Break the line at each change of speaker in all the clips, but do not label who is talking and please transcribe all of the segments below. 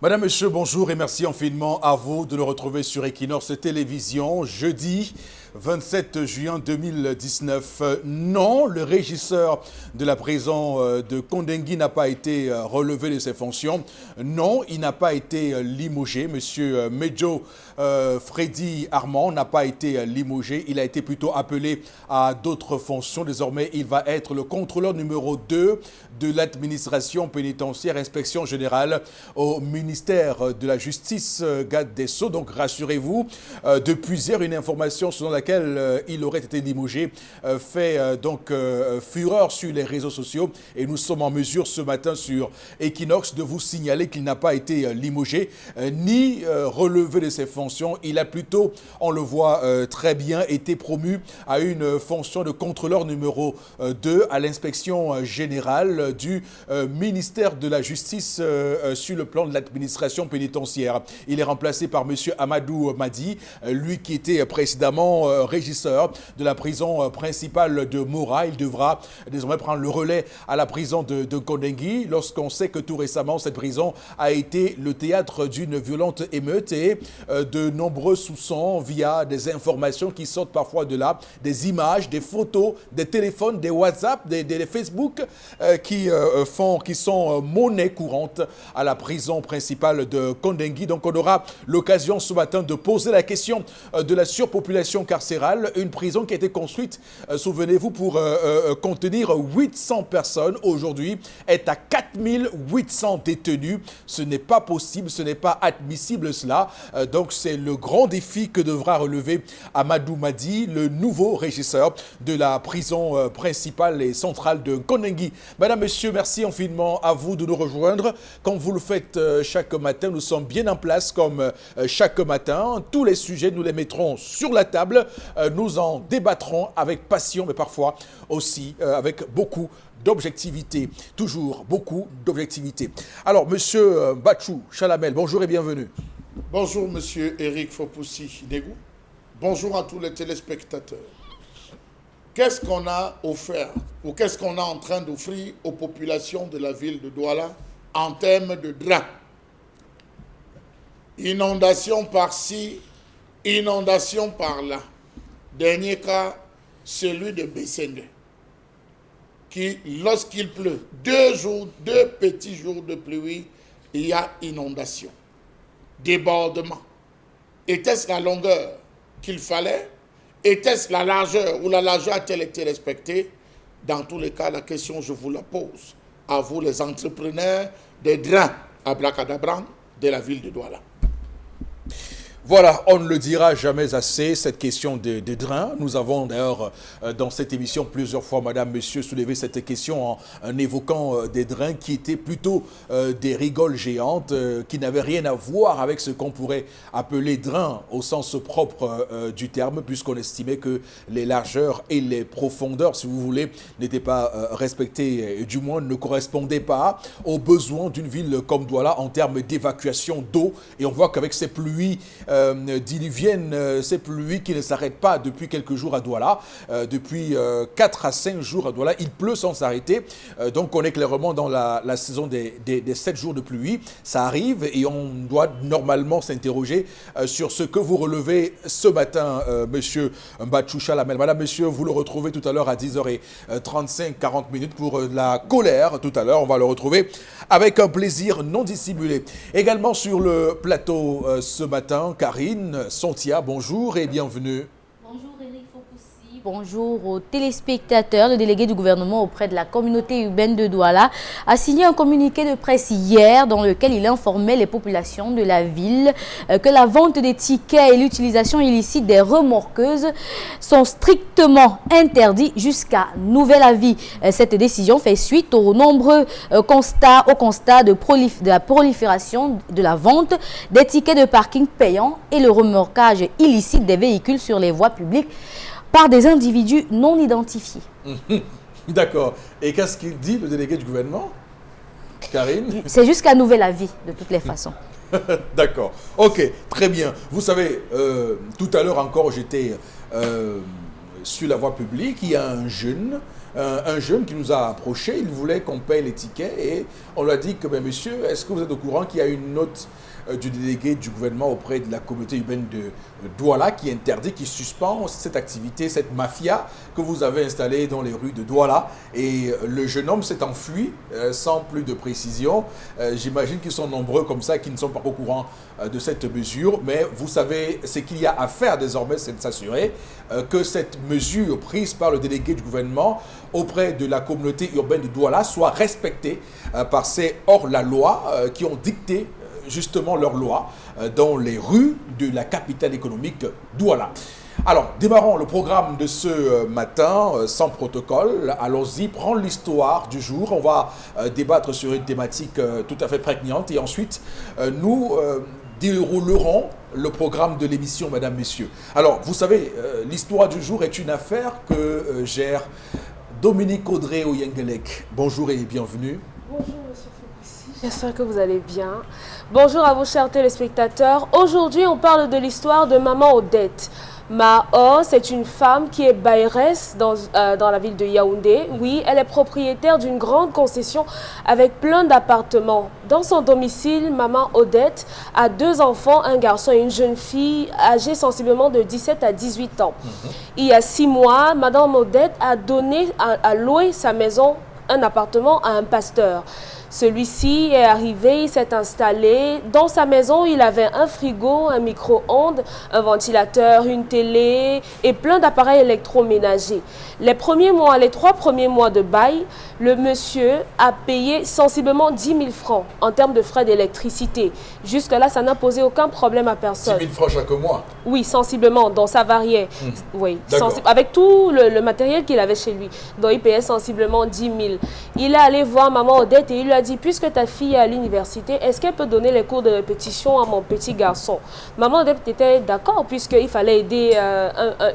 Madame, Monsieur, bonjour et merci infiniment à vous de nous retrouver sur Equinox Télévision, jeudi 27 juin 2019. Non, le régisseur de la prison de Kondengui n'a pas été relevé de ses fonctions. Non, il n'a pas été limogé. Monsieur Medjo Freddy Armand n'a pas été limogé. Il a été plutôt appelé à d'autres fonctions. Désormais, il va être le contrôleur numéro 2 de l'administration pénitentiaire, inspection générale au ministère de la Justice, garde des Sceaux. Donc, rassurez-vous, depuis hier, une information selon laquelle il aurait été limogé fait fureur sur les réseaux sociaux. Et nous sommes en mesure ce matin sur Equinox de vous signaler qu'il n'a pas été limogé ni relevé de ses fonctions. Il a plutôt, on le voit très bien, été promu à une fonction de contrôleur numéro 2 à l'inspection générale du ministère de la Justice sur le plan de l'administration pénitentiaire. Il est remplacé par M. Amadou Madi, lui qui était précédemment régisseur de la prison principale de Moura. Il devra désormais prendre le relais à la prison de Kondengui lorsqu'on sait que tout récemment cette prison a été le théâtre d'une violente émeute et de nombreux soupçons via des informations qui sortent parfois de là, des images, des photos, des téléphones, des WhatsApp, des Facebook qui sont monnaie courante à la prison principale de Kondengui. Donc on aura l'occasion ce matin de poser la question de la surpopulation carcérale, une prison qui a été construite, souvenez-vous, pour contenir 800 personnes. Aujourd'hui, est à 4800 détenus. Ce n'est pas possible, ce n'est pas admissible cela. Donc c'est le grand défi que devra relever Amadou Madi, le nouveau régisseur de la prison principale et centrale de Kondengui. Madame, Monsieur, merci infiniment à vous de nous rejoindre. Comme vous le faites chaque matin, nous sommes bien en place comme chaque matin. Tous les sujets, nous les mettrons sur la table. Nous en débattrons avec passion, mais parfois aussi avec beaucoup d'objectivité. Toujours beaucoup d'objectivité. Alors, Monsieur Bachou Chalamel, bonjour et bienvenue.
Bonjour, Monsieur Eric Fopoussi-Negou. Bonjour à tous les téléspectateurs. Qu'est-ce qu'on a offert ou qu'est-ce qu'on est en train d'offrir aux populations de la ville de Douala en termes de draps? Inondation par-ci, inondation par-là. Dernier cas, celui de Bessengue, qui, lorsqu'il pleut, deux petits jours de pluie, il y a inondation, débordement. Était-ce la longueur qu'il fallait? Était-ce la largeur ou la largeur a-t-elle été respectée? Dans tous les cas, la question, je vous la pose. À vous, les entrepreneurs des drains à Blacadabran de la ville de Douala.
Voilà, on ne le dira jamais assez, cette question des drains. Nous avons d'ailleurs dans cette émission plusieurs fois, Madame, Monsieur, soulevé cette question en évoquant des drains qui étaient plutôt des rigoles géantes, qui n'avaient rien à voir avec ce qu'on pourrait appeler drains au sens propre du terme, puisqu'on estimait que les largeurs et les profondeurs, si vous voulez, n'étaient pas respectées, du moins ne correspondaient pas aux besoins d'une ville comme Douala en termes d'évacuation d'eau. Et on voit qu'avec ces pluies diluviennes, ces pluies qui ne s'arrêtent pas depuis quelques jours à Douala, depuis 4 à 5 jours à Douala, il pleut sans s'arrêter. Donc on est clairement dans la saison des 7 jours de pluie. Ça arrive et on doit normalement s'interroger sur ce que vous relevez ce matin, Monsieur Bachou Chalamel. Madame, Monsieur, vous le retrouvez tout à l'heure à 10h35, 40 minutes pour la colère. Tout à l'heure, on va le retrouver avec un plaisir non dissimulé. Également sur le plateau ce matin, Karine Sontia, bonjour et bienvenue.
Bonjour Eric Fopoussi, bonjour aux téléspectateurs. Le délégué du gouvernement auprès de la communauté urbaine de Douala a signé un communiqué de presse hier dans lequel il informait les populations de la ville que la vente des tickets et l'utilisation illicite des remorqueuses sont strictement interdits jusqu'à nouvel avis. Cette décision fait suite aux nombreux constats de la prolifération de la vente des tickets de parking payants et le remorquage illicite des véhicules sur les voies publiques par des individus non identifiés.
D'accord. Et qu'est-ce qu'il dit, le délégué du gouvernement, Karine?
C'est jusqu'à nouvel avis, de toutes les façons.
D'accord. Ok, très bien. Vous savez, tout à l'heure encore, j'étais sur la voie publique. Il y a un jeune un jeune qui nous a approché, il voulait qu'on paye les tickets et on lui a dit que, ben, monsieur, est-ce que vous êtes au courant qu'il y a une note du délégué du gouvernement auprès de la communauté urbaine de Douala qui interdit, qui suspend cette activité, cette mafia que vous avez installée dans les rues de Douala. Et le jeune homme s'est enfui sans plus de précision. J'imagine qu'ils sont nombreux comme ça qui ne sont pas au courant de cette mesure. Mais vous savez, ce qu'il y a à faire désormais, c'est de s'assurer que cette mesure prise par le délégué du gouvernement auprès de la communauté urbaine de Douala soit respectée par ces hors-la-loi qui ont dicté justement leur loi dans les rues de la capitale économique Douala. Alors, démarrons le programme de ce matin sans protocole. Allons-y, prendre l'histoire du jour. On va débattre sur une thématique tout à fait prégnante et ensuite nous déroulerons le programme de l'émission, mesdames, messieurs. Alors, vous savez, l'histoire du jour est une affaire que gère Dominique Audrey Oyengelek. Bonjour et bienvenue.
Bonjour, monsieur Fabrici. J'espère que vous allez bien. Bonjour à vos chers téléspectateurs. Aujourd'hui, on parle de l'histoire de Maman Odette. Mao, c'est une femme qui est bailleresse dans la ville de Yaoundé. Oui, elle est propriétaire d'une grande concession avec plein d'appartements. Dans son domicile, Maman Odette a 2 enfants, un garçon et une jeune fille âgée sensiblement de 17 à 18 ans. Il y a 6 mois, Madame Odette a donné à louer sa maison, un appartement à un pasteur. Celui-ci est arrivé, il s'est installé. Dans sa maison, il avait un frigo, un micro-ondes, un ventilateur, une télé et plein d'appareils électroménagers. Les 3 premiers mois de bail, le monsieur a payé sensiblement 10 000 francs en termes de frais d'électricité. Jusque-là, ça n'a posé aucun problème à personne.
10 000 francs chaque mois?
Oui, sensiblement, donc ça variait. Oui,
avec
tout le matériel qu'il avait chez lui. Donc il payait sensiblement 10 000. Il est allé voir Maman Odette et il lui a dit, puisque ta fille est à l'université, est-ce qu'elle peut donner les cours de répétition à mon petit garçon? Maman Odette était d'accord puisqu'il fallait aider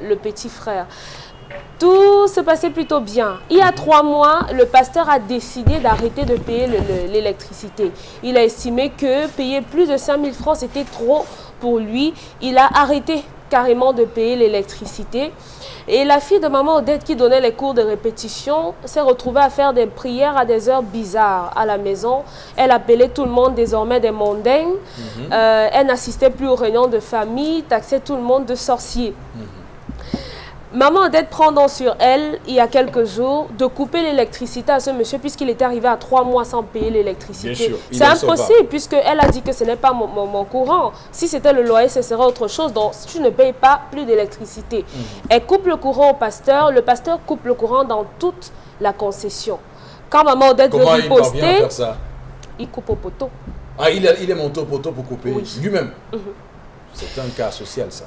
le petit frère. Tout se passait plutôt bien. Il y a 3 mois, le pasteur a décidé d'arrêter de payer l'électricité. Il a estimé que payer plus de 5 000 francs, c'était trop pour lui. Il a arrêté carrément de payer l'électricité. Et la fille de Maman Odette qui donnait les cours de répétition s'est retrouvée à faire des prières à des heures bizarres à la maison. Elle appelait tout le monde désormais des mondains. Elle n'assistait plus aux réunions de famille, taxait tout le monde de sorciers. Maman Odette prend donc sur elle, il y a quelques jours, de couper l'électricité à ce monsieur puisqu'il était arrivé à 3 mois sans payer l'électricité. C'est impossible puisqu'elle a dit que ce n'est pas mon courant. Si c'était le loyer, ce serait autre chose. Donc, si tu ne payes pas, plus d'électricité. Elle coupe le courant au pasteur. Le pasteur coupe le courant dans toute la concession. Quand Maman Odette veut riposter,
faire ça?
Il coupe au poteau.
Ah, il est monté au poteau pour couper lui-même. C'est un cas social, ça.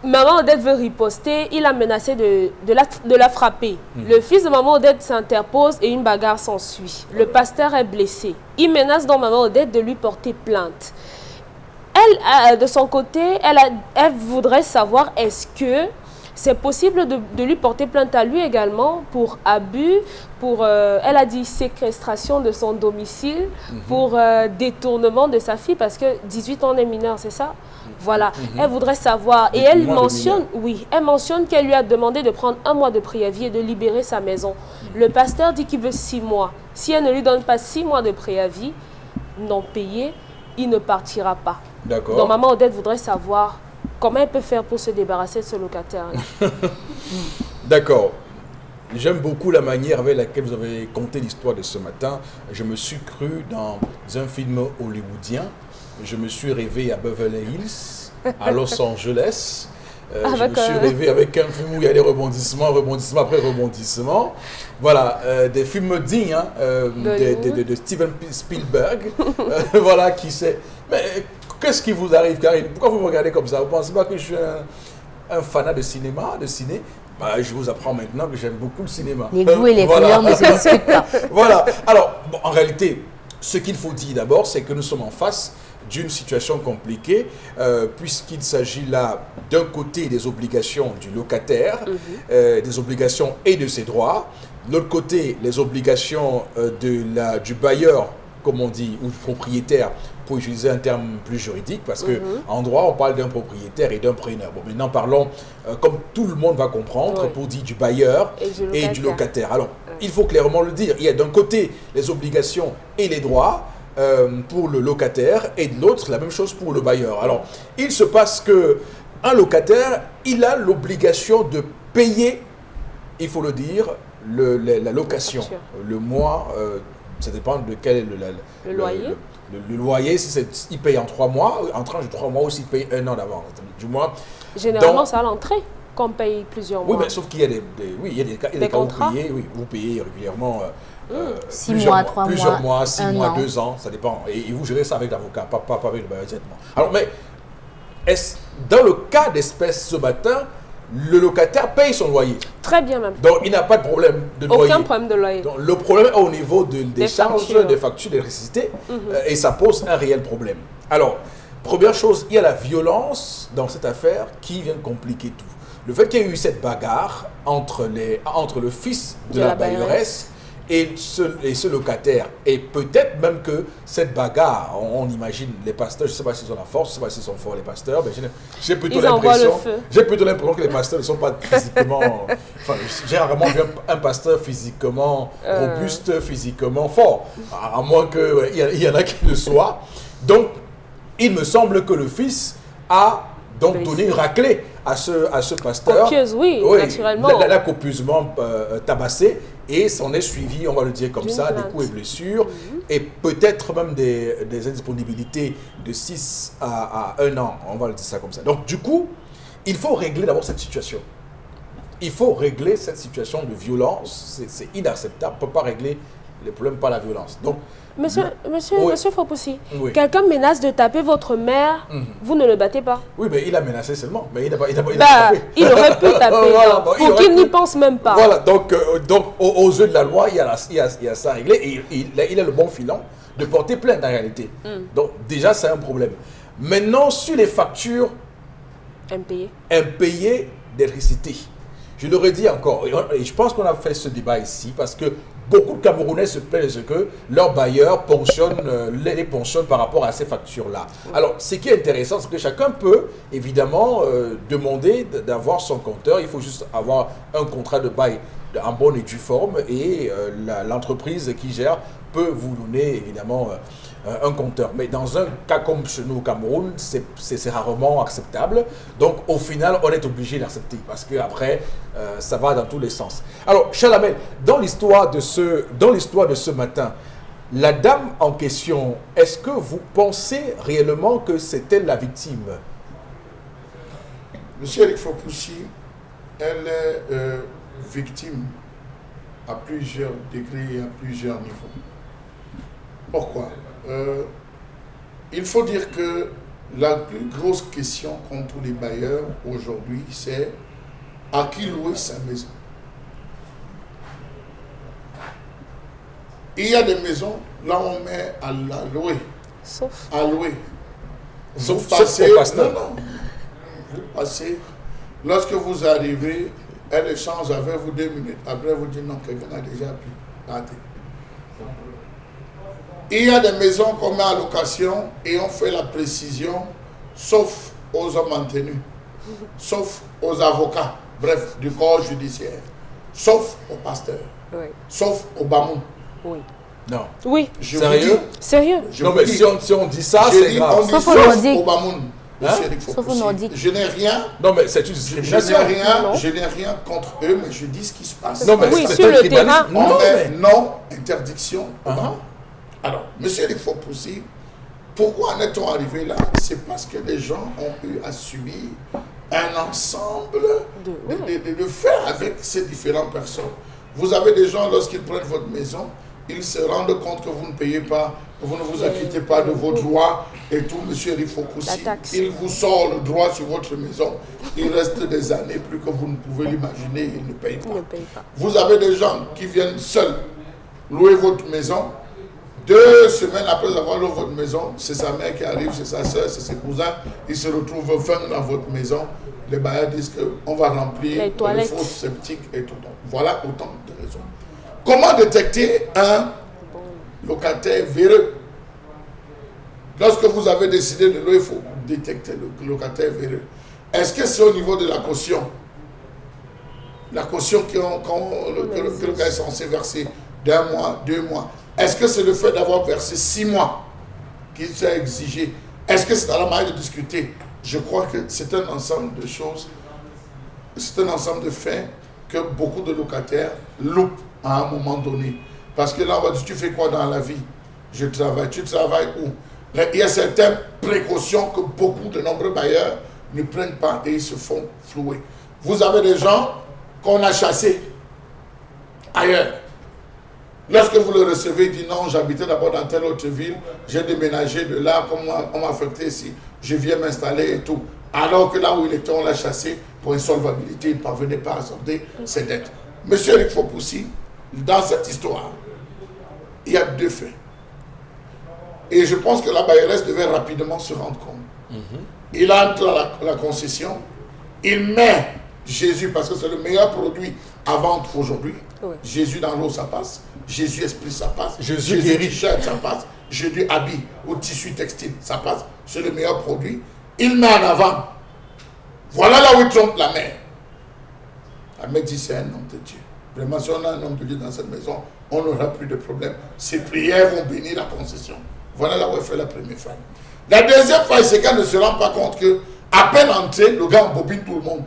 Maman Odette veut riposter, il a menacé de la frapper. Le fils de Maman Odette s'interpose et une bagarre s'ensuit. Le pasteur est blessé. Il menace donc Maman Odette de lui porter plainte. Elle, de son côté, elle voudrait savoir est-ce que c'est possible de lui porter plainte à lui également pour abus, elle a dit séquestration de son domicile, pour détournement de sa fille parce que 18 ans est mineur, c'est ça? Voilà, elle voudrait savoir et elle mentionne qu'elle lui a demandé de prendre 1 mois de préavis et de libérer sa maison. Le pasteur dit qu'il veut 6 mois. Si elle ne lui donne pas 6 mois de préavis non payé, il ne partira pas.
D'accord.
Donc Maman Odette voudrait savoir comment elle peut faire pour se débarrasser de ce locataire.
D'accord. J'aime beaucoup la manière avec laquelle vous avez conté l'histoire de ce matin. Je me suis cru dans un film hollywoodien. Je me suis rêvé à Beverly Hills, à Los Angeles. Je me suis rêvé avec un film où il y a des rebondissements après rebondissements. Voilà, des films dignes de Steven Spielberg. Voilà, qui sait. Mais qu'est-ce qui vous arrive, Karine? Pourquoi vous me regardez comme ça? Vous ne pensez pas que je suis un fanat de ciné? Bah, je vous apprends maintenant que j'aime beaucoup le cinéma.
Les goûts et les couleurs ne se discutent pas.
Voilà. Alors, bon, en réalité, ce qu'il faut dire d'abord, c'est que nous sommes en face d'une situation compliquée, puisqu'il s'agit là d'un côté des obligations du locataire, des obligations et de ses droits, de l'autre côté les obligations du bailleur comme on dit, ou propriétaire, pour utiliser un terme plus juridique, parce que en droit, on parle d'un propriétaire et d'un preneur. Bon, maintenant, parlons, comme tout le monde va comprendre, pour dire du bailleur et du locataire. Alors, il faut clairement le dire. Il y a d'un côté les obligations et les droits pour le locataire, et de l'autre, la même chose pour le bailleur. Alors, il se passe que un locataire, il a l'obligation de payer, il faut le dire, la location. Le mois, ça dépend de quel est
le loyer.
Le loyer, si il paye en 3 mois, en tranche de 3 mois, ou s'il paye 1 an d'avance. Du moins.
Généralement, c'est à l'entrée qu'on paye plusieurs mois.
Oui, mais sauf qu'il y a des cas où vous payez régulièrement
6 mois, 3 mois,
plusieurs mois, 6 mois,
an.
2 ans, ça dépend. Et vous gérez ça avec l'avocat, pas avec le bailleur directement. Alors, mais dans le cas d'espèce ce matin, le locataire paye son loyer.
Très bien même.
Donc, il n'a pas de problème de loyer.
Aucun problème de loyer.
Donc, le problème est au niveau des charges, des factures d'électricité, et ça pose un réel problème. Alors, première chose, il y a la violence dans cette affaire qui vient compliquer tout. Le fait qu'il y ait eu cette bagarre entre le fils de la bailleresse et ce locataire, et peut-être même que cette bagarre, on imagine les pasteurs, je ne sais pas s'ils ont la force, je ne sais pas s'ils sont forts les pasteurs, mais j'ai plutôt l'impression que les pasteurs ne sont pas physiquement, enfin, j'ai rarement vu un pasteur physiquement robuste, physiquement fort, à moins qu'il y en a qui le soient. Donc, il me semble que le fils a donc donné une raclée à ce pasteur.
Copieuse, oui, naturellement.
L'a copieusement tabassé, et s'en est suivi, on va le dire comme ça, des coups et blessures, et peut-être même des indisponibilités de 6 à 1 an, on va le dire ça comme ça. Donc du coup, il faut régler d'abord cette situation. Il faut régler cette situation de violence, c'est inacceptable, on ne peut pas régler les problèmes par la violence. Donc,
Monsieur Fopoussi, quelqu'un menace de taper votre mère, vous ne le battez pas? Oui,
mais il a menacé seulement, mais il n'a pas
tapé. Il aurait pu taper, pour qu'il n'y pense même pas.
Voilà, donc aux yeux de la loi, il y a ça réglé, et il a le bon filon de porter plainte en réalité. Donc déjà, c'est un problème. Maintenant, sur les factures impayées d'électricité, je l'aurais dit encore, et je pense qu'on a fait ce débat ici, parce que beaucoup de Camerounais se plaignent de que leurs bailleurs les ponctionnent par rapport à ces factures-là. Alors, ce qui est intéressant, c'est que chacun peut, évidemment, demander d'avoir son compteur. Il faut juste avoir un contrat de bail en bonne et due forme, et l'entreprise qui gère peut vous donner, évidemment, un compteur. Mais dans un cas comme chez nous au Cameroun, c'est rarement acceptable. Donc, au final, on est obligé d'accepter, parce qu'après, ça va dans tous les sens. Alors, Chalamel, dans l'histoire de ce matin, la dame en question, est-ce que vous pensez réellement que c'était la victime?
Monsieur Eric Fopoussi, elle est victime à plusieurs degrés et à plusieurs niveaux. Pourquoi? Il faut dire que la plus grosse question qu'ont tous les bailleurs aujourd'hui, c'est à qui louer sa maison. Il y a des maisons, là on met à la louer.
Sauf.
À louer.
Vous passez,
vous passez. Lorsque vous arrivez, elle échange avec vous 2 minutes. Après, vous dites non, quelqu'un a déjà pu partir. Il y a des maisons qu'on met à location et on fait la précision, sauf aux hommes en tenue, sauf aux avocats, bref, du corps judiciaire, sauf aux pasteurs, sauf aux bamoun.
Oui.
Non.
Oui.
Sérieux?
Sérieux?
Non, mais si on dit ça, c'est grave.
On dit sauf aux bamoun.
Sauf aux nordiques.
Je n'ai rien.
Non, mais c'est une discrimination.
Je n'ai rien contre eux, mais je dis ce qui se passe.
Non, mais
oui, sur le terrain.
Non, interdiction. Alors, monsieur Eric Fopoussi, pourquoi en est-on arrivé là? C'est parce que les gens ont eu à subir un ensemble de faits avec ces différentes personnes. Vous avez des gens, lorsqu'ils prennent votre maison, ils se rendent compte que vous ne payez pas, que vous ne vous acquittez pas de vos droits et tout, monsieur Eric Fopoussi. Il vous sort le droit sur votre maison. Il reste des années, plus que vous ne pouvez l'imaginer, il ne paye pas. Vous avez des gens qui viennent seuls louer votre maison. 2 semaines après avoir loué votre maison, c'est sa mère qui arrive, c'est sa soeur, c'est ses cousins. Ils se retrouvent fins dans votre maison. Les bailleurs disent qu'on va remplir les fosses septiques et tout. Donc, voilà autant de raisons. Comment détecter locataire véreux. Lorsque vous avez décidé de louer, il faut détecter le locataire véreux. Est-ce que c'est au niveau de la caution? La caution que le gars est censé verser d'1 mois, 2 mois. Est-ce que c'est le fait d'avoir versé 6 mois qui s'est exigé? Est-ce que c'est dans la manière de discuter? Je crois que c'est un ensemble de choses, c'est un ensemble de faits que beaucoup de locataires loupent à un moment donné. Parce que là, on va dire, tu fais quoi dans la vie? Je travaille. Tu travailles où? Il y a certaines précautions que beaucoup de nombreux bailleurs ne prennent pas et ils se font flouer. Vous avez des gens qu'on a chassés ailleurs. Lorsque vous le recevez, il dit non, j'habitais d'abord dans telle autre ville, j'ai déménagé de là, comme on m'a affecté ici, je viens m'installer et tout. Alors que là où il était, on l'a chassé pour insolvabilité, il ne parvenait pas à solder ses dettes. Monsieur Eric Fopoussi, dans cette histoire, il y a 2 faits. Et je pense que la bailleresse devait rapidement se rendre compte. Il entre à la concession, il met Jésus, parce que c'est le meilleur produit à vendre aujourd'hui. Oui. Jésus dans l'eau, ça passe. Jésus esprit, ça passe.
Jésus
t-shirt, ça passe. Jésus habit ou tissu textile, ça passe. C'est le meilleur produit. Il met en avant. Voilà là où il trompe la mère. La mère dit, c'est un homme de Dieu. Vraiment, si on a un homme de Dieu dans cette maison, on n'aura plus de problème. Ses prières vont bénir la concession. Voilà là où elle fait la première faille. La deuxième faille, c'est qu'elle ne se rend pas compte que, à peine entré, le gars embobine tout le monde.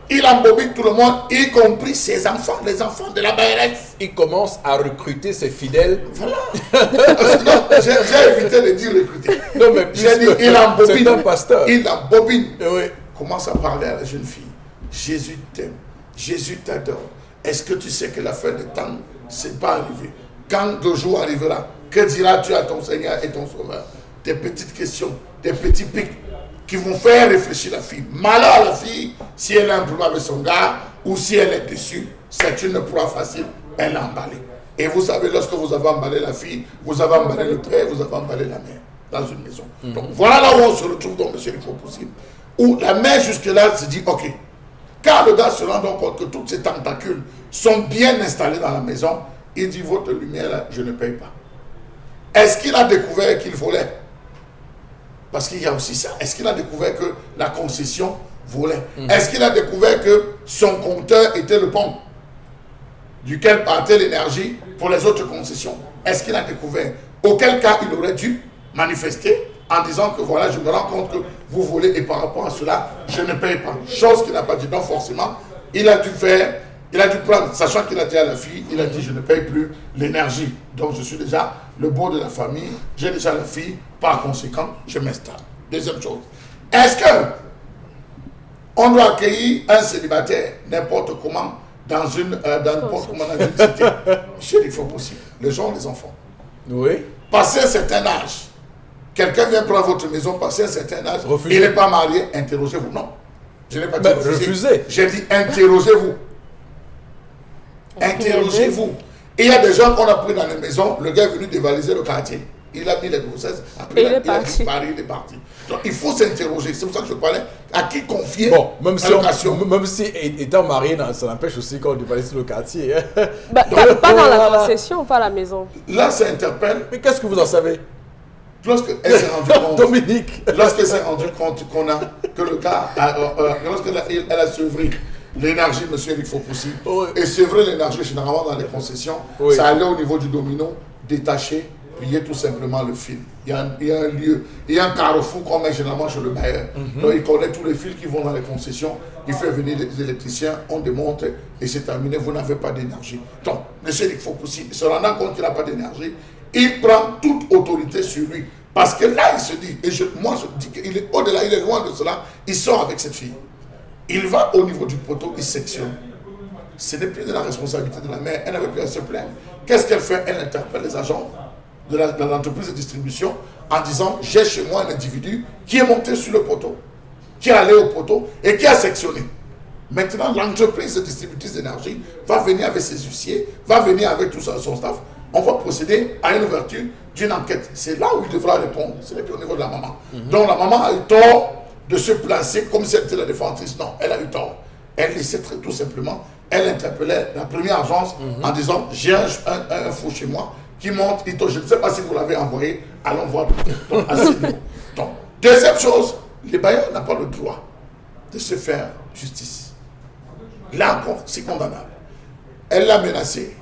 Il embobine tout le monde, y compris ses enfants, les enfants de la bailleresse.
Il commence à recruter ses fidèles.
Voilà. Non, j'ai évité de dire recruter.
Non, mais
j'ai dit, il embobine.
C'est un pasteur.
Il embobine.
Oui.
Commence à parler à la jeune fille. Jésus t'aime. Jésus t'adore. Est-ce que tu sais que la fin des temps, c'est pas arrivé? Quand le jour arrivera, que diras-tu à ton Seigneur et ton Sauveur? Des petites questions, des petits pics qui vont faire réfléchir la fille. Malheur à la fille, si elle a un problème avec son gars, ou si elle est déçue, c'est une proie facile, elle l'a emballée. Et vous savez, lorsque vous avez emballé la fille, vous avez emballé le père, vous avez emballé la mère, dans une maison. Donc voilà là où on se retrouve dans Monsieur Rico possible. Où la mère jusque-là se dit, ok, car le gars se rend donc compte que toutes ces tentacules sont bien installées dans la maison, il dit, votre lumière là, je ne paye pas. Est-ce qu'il a découvert qu'il volait? Parce qu'il y a aussi ça. Est-ce qu'il a découvert que la concession volait? Est-ce qu'il a découvert que son compteur était le pont duquel partait l'énergie pour les autres concessions? Est-ce qu'il a découvert? Auquel cas, il aurait dû manifester en disant que voilà, je me rends compte que vous volez et par rapport à cela, je ne paye pas. Chose qu'il n'a pas dit. Donc forcément, il a dû faire, il a dû prendre, sachant qu'il a dit à la fille, il a dit je ne paye plus l'énergie. Donc je suis déjà le beau de la famille, j'ai déjà la fille, par conséquent, je m'installe. Deuxième chose, est-ce que on doit accueillir un célibataire n'importe comment dans une cité? Monsieur, il faut possible. Les gens ont des enfants.
Oui.
Passer un certain âge, quelqu'un vient prendre votre maison, passer un certain âge,
refusez.
Il n'est pas marié, interrogez-vous. Non, je n'ai pas dit
refusez.
J'ai dit interrogez-vous. Interrogez-vous. Et il y a des gens qu'on a pris dans les maisons, le gars est venu dévaliser le quartier. Il a mis les grossesses, après il a disparu, il est parti. Donc il faut s'interroger. C'est pour ça que je parlais à qui confier
même si étant marié, ça n'empêche aussi qu'on dévalise le quartier.
Pas dans la concession, pas à la maison.
Là, ça interpelle.
Mais qu'est-ce que vous en savez?
Lorsqu'elle s'est rendue compte,
Dominique,
lorsqu'elle s'est rendue compte que le gars, lorsqu'elle a sevré l'énergie, monsieur Eric Fopoussi, et sevrer l'énergie généralement dans les concessions, ça allait au niveau du domino, détaché, plier tout simplement le fil. Il y a un lieu, il y a un carrefour qu'on met généralement chez le bailleur. Donc il connaît tous les fils qui vont dans les concessions, il fait venir les électriciens, on démonte et c'est terminé, vous n'avez pas d'énergie. Donc, monsieur Eric Fopoussi, se rendant compte qu'il n'a pas d'énergie, il prend toute autorité sur lui. Parce que là, il se dit, et moi je dis qu'il est au-delà, il est loin de cela, il sort avec cette fille. Il va au niveau du poteau, il sectionne. Ce n'est plus de la responsabilité de la mère, elle n'avait plus à se plaindre. Qu'est-ce qu'elle fait? Elle interpelle les agents de l'entreprise de distribution en disant, j'ai chez moi un individu qui est monté sur le poteau, qui est allé au poteau et qui a sectionné. Maintenant, l'entreprise de distributrice d'énergie va venir avec ses huissiers, va venir avec tout son staff. On va procéder à une ouverture d'une enquête. C'est là où il devra répondre. Ce n'est plus au niveau de la maman. Donc la maman a eu tort de se placer comme si elle était la défentrice. Non, elle a eu tort. Elle laissait tout simplement, elle interpellait la première agence en disant, j'ai un fou chez moi qui monte, je ne sais pas si vous l'avez envoyé, allons voir. Donc, deuxième chose, les bailleurs n'ont pas le droit de se faire justice. Là encore, c'est condamnable. Elle l'a menacé.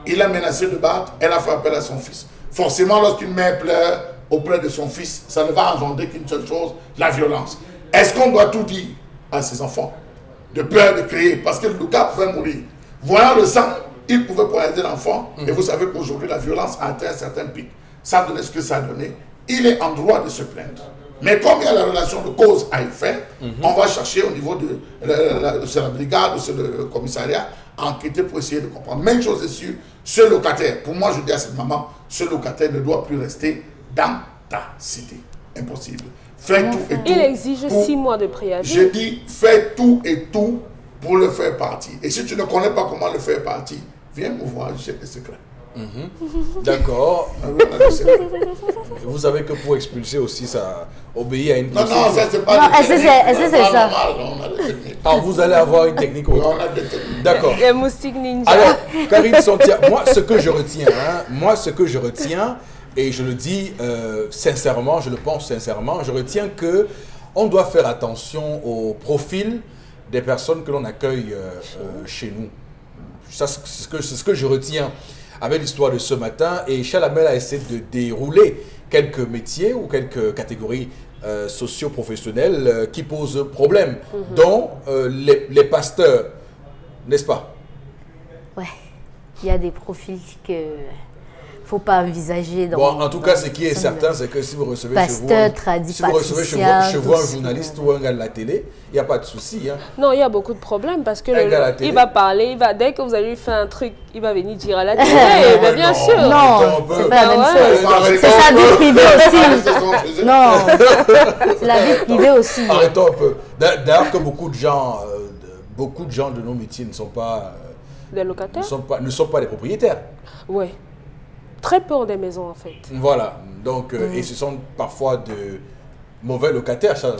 Il a menacé de battre. Elle a fait appel à son fils. Forcément, lorsqu'une mère pleure auprès de son fils, ça ne va engendrer qu'une seule chose, la violence. Est-ce qu'on doit tout dire à ses enfants? De peur de crier, parce que Lucas pouvait mourir. Voyant le sang, il pouvait poignarder l'enfant. Et vous savez qu'aujourd'hui, la violence a atteint un certain pic. Ça a donné ce que ça a donné. Il est en droit de se plaindre. Mais comme il y a la relation de cause à effet, on va chercher au niveau de la brigade, de le commissariat, à enquêter pour essayer de comprendre. Mais une chose est sûre, ce locataire, pour moi je dis à cette maman, ce locataire ne doit plus rester dans ta cité. Impossible. Fais tout et tout.
Il exige 6 mois de préavis.
Je dis, fais tout et tout pour le faire partir. Et si tu ne connais pas comment le faire partir, viens me voir, j'ai des secrets.
D'accord. Vous savez que pour expulser aussi, ça obéit à une procédure.
Non, ça c'est pas
Non, est-ce que c'est ça?
Ah, vous allez avoir une technique autre.
On a des techniques.
D'accord.
Les moustiques ninja.
Alors, Karine Santia, moi, ce que je retiens, et je le dis sincèrement, je le pense sincèrement, je retiens que on doit faire attention au profil des personnes que l'on accueille chez nous. Ça, c'est ce que je retiens avec l'histoire de ce matin. Et Chalamel a essayé de dérouler quelques métiers ou quelques catégories socio-professionnelles qui posent problème, dont les pasteurs, n'est-ce pas?
Ouais, il y a des profils que faut pas envisager. Dans,
bon, en tout cas, ce qui est certain, c'est que si vous recevez
chez
vous un journaliste ou un gars de la télé, il n'y a pas de souci. Hein.
Non, il y a beaucoup de problèmes parce que il va parler, dès que vous allez lui faire un truc, il va venir dire à la télé. Mais bien sûr.
Non, c'est pas la même chose. C'est sa vie privée aussi. Non, c'est la vie privée aussi.
Arrêtons un peu. D'ailleurs, que beaucoup de gens de nos métiers ne sont pas
des locataires,
ne sont pas des propriétaires.
Oui. Très peu ont des maisons en fait.
Voilà, donc, et ce sont parfois de mauvais locataires, ça.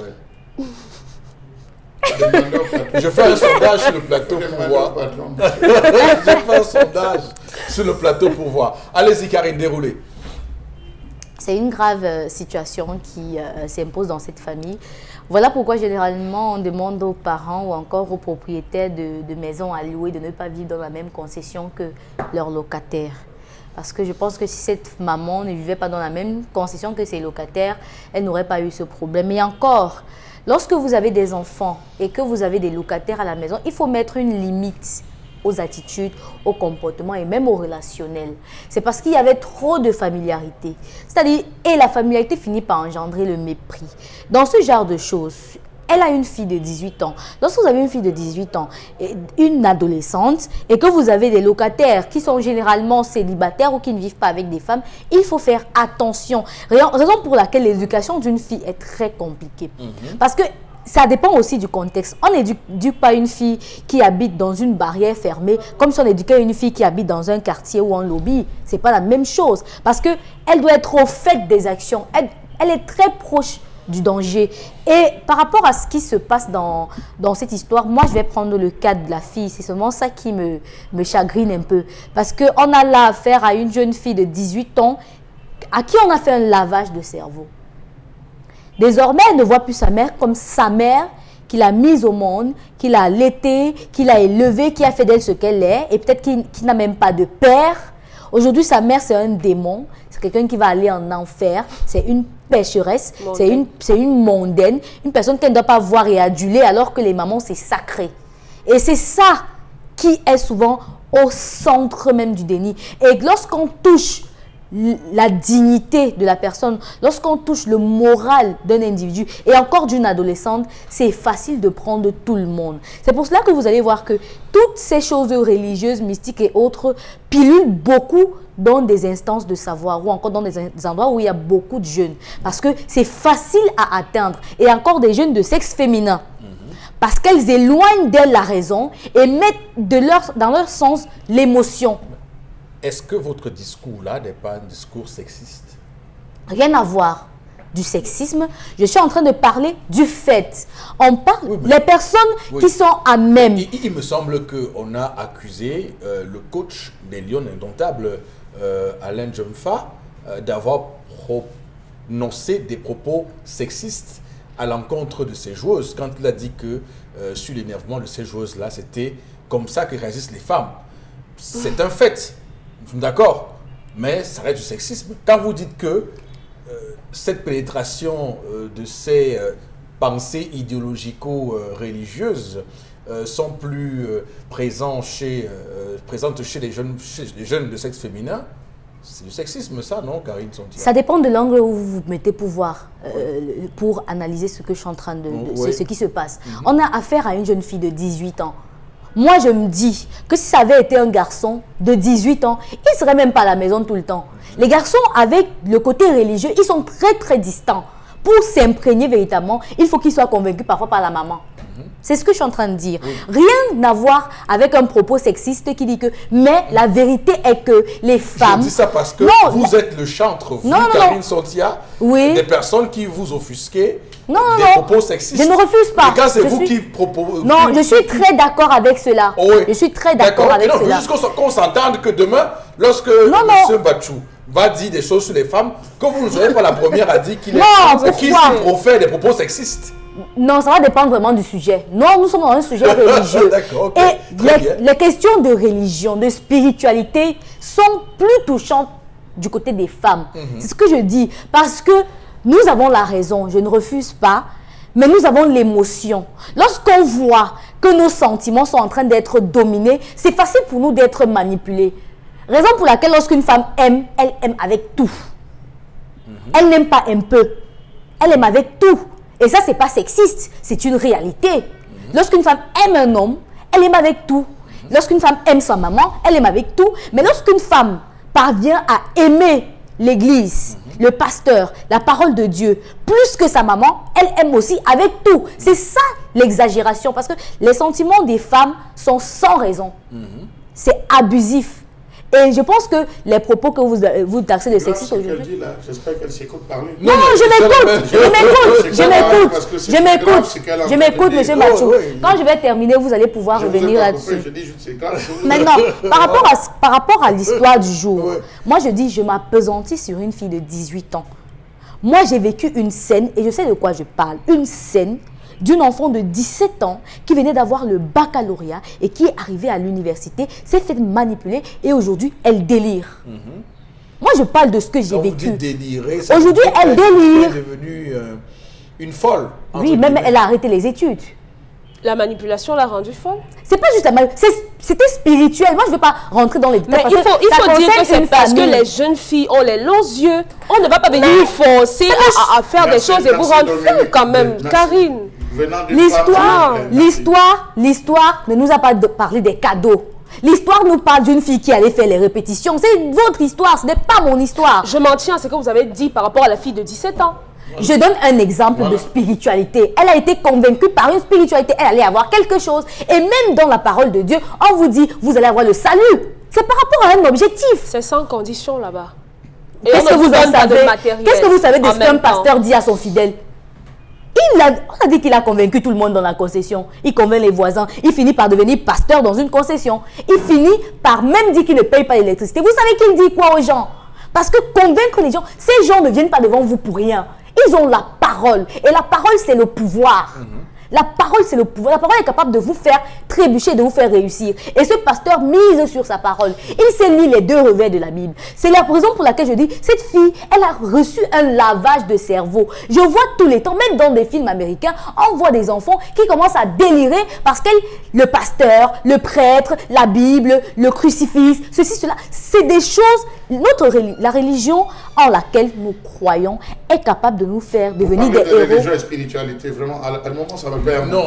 Je fais un sondage sur le plateau pour voir. Je fais un sondage sur le plateau pour voir. Allez-y, Karine, déroulez.
C'est une grave situation qui s'impose dans cette famille. Voilà pourquoi généralement on demande aux parents ou encore aux propriétaires de maisons à louer de ne pas vivre dans la même concession que leurs locataires. Parce que je pense que si cette maman ne vivait pas dans la même concession que ses locataires, elle n'aurait pas eu ce problème. Et encore, lorsque vous avez des enfants et que vous avez des locataires à la maison, il faut mettre une limite aux attitudes, au comportement et même au relationnel. C'est parce qu'il y avait trop de familiarité. C'est-à-dire, et la familiarité finit par engendrer le mépris. Dans ce genre de choses, elle a une fille de 18 ans. Lorsque vous avez une fille de 18 ans, et une adolescente, et que vous avez des locataires qui sont généralement célibataires ou qui ne vivent pas avec des femmes, il faut faire attention. Raison pour laquelle l'éducation d'une fille est très compliquée. Parce que ça dépend aussi du contexte. On n'éduque pas une fille qui habite dans une barrière fermée comme si on éduquait une fille qui habite dans un quartier ou un lobby. Ce n'est pas la même chose. Parce qu'elle doit être au fait des actions. Elle est très proche du danger. Et par rapport à ce qui se passe dans cette histoire, moi, je vais prendre le cas de la fille. C'est seulement ça qui me chagrine un peu. Parce qu'on a là affaire à une jeune fille de 18 ans à qui on a fait un lavage de cerveau. Désormais, elle ne voit plus sa mère comme sa mère qui l'a mise au monde, qui l'a allaitée, qui l'a élevée, qui a fait d'elle ce qu'elle est, et peut-être qui n'a même pas de père. Aujourd'hui, sa mère, c'est un démon, c'est quelqu'un qui va aller en enfer, c'est une pécheresse, c'est une mondaine, une personne qu'elle ne doit pas voir et aduler, alors que les mamans, c'est sacré. Et c'est ça qui est souvent au centre même du déni. Et lorsqu'on touche la dignité de la personne, lorsqu'on touche le moral d'un individu et encore d'une adolescente, c'est facile de prendre tout le monde. C'est pour cela que vous allez voir que toutes ces choses religieuses, mystiques et autres pilulent beaucoup dans des instances de savoir ou encore dans des endroits où il y a beaucoup de jeunes. Parce que c'est facile à atteindre. Et encore des jeunes de sexe féminin. Parce qu'elles éloignent d'elles la raison et mettent dans leur sens l'émotion.
Est-ce que votre discours-là n'est pas un discours sexiste?
Rien à voir du sexisme. Je suis en train de parler du fait. On parle les personnes qui sont à même.
Il me semble qu'on a accusé le coach des Lions Indomptables Alain Djomfa d'avoir prononcé des propos sexistes à l'encontre de ces joueuses, quand il a dit que sur l'énervement de ces joueuses-là, c'était comme ça que réagissent les femmes. C'est un fait, d'accord, mais ça reste du sexisme. Quand vous dites que cette pénétration de ces pensées idéologico-religieuses sont plus présentes chez les jeunes de sexe féminin, c'est du sexisme, ça, non, Karine Sontia?
Ça dépend de l'angle où vous vous mettez pour voir, pour analyser ce que je suis en train de... ce qui se passe. On a affaire à une jeune fille de 18 ans. Moi, je me dis que si ça avait été un garçon de 18 ans, il ne serait même pas à la maison tout le temps. Les garçons, avec le côté religieux, ils sont très, très distants. Pour s'imprégner véritablement, il faut qu'ils soient convaincus parfois par la maman. C'est ce que je suis en train de dire. Rien à voir avec un propos sexiste qui dit que... Mais la vérité est que les femmes...
Je dis ça parce que vous êtes le chantre, vous, Karine Sontia, des personnes qui vous offusquez des propos sexistes.
Je ne refuse pas.
Et quand c'est vous qui proposez...
Non, je suis très d'accord avec cela. Je suis très d'accord avec cela.
Juste qu'on s'entende que demain, lorsque M. Bachou va dire des choses sur les femmes, que vous ne serez pas la première à dire qu'il profère des propos sexistes.
Non, ça va dépendre vraiment du sujet. Non, nous sommes dans un sujet religieux. Et les questions de religion, de spiritualité sont plus touchantes du côté des femmes. C'est ce que je dis. Parce que nous avons la raison, je ne refuse pas, mais nous avons l'émotion. Lorsqu'on voit que nos sentiments sont en train d'être dominés, c'est facile pour nous d'être manipulés. Raison pour laquelle lorsqu'une femme aime, elle aime avec tout. Elle n'aime pas un peu. Elle aime avec tout. Et ça, ce n'est pas sexiste, c'est une réalité. Lorsqu'une femme aime un homme, elle aime avec tout. Lorsqu'une femme aime sa maman, elle aime avec tout. Mais lorsqu'une femme parvient à aimer l'église, le pasteur, la parole de Dieu, plus que sa maman, elle aime aussi avec tout. C'est ça l'exagération, parce que les sentiments des femmes sont sans raison. C'est abusif. Et je pense que les propos que vous taxez de sexistes aujourd'hui...
J'espère qu'elle s'écoute parler.
Non, je m'écoute, monsieur Bachou. Quand je vais terminer, vous allez pouvoir revenir là-dessus. Maintenant, par rapport à l'histoire du jour, moi je dis, je m'appesantis sur une fille de 18 ans. Moi j'ai vécu une scène, et je sais de quoi je parle, une scène d'une enfant de 17 ans qui venait d'avoir le baccalauréat et qui est arrivée à l'université, s'est fait manipuler et aujourd'hui, elle délire. Moi, je parle de ce que j'ai vécu. Aujourd'hui, elle délire.
Elle est devenue une folle.
Oui, même elle a arrêté les études.
La manipulation l'a rendue folle?
C'est pas juste la manipulation, c'était spirituel. Moi, je ne veux pas rentrer dans les détails.
Mais il faut dire que c'est parce que les jeunes filles ont les longs yeux. On ne va pas venir forcer à faire des choses et vous rendre fou quand même. Karine.
L'histoire ne nous a pas parlé des cadeaux. L'histoire nous parle d'une fille qui allait faire les répétitions. C'est votre histoire, ce n'est pas mon histoire.
Je m'en tiens à ce que vous avez dit par rapport à la fille de 17 ans.
Je donne un exemple de spiritualité. Elle a été convaincue par une spiritualité. Elle allait avoir quelque chose. Et même dans la parole de Dieu, on vous dit, vous allez avoir le salut. C'est par rapport à un objectif.
C'est sans condition là-bas.
Qu'est-ce que vous savez de ce qu'un pasteur dit à son fidèle? On a dit qu'il a convaincu tout le monde dans la concession. Il convainc les voisins. Il finit par devenir pasteur dans une concession. Il finit par même dire qu'il ne paye pas l'électricité. Vous savez qu'il dit quoi aux gens? Parce que convaincre les gens, ces gens ne viennent pas devant vous pour rien. Ils ont la parole. Et la parole, c'est le pouvoir. La parole, c'est le pouvoir. La parole est capable de vous faire trébucher, de vous faire réussir. Et ce pasteur mise sur sa parole. Il sait lire les deux revers de la Bible. C'est la raison pour laquelle je dis, cette fille, elle a reçu un lavage de cerveau. Je vois tous les temps, même dans des films américains, on voit des enfants qui commencent à délirer parce que le pasteur, le prêtre, la Bible, le crucifix, ceci, cela, c'est des choses... La religion en laquelle nous croyons est capable de nous faire devenir des héros.
Religion et spiritualité, vraiment, à un moment, ça va faire...
Non,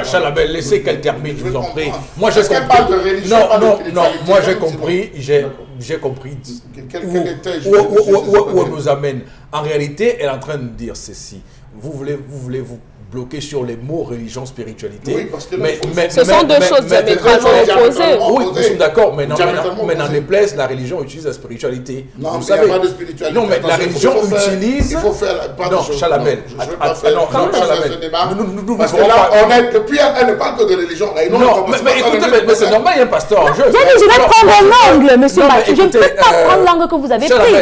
Chalabel, laissez qu'elle termine, je vous en prie. Moi, j'ai compris.
Parle de religion,
moi, j'ai compris. J'ai compris où elle nous amène. En réalité, elle est en train de dire ceci. vous voulez vous bloquer sur les mots religion, spiritualité.
Oui, parce que
ce sont deux choses diamétralement opposées.
Oui, nous sommes d'accord, mais dans les places, la religion utilise la spiritualité.
Non,
vous
mais
savez.
il n'y a pas de spiritualité.
Non, mais la religion utilise...
Il faut faire la part
Non,
de choses.
Chalamel.
Je ne veux pas faire ce débat. Parce que
nous
là, depuis, elle ne parle que de religion.
Non, mais écoutez, mais c'est normal, il y a un pasteur en jeu.
Je vais prendre l'angle, monsieur Mathieu. Je ne peux pas prendre l'angle que vous avez pris.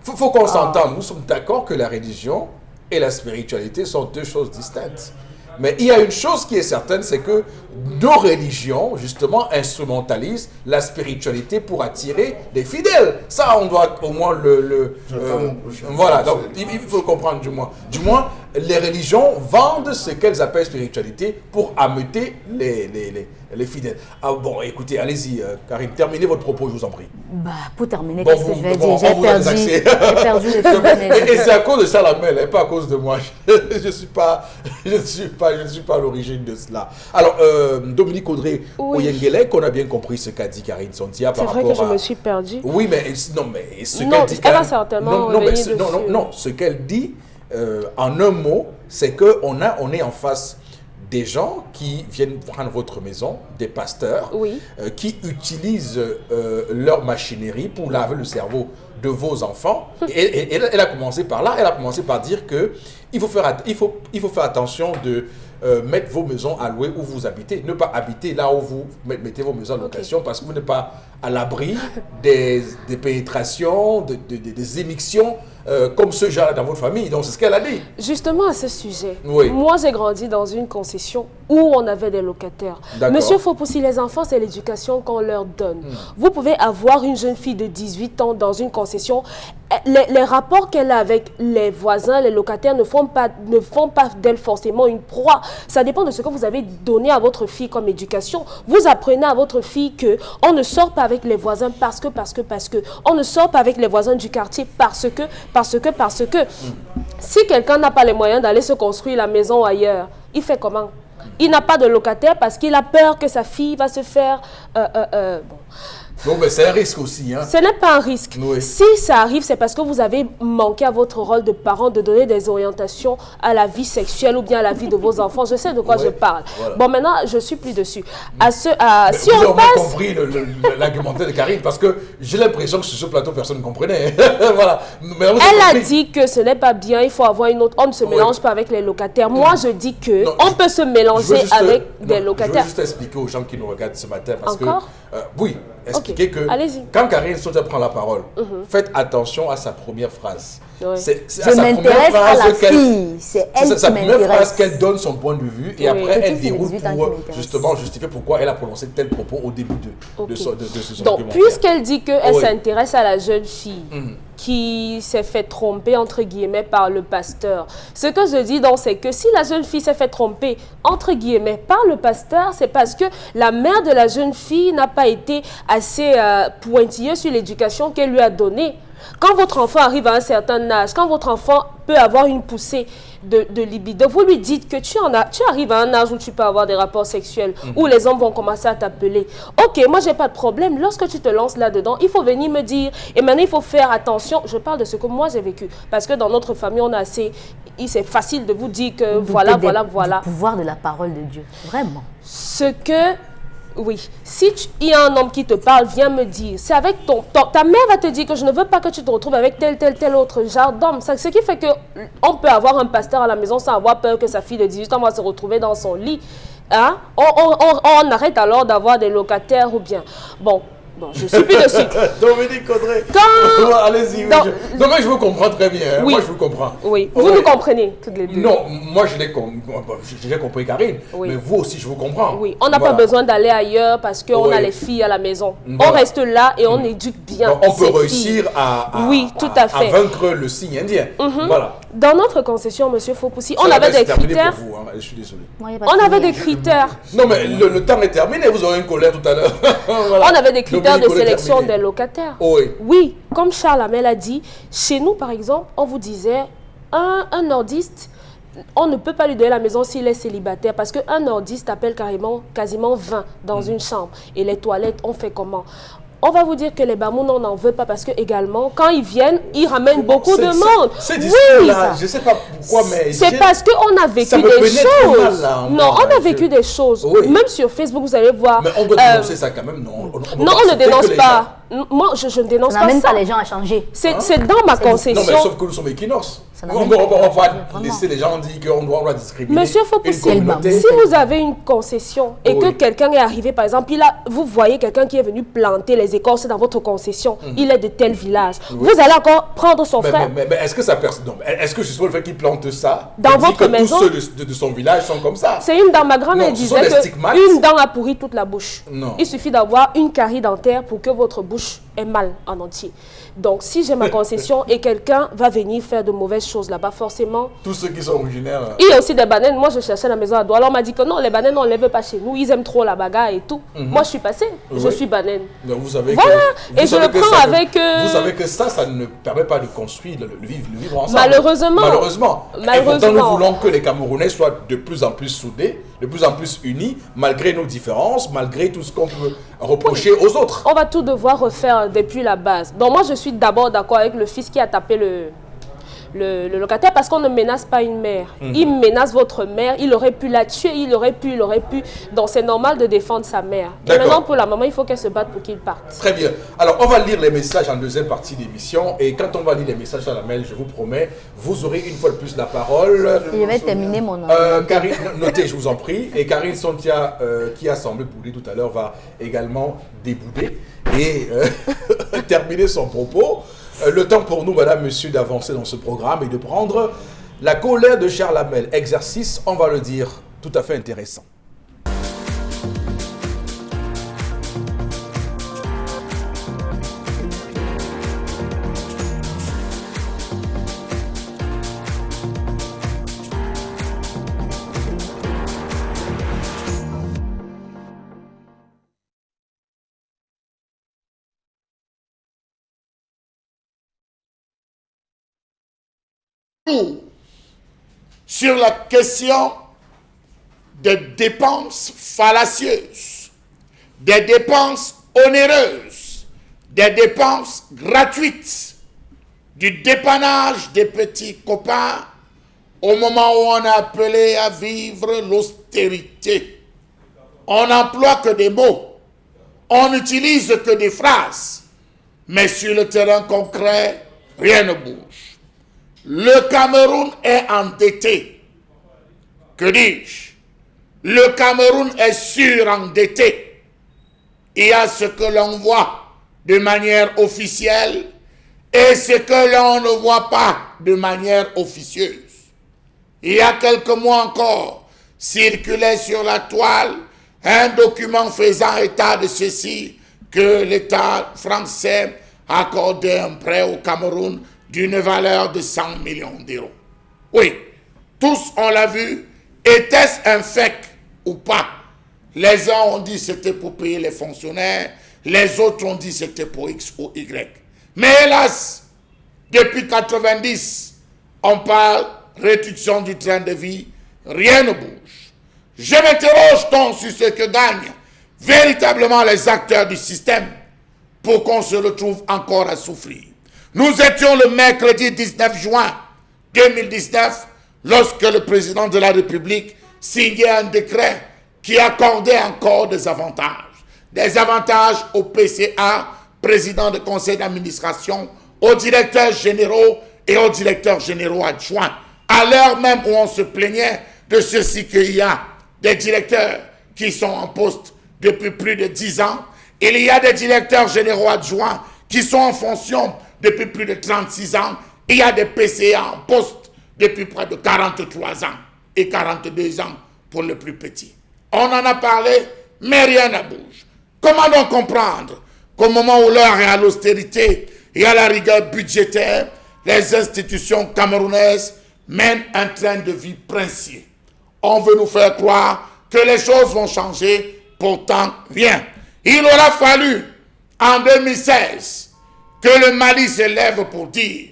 Il faut qu'on s'entende. Nous sommes d'accord que la religion et la spiritualité sont deux choses distinctes. Mais il y a une chose qui est certaine, c'est que nos religions, justement, instrumentalisent la spiritualité pour attirer des fidèles. Ça, on doit au moins voilà, donc il faut le comprendre du moins. Du moins, les religions vendent ce qu'elles appellent spiritualité pour ameuter les fidèles. Ah, bon, écoutez, allez-y, Karine, terminez votre propos, je vous en prie.
Bah, pour terminer, qu'est-ce que je vais dire? J'ai perdu le
fil. Et c'est à cause de Chalamel, et pas à cause de moi. Je ne suis pas à l'origine de cela. Alors, Dominique Audrey Oyengele, qu'on a bien compris ce qu'a dit Karine Sontia par rapport à...
C'est vrai que je me suis perdue.
Oui, mais non, mais ce qu'elle dit...
Elle a certainement
non, ce qu'elle dit, en un mot, c'est qu'on est en face des gens qui viennent prendre votre maison, des pasteurs, qui utilisent leur machinerie pour laver le cerveau de vos enfants. Et elle a commencé par là, elle a commencé par dire que il faut faire attention de mettre vos maisons à louer où vous habitez. Ne pas habiter là où vous mettez vos maisons en location parce que vous n'êtes pas à l'abri des pénétrations, des émictions comme ce genre dans votre famille. Donc c'est ce qu'elle a dit.
Justement à ce sujet, moi j'ai grandi dans une concession où on avait des locataires. Monsieur Fopoussi, les enfants c'est l'éducation qu'on leur donne. Vous pouvez avoir une jeune fille de 18 ans dans une concession. Les rapports qu'elle a avec les voisins, les locataires ne font pas d'elle forcément une proie. Ça dépend de ce que vous avez donné à votre fille comme éducation. Vous apprenez à votre fille que on ne sort pas avec les voisins parce que. On ne sort pas avec les voisins du quartier parce que. Si quelqu'un n'a pas les moyens d'aller se construire la maison ailleurs, il fait comment? Il n'a pas de locataire parce qu'il a peur que sa fille va se faire...
Non, mais c'est un risque aussi. Hein.
Ce n'est pas un risque. Si ça arrive, c'est parce que vous avez manqué à votre rôle de parent de donner des orientations à la vie sexuelle ou bien à la vie de vos enfants. Je sais de quoi je parle. Voilà. Bon, maintenant, je ne suis plus dessus. Si
vous avez compris l'argumentaire de Karine, parce que j'ai l'impression que sur ce plateau, personne ne comprenait. Voilà. Mais
elle a dit que ce n'est pas bien, il faut avoir une autre... On ne se mélange pas avec les locataires. Moi, je dis qu'on peut se mélanger avec des locataires.
Je veux juste expliquer aux gens qui nous regardent ce matin, parce que... oui. Expliquer que quand Karine Sontia prend la parole, faites attention à sa première phrase.
Je m'intéresse à la fille. C'est elle qui m'intéresse.
Sa première phrase qu'elle donne son point de vue et après elle déroule pour justement justifier pourquoi elle a prononcé tel propos au début de son
Donc, puisqu'elle dit qu'elle s'intéresse à la jeune fille qui s'est fait tromper, entre guillemets, par le pasteur. Ce que je dis donc, c'est que si la jeune fille s'est fait tromper, entre guillemets, par le pasteur, c'est parce que la mère de la jeune fille n'a pas été assez pointilleuse sur l'éducation qu'elle lui a donnée. Quand votre enfant arrive à un certain âge, quand votre enfant peut avoir une poussée de libido, vous lui dites que tu arrives à un âge où tu peux avoir des rapports sexuels, où les hommes vont commencer à t'appeler. Ok, moi j'ai pas de problème. Lorsque tu te lances là-dedans, il faut venir me dire. Et maintenant, il faut faire attention. Je parle de ce que moi j'ai vécu. Parce que dans notre famille, on a assez... C'est facile de vous dire que voilà.
Du pouvoir de la parole de Dieu. Vraiment.
Ce que... Oui, si il y a un homme qui te parle, viens me dire. C'est avec ta mère va te dire que je ne veux pas que tu te retrouves avec tel autre genre d'homme. Ce qui fait qu'on peut avoir un pasteur à la maison sans avoir peur que sa fille de 18 ans va se retrouver dans son lit. Hein? On arrête alors d'avoir des locataires ou bien... Bon, je suis plus dessus.
Dominique Audrey. Allez-y. Non, mais je vous comprends très bien. Hein. Oui. Moi, je vous comprends.
Oui. Vous nous comprenez, toutes les deux.
Non, moi, j'ai compris Karine. Oui. Mais vous aussi, je vous comprends.
Oui. On n'a pas besoin d'aller ailleurs parce qu'on a les filles à la maison. On reste là et on éduque bien.
On peut réussir à vaincre le signe indien. Voilà.
Dans notre concession, monsieur Fopoussi, on avait des critères.
Pour vous, hein. Je suis désolé.
On avait des critères.
Non, mais le temps est terminé. Vous aurez une colère tout à l'heure.
Voilà. On avait des critères de sélection des locataires. Oui, comme Charles Hamel a dit, chez nous, par exemple, on vous disait, un nordiste, on ne peut pas lui donner la maison s'il est célibataire parce qu'un nordiste appelle quasiment 20 dans une chambre. Et les toilettes, on fait comment? on va vous dire que les Bamoun, on n'en veut pas parce que également, quand ils viennent, ils ramènent beaucoup de monde.
Oui, je ne sais pas pourquoi, mais...
C'est parce qu'on a vécu des choses. Non, on a vécu des choses. Même sur Facebook, vous allez voir.
Mais on doit dénoncer ça quand même, non?
Non, on ne dénonce pas. Moi, je ne dénonce pas ça.
Ça n'amène pas les gens à changer.
C'est dans ma concession.
Non, mais sauf que nous sommes Equinox. On ne va pas laisser les gens dire qu'on doit discriminer.
Monsieur Fopoussy, si vous avez une concession et que quelqu'un est arrivé, par exemple, vous voyez quelqu'un qui est venu planter les écorces dans votre concession, il est de tel village. Vous allez encore prendre son frère.
Mais est-ce que ça est-ce que justement le fait qu'il plante ça
dans votre maison,
tous ceux de son village sont comme ça?
C'est une dame, ma grand-mère disait qu'une dent a pourri toute la bouche.
Non.
Il suffit d'avoir une carie dentaire pour que votre bouche ait mal en entier. Donc, si j'ai ma concession et quelqu'un va venir faire de mauvaises choses là-bas, forcément...
Tous ceux qui sont originaires...
Il y a aussi des bananes. Moi, je cherchais la maison à Douala. On m'a dit que non, les bananes, on ne les veut pas chez nous. Ils aiment trop la bagarre et tout. Moi, je suis passée. Je suis banane.
Donc, vous savez
voilà. Et je le prends avec...
Vous savez que ça ne permet pas de construire le vivre ensemble.
Malheureusement.
Et pourtant, nous voulons que les Camerounais soient de plus en plus soudés, de plus en plus unis, malgré nos différences, malgré tout ce qu'on peut reprocher aux autres.
On va tout devoir refaire depuis la base. Donc, moi, je suis d'abord d'accord avec le fils qui a tapé le locataire parce qu'on ne menace pas une mère. Il menace votre mère, il aurait pu la tuer, il aurait pu. Donc c'est normal de défendre sa mère. Et maintenant pour la maman, il faut qu'elle se batte pour qu'il parte.
Très bien. Alors on va lire les messages en deuxième partie d'émission et quand on va lire les messages à la mail, je vous promets, vous aurez une fois de plus la parole.
Je vais terminer mon nom.
Karine, notez, je vous en prie. Et Karine Sontia, qui a semblé bouder tout à l'heure, va également débouder et terminer son propos. Le temps pour nous, madame, monsieur, d'avancer dans ce programme et de prendre la colère de Charles Hamel. Exercice, on va le dire, tout à fait intéressant.
Sur la question des dépenses fallacieuses, des dépenses onéreuses, des dépenses gratuites, du dépannage des petits copains au moment où on est appelé à vivre l'austérité. On n'emploie que des mots, on n'utilise que des phrases, mais sur le terrain concret, rien ne bouge. Le Cameroun est endetté. Que dis-je? Le Cameroun est surendetté. Il y a ce que l'on voit de manière officielle et ce que l'on ne voit pas de manière officieuse. Il y a quelques mois encore, circulait sur la toile un document faisant état de ceci, que l'État français accordait un prêt au Cameroun d'une valeur de 100 millions d'euros. Oui, tous on l'a vu. Était-ce un fake ou pas? Les uns ont dit que c'était pour payer les fonctionnaires, les autres ont dit que c'était pour X ou Y. Mais hélas, depuis 90, on parle réduction du train de vie, rien ne bouge. Je m'interroge donc sur ce que gagnent véritablement les acteurs du système pour qu'on se retrouve encore à souffrir. Nous étions le mercredi 19 juin 2019 lorsque le président de la République signait un décret qui accordait encore des avantages au PCA, président du conseil d'administration, aux directeurs généraux et aux directeurs généraux adjoints. À l'heure même où on se plaignait de ceci qu'il y a des directeurs qui sont en poste depuis plus de 10 ans, il y a des directeurs généraux adjoints qui sont en fonction depuis plus de 36 ans, il y a des PCA en poste depuis près de 43 ans et 42 ans pour le plus petit. On en a parlé, mais rien ne bouge. Comment donc comprendre qu'au moment où l'heure est à l'austérité et à la rigueur budgétaire, les institutions camerounaises mènent un train de vie princier? On veut nous faire croire que les choses vont changer, pourtant rien. Il aura fallu, en 2016, que le Mali se lève pour dire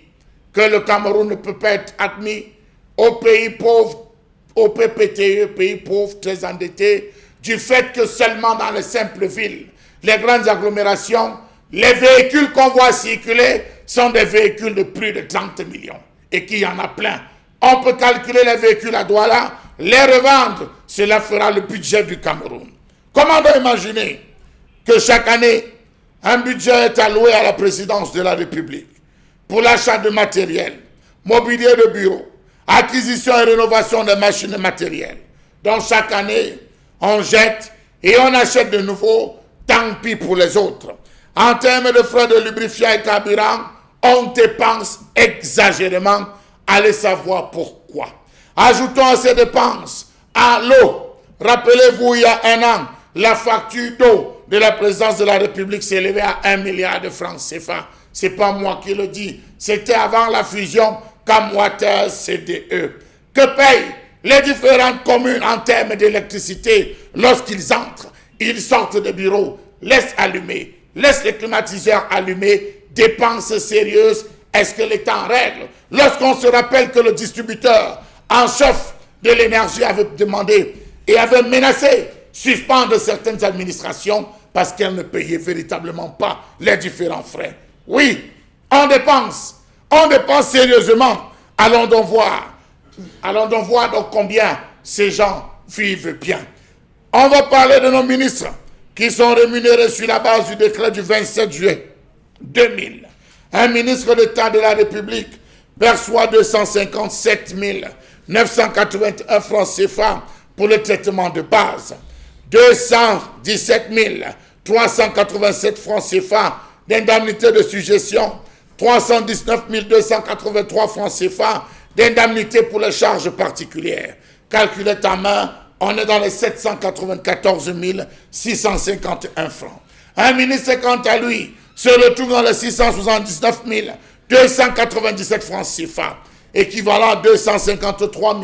que le Cameroun ne peut pas être admis au pays pauvre, au PPTE, pays pauvre, très endetté, du fait que seulement dans les simples villes, les grandes agglomérations, Les véhicules qu'on voit circuler sont des véhicules de plus de 30 millions. Et qu'il y en a plein. On peut calculer les véhicules à Douala, les revendre. Cela fera le budget du Cameroun. Comment on doit imaginer que chaque année, un budget est alloué à la présidence de la République pour l'achat de matériel, mobilier de bureau, acquisition et rénovation des machines et matériels. Donc chaque année, on jette et on achète de nouveau, tant pis pour les autres. En termes de frais de lubrifiant et carburant, on dépense exagérément. Allez savoir pourquoi. Ajoutons à ces dépenses à l'eau. Rappelez-vous, il y a un an, la facture d'eau de la présidence de la République s'est élevée à 1 milliard de francs CFA. Ce n'est pas moi qui le dis. C'était avant la fusion Camwater CDE. Que payent les différentes communes en termes d'électricité lorsqu'ils entrent? Ils sortent des bureaux, laissent allumer, laissent les climatiseurs allumés, dépenses sérieuses. Est-ce que l'État en règle? Lorsqu'on se rappelle que le distributeur en chef de l'énergie avait demandé et avait menacé suspendre certaines administrations parce qu'elles ne payaient véritablement pas les différents frais. Oui, on dépense sérieusement. Allons donc voir donc combien ces gens vivent bien. On va parler de nos ministres qui sont rémunérés sur la base du décret du 27 juillet 2000. Un ministre d'État de la République perçoit 257 981 francs CFA pour le traitement de base, 217 387 francs CFA d'indemnité de suggestion, 319 283 francs CFA d'indemnité pour les charges particulières. Calculé à main, on est dans les 794 651 francs. Un ministre, quant à lui, se retrouve dans les 679 297 francs CFA, équivalent à 253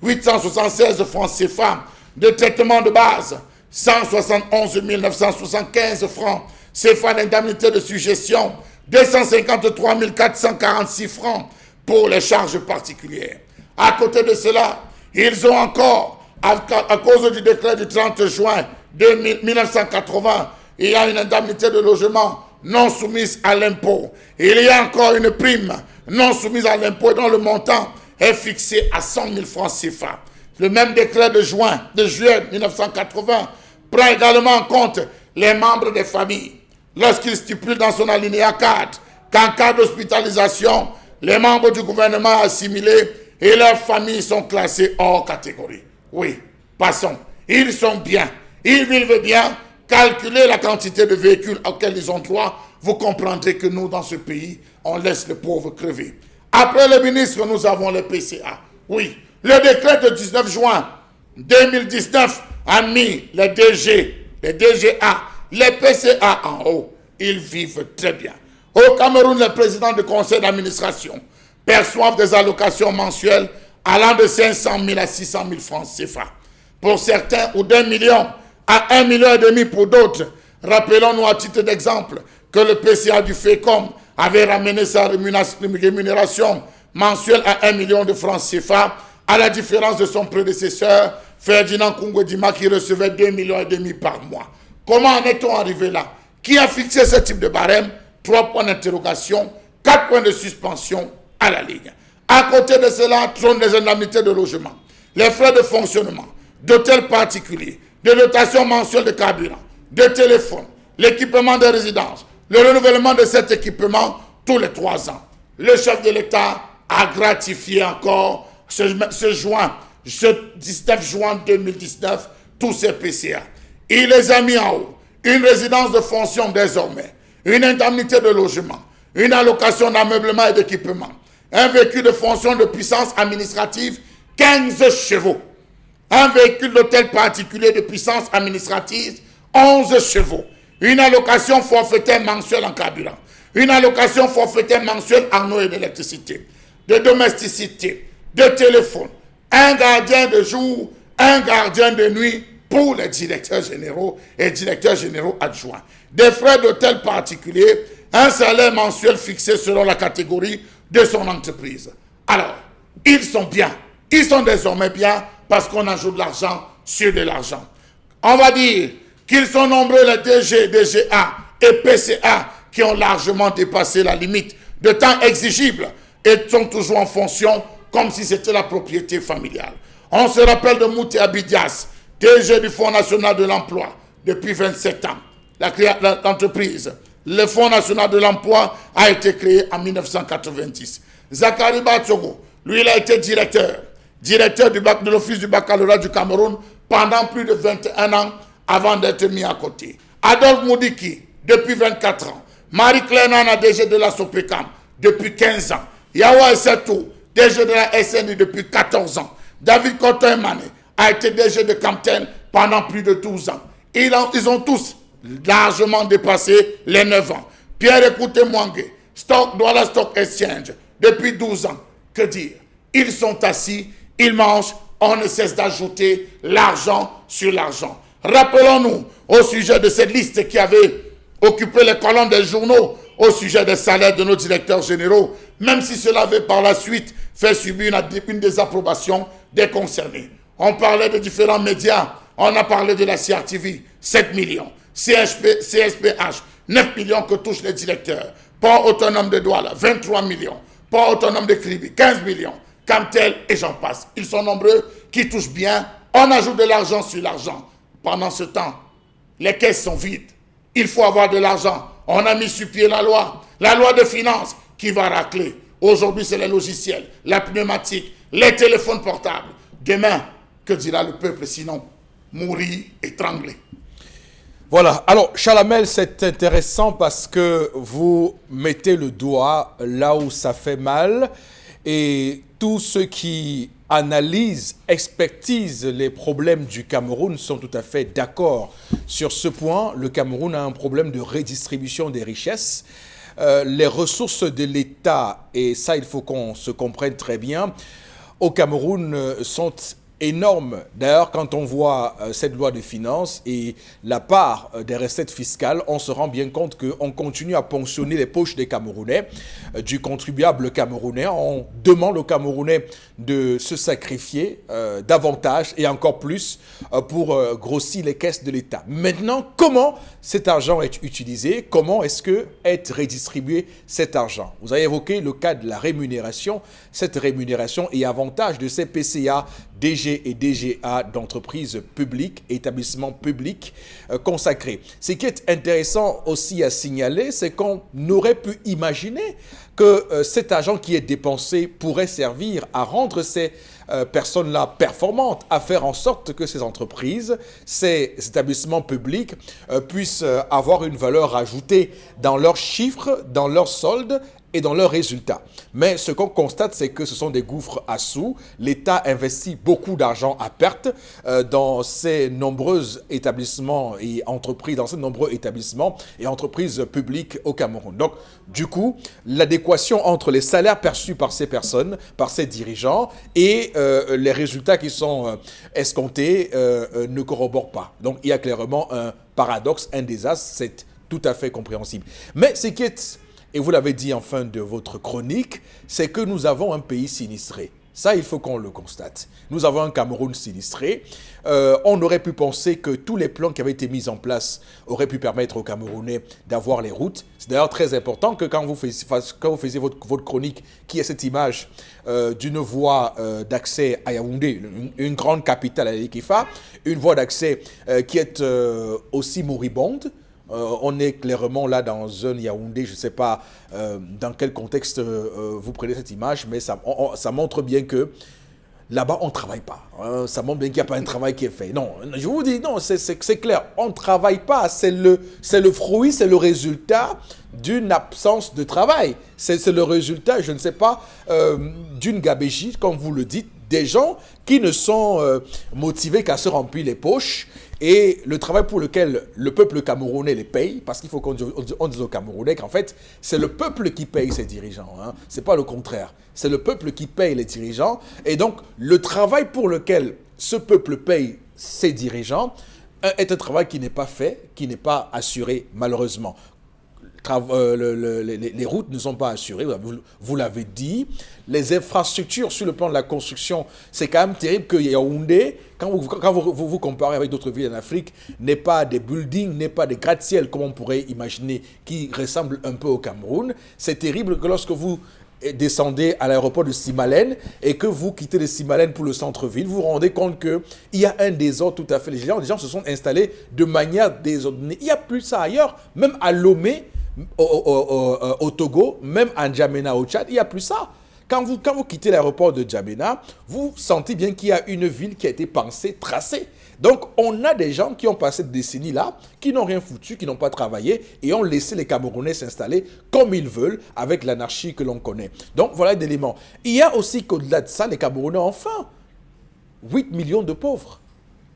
876 francs CFA de traitement de base, 171 975 francs CFA d'indemnité de suggestion, 253 446 francs pour les charges particulières. À côté de cela, ils ont encore, à cause du décret du 30 juin 1980, il y a une indemnité de logement non soumise à l'impôt. Il y a encore une prime non soumise à l'impôt dont le montant est fixé à 100 000 francs CFA. Le même décret de juillet 1980 prend également en compte les membres des familles. Lorsqu'il stipule dans son alinéa 4 qu'en cas d'hospitalisation, les membres du gouvernement assimilés et leurs familles sont classés hors catégorie. Oui, passons. Ils sont bien. Ils vivent bien. Calculez la quantité de véhicules auxquels ils ont droit. Vous comprendrez que nous, dans ce pays, on laisse les pauvres crever. Après le ministre, nous avons les PCA. Oui, le décret de 19 juin 2019 a mis les DG, les DGA, les PCA en haut. Ils vivent très bien. Au Cameroun, les présidents de conseil d'administration perçoivent des allocations mensuelles allant de 500 000 à 600 000 francs CFA. Pour certains, ou d'1 million à 1,5 million pour d'autres. Rappelons-nous à titre d'exemple que le PCA du FECOM avait ramené sa rémunération mensuelle à 1 million de francs CFA, à la différence de son prédécesseur, Ferdinand Kungwedima, qui recevait 2,5 millions par mois. Comment en est-on arrivé là? Qui a fixé ce type de barème? 3 points d'interrogation, 4 points de suspension à la ligne. À côté de cela, trônent les indemnités de logement, les frais de fonctionnement, d'hôtels particuliers, de dotation mensuelle de carburant, de téléphone, l'équipement de résidence, le renouvellement de cet équipement tous les 3 ans. Le chef de l'État a gratifié encore ce 19 juin 2019 tous ces PCA. Il les a mis en haut. Une résidence de fonction désormais, une indemnité de logement, une allocation d'ameublement et d'équipement, un véhicule de fonction de puissance administrative, 15 chevaux. Un véhicule d'hôtel particulier de puissance administrative, 11 chevaux. Une allocation forfaitaire mensuelle en carburant. Une allocation forfaitaire mensuelle en eau et d'électricité. De domesticité, de téléphone. Un gardien de jour, un gardien de nuit pour les directeurs généraux et directeurs généraux adjoints. Des frais d'hôtel particuliers, un salaire mensuel fixé selon la catégorie de son entreprise. Alors, ils sont bien. Ils sont désormais bien parce qu'on ajoute de l'argent sur de l'argent. On va dire qu'ils sont nombreux les DG, DGA et PCA qui ont largement dépassé la limite de temps exigible et sont toujours en fonction comme si c'était la propriété familiale. On se rappelle de Mouté Abidias, DG du Fonds national de l'emploi depuis 27 ans. L'entreprise, le Fonds national de l'emploi a été créé en 1990. Zakari Batsogo, lui, il a été directeur de l'Office du baccalauréat du Cameroun pendant plus de 21 ans avant d'être mis à côté. Adolphe Moudiki, depuis 24 ans. Marie-Claire Nana, DG de la Sopecam, depuis 15 ans. Yawa Essetou, DG de la SNI depuis 14 ans. David Cotin-Mané a été DG de Camten pendant plus de 12 ans. Ils ont tous largement dépassé les 9 ans. Pierre Écouté Mwangue, Douala Stock Exchange, depuis 12 ans. Que dire? Ils sont assis, ils mangent, on ne cesse d'ajouter l'argent sur l'argent. Rappelons-nous au sujet de cette liste qui avait occupé les colonnes des journaux au sujet des salaires de nos directeurs généraux, même si cela avait par la suite fait subir une désapprobation des concernés. On parlait de différents médias, on a parlé de la CRTV, 7 millions, CSPH, 9 millions que touchent les directeurs, Port autonome de Douala, 23 millions, Port autonome de Kribi, 15 millions, Camtel et j'en passe. Ils sont nombreux qui touchent bien, on ajoute de l'argent sur l'argent. Pendant ce temps, les caisses sont vides. Il faut avoir de l'argent. On a mis sur pied la loi de finances qui va racler. Aujourd'hui, c'est les logiciels, la pneumatique, les téléphones portables. Demain, que dira le peuple sinon? Mourir, étranglé.
Voilà. Alors, Chalamel, c'est intéressant parce que vous mettez le doigt là où ça fait mal. Et tous ceux qui analysent, expertisent les problèmes du Cameroun sont tout à fait d'accord sur ce point. Le Cameroun a un problème de redistribution des richesses. Les ressources de l'État, et ça il faut qu'on se comprenne très bien, au Cameroun sont énormes. D'ailleurs, quand on voit cette loi de finances et la part des recettes fiscales, on se rend bien compte qu'on continue à ponctionner les poches des Camerounais, du contribuable camerounais. On demande aux Camerounais de se sacrifier davantage et encore plus pour grossir les caisses de l'État. Maintenant, comment cet argent est utilisé? Comment est-ce que est redistribué cet argent? Vous avez évoqué le cas de la rémunération. Cette rémunération et avantage de ces PCA, DG et DGA d'entreprises publiques, établissements publics consacrés. Ce qui est intéressant aussi à signaler, c'est qu'on aurait pu imaginer que cet argent qui est dépensé pourrait servir à rendre ces personnes-là performantes, à faire en sorte que ces entreprises, ces établissements publics puissent avoir une valeur ajoutée dans leurs chiffres, dans leurs soldes et dans leurs résultats. Mais ce qu'on constate, c'est que ce sont des gouffres à sous. L'État investit beaucoup d'argent à perte dans ces nombreux établissements et entreprises, dans ces nombreux établissements et entreprises publiques au Cameroun. Donc, du coup, l'adéquation entre les salaires perçus par ces personnes, par ces dirigeants et les résultats qui sont escomptés ne corroborent pas. Donc, il y a clairement un paradoxe, un désastre, c'est tout à fait compréhensible. Mais ce qui est... Et vous l'avez dit en fin de votre chronique, c'est que nous avons un pays sinistré. Ça, il faut qu'on le constate. Nous avons un Cameroun sinistré. On aurait pu penser que tous les plans qui avaient été mis en place auraient pu permettre aux Camerounais d'avoir les routes. C'est d'ailleurs très important que quand vous faisiez votre chronique, qui est cette image d'une voie d'accès à Yaoundé, une grande capitale à l'Ekifa, une voie d'accès qui est aussi moribonde. On est clairement là dans un Yaoundé, je ne sais pas dans quel contexte vous prenez cette image, mais ça montre bien que là-bas, on ne travaille pas. Ça montre bien qu'il n'y a pas un travail qui est fait. Non, je vous dis, non, c'est clair, on ne travaille pas. C'est le fruit, c'est le résultat d'une absence de travail. C'est le résultat, je ne sais pas, d'une gabégie, comme vous le dites, des gens qui ne sont motivés qu'à se remplir les poches. Et le travail pour lequel le peuple camerounais les paye, parce qu'il faut qu'on dise aux Camerounais qu'en fait, c'est le peuple qui paye ses dirigeants. Hein. Ce n'est pas le contraire. C'est le peuple qui paye les dirigeants. Et donc, le travail pour lequel ce peuple paye ses dirigeants est un travail qui n'est pas fait, qui n'est pas assuré, malheureusement. les routes ne sont pas assurées, vous l'avez dit. Les infrastructures sur le plan de la construction, c'est quand même terrible que Yaoundé, quand vous comparez avec d'autres villes en Afrique, n'ait pas des buildings, n'ait pas des gratte-ciel comme on pourrait imaginer, qui ressemblent un peu au Cameroun. C'est terrible que lorsque vous descendez à l'aéroport de Simalène et que vous quittez de Simalène pour le centre-ville, vous vous rendez compte qu'il y a un désordre tout à fait. Les gens se sont installés de manière désordonnée. Il n'y a plus ça ailleurs, même à Lomé, au Togo, même à N'Djamena au Tchad, il n'y a plus ça. Quand vous quittez l'aéroport de N'Djamena, vous sentez bien qu'il y a une ville qui a été pensée, tracée. Donc, on a des gens qui ont passé cette décennie-là, qui n'ont rien foutu, qui n'ont pas travaillé et ont laissé les Camerounais s'installer comme ils veulent, avec l'anarchie que l'on connaît. Donc, voilà l'élément. Il y a aussi qu'au-delà de ça, les Camerounais ont faim. 8 millions de pauvres.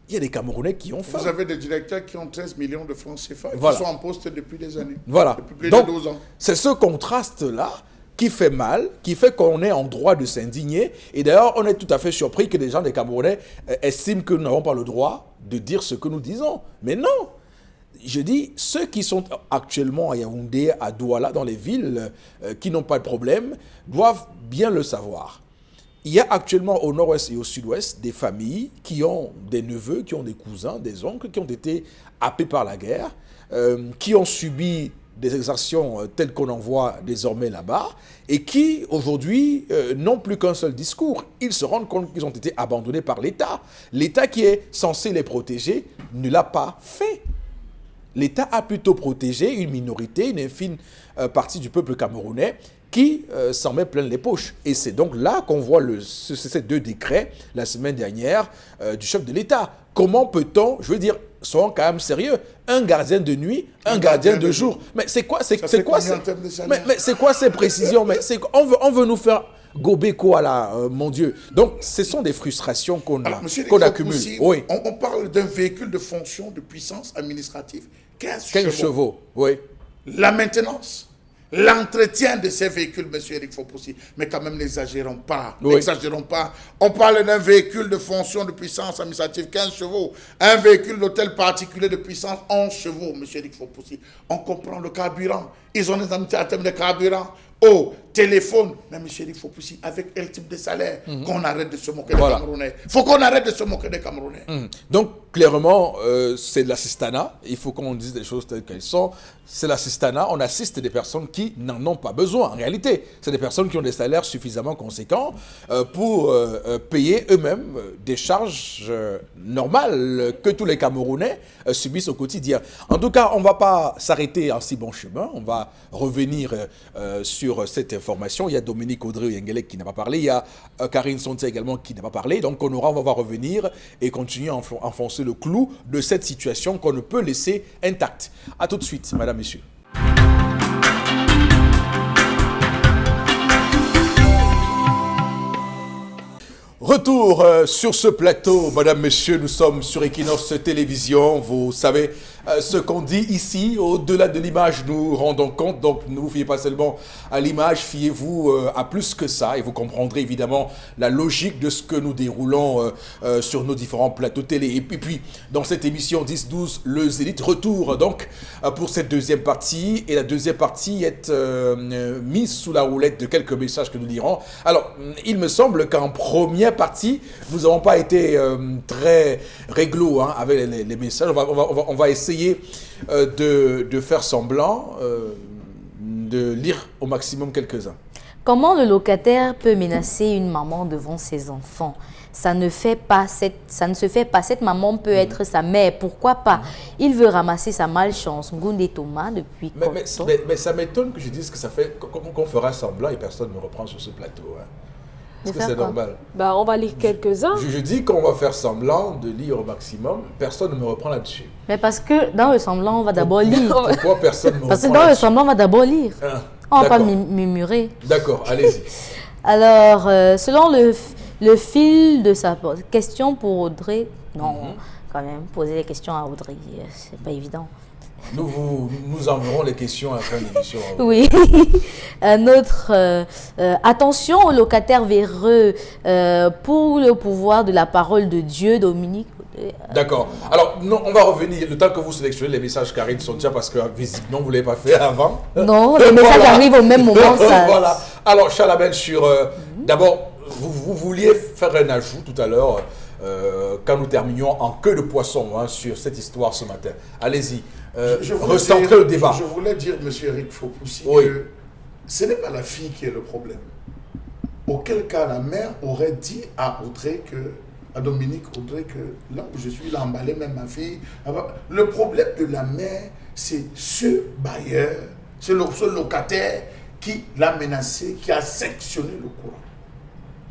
Il y a des Camerounais qui ont faim.
Vous avez des directeurs qui ont 13 millions de francs CFA,
voilà,
qui sont en poste depuis des années.
Voilà.
Depuis plus
Donc,
de 12 ans.
C'est ce contraste-là qui fait mal, qui fait qu'on est en droit de s'indigner. Et d'ailleurs, on est tout à fait surpris que des gens des Camerounais estiment que nous n'avons pas le droit de dire ce que nous disons. Mais non! Je dis, ceux qui sont actuellement à Yaoundé, à Douala, dans les villes, qui n'ont pas de problème, doivent bien le savoir. Il y a actuellement au nord-ouest et au sud-ouest des familles qui ont des neveux, qui ont des cousins, des oncles, qui ont été happés par la guerre, qui ont subi des exactions telles qu'on en voit désormais là-bas, et qui, aujourd'hui, n'ont plus qu'un seul discours. Ils se rendent compte qu'ils ont été abandonnés par l'État. L'État qui est censé les protéger ne l'a pas fait. L'État a plutôt protégé une minorité, une infime partie du peuple camerounais, qui s'en met plein les poches. Et c'est donc là qu'on voit ces 2 décrets, la semaine dernière, du chef de l'État. Comment peut-on, je veux dire, soyons quand même sérieux, un gardien de nuit, un gardien de jour. Mais c'est quoi, c'est quoi, mais c'est quoi ces précisions? Mais on veut nous faire gober quoi là, mon Dieu. Donc, ce sont des frustrations qu'on accumule. Oui.
On parle d'un véhicule de fonction, de puissance administrative, 15
chevaux. Oui.
La maintenance, l'entretien de ces véhicules, monsieur Eric Fopoussi, mais quand même n'exagérons pas,
oui,
n'exagérons pas. On parle d'un véhicule de fonction de puissance administrative, 15 chevaux, un véhicule d'hôtel particulier de puissance, 11 chevaux, monsieur Eric Fopoussi. On comprend le carburant, ils ont des amitiés à terme de carburant, téléphone. Mais monsieur Eric Fopoussi, avec quel type de salaire, qu'on arrête de se moquer des Camerounais. Il faut qu'on arrête de se moquer des Camerounais.
Donc, clairement, c'est de l'assistanat. Il faut qu'on dise des choses telles qu'elles sont. C'est l'assistanat. On assiste des personnes qui n'en ont pas besoin. En réalité, c'est des personnes qui ont des salaires suffisamment conséquents pour payer eux-mêmes des charges normales que tous les Camerounais subissent au quotidien. En tout cas, on ne va pas s'arrêter en si bon chemin. On va revenir sur cette information. Il y a Dominique Audrey-Yengelek qui n'a pas parlé. Il y a Karine Sontia également qui n'a pas parlé. Donc, on va revenir et continuer à enfoncer le clou de cette situation qu'on ne peut laisser intacte. A tout de suite, madame, messieurs. Retour sur ce plateau, madame, monsieur, nous sommes sur Equinox Télévision. Vous savez ce qu'on dit ici, au-delà de l'image, nous rendons compte. Donc, ne vous fiez pas seulement à l'image, fiez-vous à plus que ça. Et vous comprendrez évidemment la logique de ce que nous déroulons sur nos différents plateaux télé. Et puis, dans cette émission 10-12, le Zénith, retour donc pour cette deuxième partie. Et la deuxième partie est mise sous la houlette de quelques messages que nous lirons. Alors, il me semble qu'en première partie, nous n'avons pas été très réglo avec les messages. On va essayer de faire semblant de lire au maximum quelques-uns.
Comment le locataire peut menacer une maman devant ses enfants? Ça ne se fait pas. Cette maman peut être sa mère. Pourquoi pas? Il veut ramasser sa malchance. Ngoundé Thomas depuis
mais ça m'étonne que je dise que ça fait qu'on fera semblant et personne ne me reprend sur ce plateau. Hein. Est-ce que c'est normal?
On va lire quelques-uns.
Je dis qu'on va faire semblant de lire au maximum. Personne ne me reprend là-dessus.
Mais parce que dans le semblant, on va d'abord lire.
Pourquoi personne ne me reprend
Parce que dans le semblant, on va d'abord lire. On ne va pas murmurer.
D'accord, allez-y.
Alors, selon le fil de sa question pour Audrey, non, quand même, poser des questions à Audrey, c'est pas évident.
Nous enverrons les questions à la fin de l'émission.
Oui. Un autre. Attention aux locataires véreux pour le pouvoir de la parole de Dieu, Dominique
D'accord. Alors, non, on va revenir, le temps que vous sélectionnez les messages, Karine Sontia, parce que visiblement, vous ne l'avez pas fait avant.
Non, les messages arrivent au même moment. Ça...
Voilà. Alors, Chalabel, sur... D'abord, vous vouliez faire un ajout tout à l'heure, quand nous terminions en queue de poisson sur cette histoire ce matin. Allez-y, recentrez le débat.
Je voulais dire, M. Eric Fopoussi,
oui,
que ce n'est pas la fille qui est le problème. Auquel cas, la mère aurait dit à Audrey à Dominique Audrey que là où je suis, il a emballé même ma fille. Le problème de la mère, c'est ce bailleur, ce locataire qui l'a menacé, qui a sectionné le courant.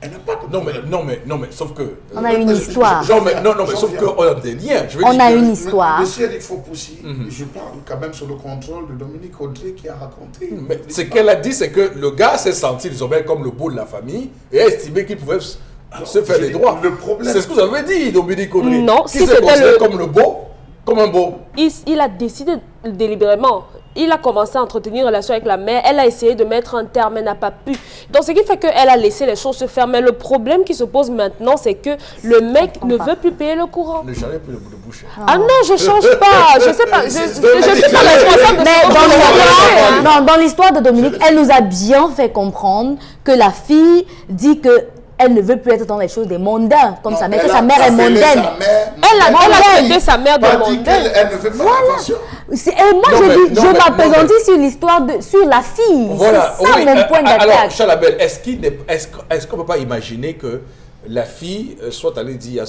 Elle n'a pas de
non mais, sauf que...
on a une histoire.
Non mais, sauf qu'on a des liens.
On a une histoire.
Monsieur Eric Fopoussi, je parle quand même sur le contrôle de Dominique Audrey qui a raconté.
Mais ce qu'elle a dit, c'est que le gars s'est senti désormais comme le beau de la famille et a estimé qu'il pouvait se faire des droits.
Le problème...
C'est ce que vous avez dit, Dominique Audrey.
Non,
si c'était comme le beau, comme un beau.
Il a décidé délibérément. Il a commencé à entretenir une relation avec la mère. Elle a essayé de mettre un terme, elle n'a pas pu. Donc, ce qui fait qu'elle a laissé les choses se faire. Mais le problème qui se pose maintenant, c'est que le mec ne veut plus payer le courant.
Ne change plus le bout de bouche.
Ah non, je ne change pas. Je ne sais pas. Je suis pas responsable de
ce Mais dans l'histoire de Dominique, elle nous a bien fait comprendre que la fille dit que elle ne veut plus être dans les choses des mondains, comme sa mère, que sa mère est mondaine.
Elle a traité sa mère de mondaine.
Elle ne fait pas attention.
Et moi, je m'appesantis sur l'histoire, sur la fille.
Voilà,
c'est ça mon point d'attaque.
Alors, Chalabel, est-ce qu'on ne peut pas imaginer que la fille soit allée dire à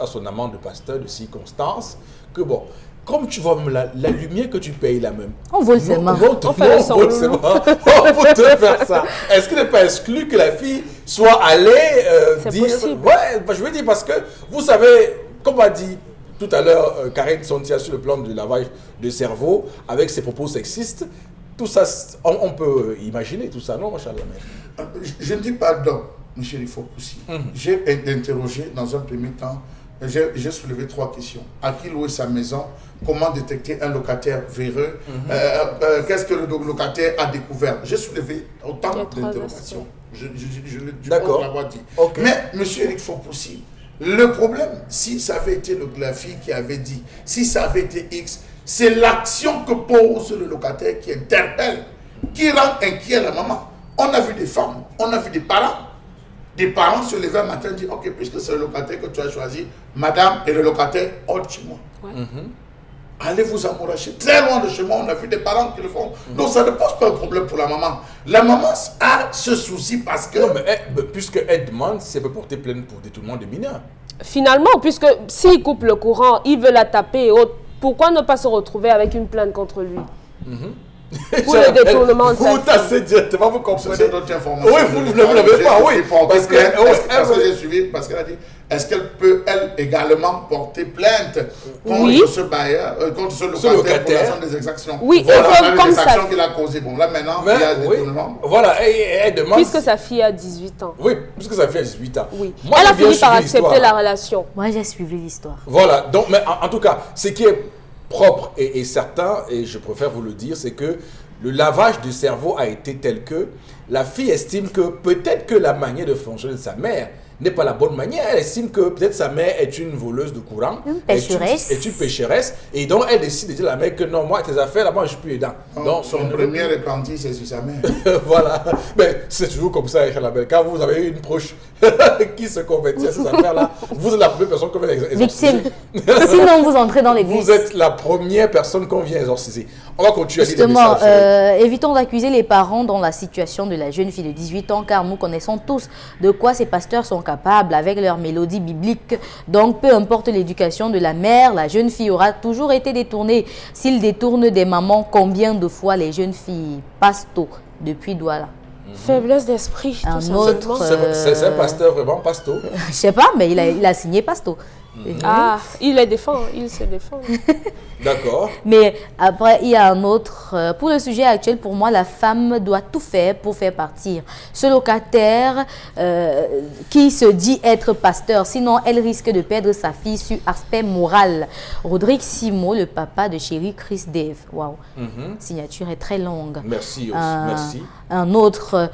son amant de pasteur de circonstance que bon, comme tu vois même la lumière que tu payes là même.
On vole ses mains.
On peut te faire ça. Est-ce qu'il n'est pas exclu que la fille soit allée dire...
Possible.
Ouais, je veux dire parce que vous savez, comme a dit tout à l'heure Karine Sontia sur le plan du lavage de cerveau, avec ses propos sexistes, tout ça, on peut imaginer tout ça, non, Charles?
Je ne dis pas d'homme, M. Fopoussi. J'ai interrogé dans un premier temps. J'ai soulevé 3 questions. À qui louer sa maison? Comment détecter un locataire véreux? Qu'est-ce que le locataire a découvert? J'ai soulevé autant d'interrogations. Je pense l'avoir dit. Okay. Mais, M. Eric Fopoussi, le problème, si ça avait été la fille qui avait dit, si ça avait été X, c'est l'action que pose le locataire qui interpelle, qui rend inquiet la maman. On a vu des femmes, on a vu des parents. Des parents se levaient un matin et disent, ok, puisque c'est le locataire que tu as choisi, madame et le locataire, hors chez moi. Ouais. Allez vous amouracher très loin de chez moi. On a vu des parents qui le font. Donc ça ne pose pas un problème pour la maman. La maman a ce souci parce que...
Non, mais puisqu'elle demande, c'est pour porter plainte pour détournement de mineurs.
Finalement, puisque s'il coupe le courant, il veut la taper et autres, pourquoi ne pas se retrouver avec une plainte contre lui? Pour le détournement de sa
vie. Vous tassez directement, vous comprenez.
C'est d'autres informations.
Oui, vous ne l'avez pas, oui.
Parce que j'ai suivi, parce qu'elle a dit, est-ce qu'elle peut, elle, également porter plainte contre ce bailleur, contre ce locataire pour l'ensemble des exactions?
Oui,
voilà, les exactions qu'il a causées. Bon, là, maintenant, il y a des détournements.
Voilà, et elle demande...
Puisque sa fille a 18 ans.
Oui, puisque sa fille a 18 ans.
Oui. Moi, elle a fini par accepter la relation.
Moi, j'ai suivi l'histoire.
Voilà, donc, mais en tout cas, ce qui est propre et certain, et je préfère vous le dire, c'est que le lavage du cerveau a été tel que la fille estime que peut-être que la manière de fonctionner de sa mère n'est pas la bonne manière. Elle estime que peut-être sa mère est une voleuse de courant,
une pécheresse.
Est une pécheresse, et donc elle décide de dire à la mère que non, moi, tes affaires, là, moi, je ne suis plus dedans.
Donc, son premier repenti, c'est sur sa mère.
Voilà, mais c'est toujours comme ça, Chalabel. Quand vous avez une proche qui se convertit à ces affaires-là, vous êtes la première personne qu'on vient exorciser.
Victime. Sinon, vous entrez dans l'église.
Vous êtes la première personne qu'on vient exorciser. On va continuer à lire les
messages.
Justement,
évitons d'accuser les parents dans la situation de la jeune fille de 18 ans, car nous connaissons tous de quoi ces pasteurs sont capables avec leur mélodie biblique. Donc, peu importe l'éducation de la mère, la jeune fille aura toujours été détournée. S'ils détournent des mamans, combien de fois les jeunes filles pasto depuis Douala?
Faiblesse d'esprit.
Un autre.
C'est un pasteur vraiment pasto.
Je sais pas, mais il a signé pasto.
Ah, il les défend, il se défend.
D'accord.
Mais après, il y a un autre. Pour le sujet actuel, pour moi, la femme doit tout faire pour faire partir ce locataire qui se dit être pasteur. Sinon, elle risque de perdre sa fille sur aspect moral. Rodrigue Simo, le papa de chérie Chris Dave. Waouh. Signature est très longue.
Merci. Merci.
Un autre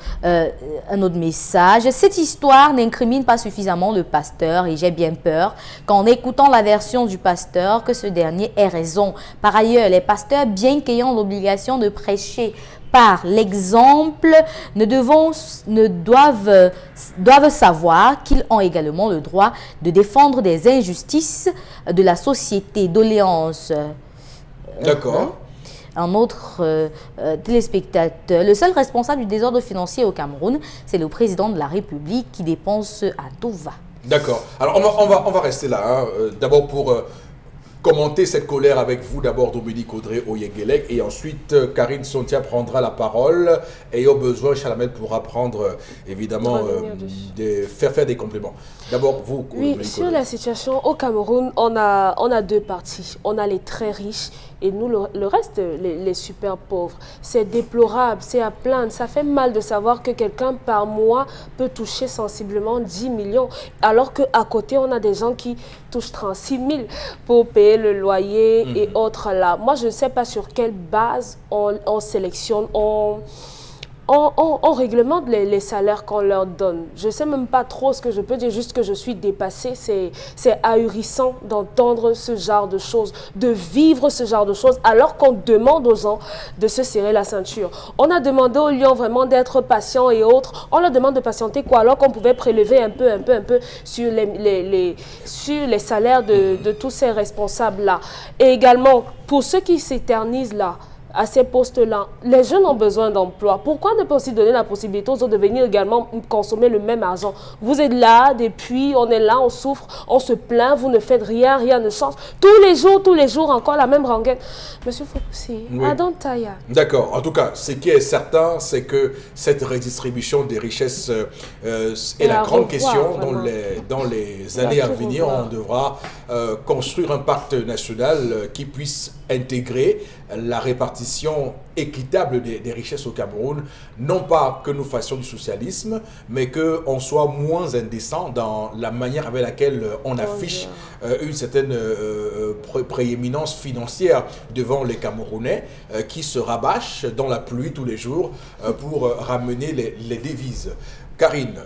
message. Cette histoire n'incrimine pas suffisamment le pasteur et j'ai bien peur qu'en écoutant la version du pasteur, que ce dernier ait raison. Par ailleurs, les pasteurs, bien qu'ayant l'obligation de prêcher par l'exemple, doivent savoir qu'ils ont également le droit de défendre des injustices de la société. Doléance.
D'accord.
Un autre téléspectateur. Le seul responsable du désordre financier au Cameroun, c'est le président de la République qui dépense à tout va.
D'accord. Alors, on va rester là. Hein. D'abord pour commenter cette colère avec vous. D'abord, Dominique Audrey Oyegelek. Et ensuite, Karine Sontia prendra la parole. Et au besoin, Chalamel pourra prendre, évidemment, faire des compléments. D'abord, vous,
oui,
Dominique
sur
Audrey.
la situation au Cameroun, on a deux parties. On a les très riches et nous, le reste, les super pauvres. C'est déplorable, c'est à plaindre. Ça fait mal de savoir que quelqu'un par mois peut toucher sensiblement 10 millions. Alors qu'à côté, on a des gens qui touchent 36 000 pour payer le loyer et autres là. Moi, je ne sais pas sur quelle base on sélectionne, on réglemente les salaires qu'on leur donne. Je ne sais même pas trop ce que je peux dire, juste que je suis dépassée. C'est ahurissant d'entendre ce genre de choses, de vivre ce genre de choses, alors qu'on demande aux gens de se serrer la ceinture. On a demandé aux lions vraiment d'être patients et autres. On leur demande de patienter quoi, alors qu'on pouvait prélever un peu sur les salaires de tous ces responsables-là. Et également, pour ceux qui s'éternisent là, à ces postes-là, les jeunes ont besoin d'emploi. Pourquoi ne pas aussi donner la possibilité aux autres de venir également consommer le même argent? Vous êtes là, depuis, on est là, on souffre, on se plaint, vous ne faites rien, rien ne change. Tous les jours, encore la même rengaine. Monsieur Fokoussi,
Oui.
Adantaya.
D'accord. En tout cas, ce qui est certain, c'est que cette redistribution des richesses est la grande question. Dans les années à venir, on devra construire un pacte national qui puisse intégrer la répartition équitable des richesses au Cameroun, non pas que nous fassions du socialisme, mais qu'on soit moins indécent dans la manière avec laquelle on affiche une certaine prééminence financière devant les Camerounais qui se rabâchent dans la pluie tous les jours pour ramener les devises. Karine.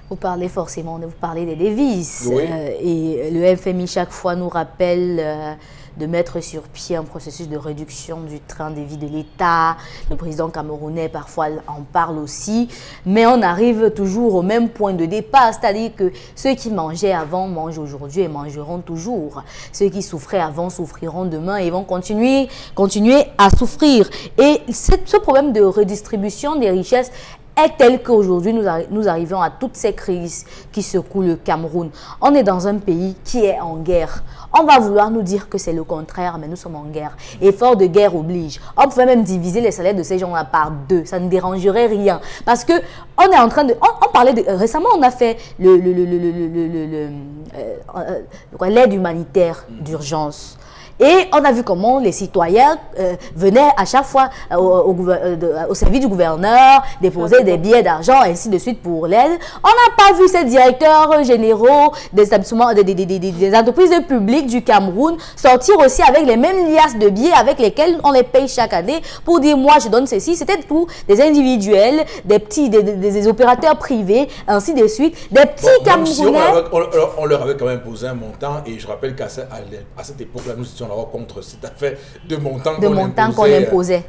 Vous parlez forcément, vous parlez des devises.
Oui.
Et le FMI chaque fois nous rappelle de mettre sur pied un processus de réduction du train de vie de l'État. Le président camerounais parfois en parle aussi. Mais on arrive toujours au même point de départ, c'est-à-dire que ceux qui mangeaient avant mangent aujourd'hui et mangeront toujours. Ceux qui souffraient avant souffriront demain et vont continuer à souffrir. Et ce problème de redistribution des richesses est tel qu'aujourd'hui, nous arrivons à toutes ces crises qui secouent le Cameroun. On est dans un pays qui est en guerre. On va vouloir nous dire que c'est le contraire, mais nous sommes en guerre. Effort de guerre oblige. On pouvait même diviser les salaires de ces gens-là par 2. Ça ne dérangerait rien. Parce que on est en train de... On parlait de... Récemment, on a fait l'aide humanitaire d'urgence. Et on a vu comment les citoyens venaient à chaque fois au service du gouverneur déposer des billets d'argent, ainsi de suite pour l'aide. On n'a pas vu ces directeurs généraux des établissements, des entreprises publiques du Cameroun sortir aussi avec les mêmes liasses de billets avec lesquels on les paye chaque année pour dire moi je donne ceci. C'était tout des individuels, des opérateurs privés, ainsi de suite, des petits Camerounais.
Si on leur avait quand même posé un montant et je rappelle qu'à cette époque-là, nous étions contre cette affaire de montant qu'on imposait.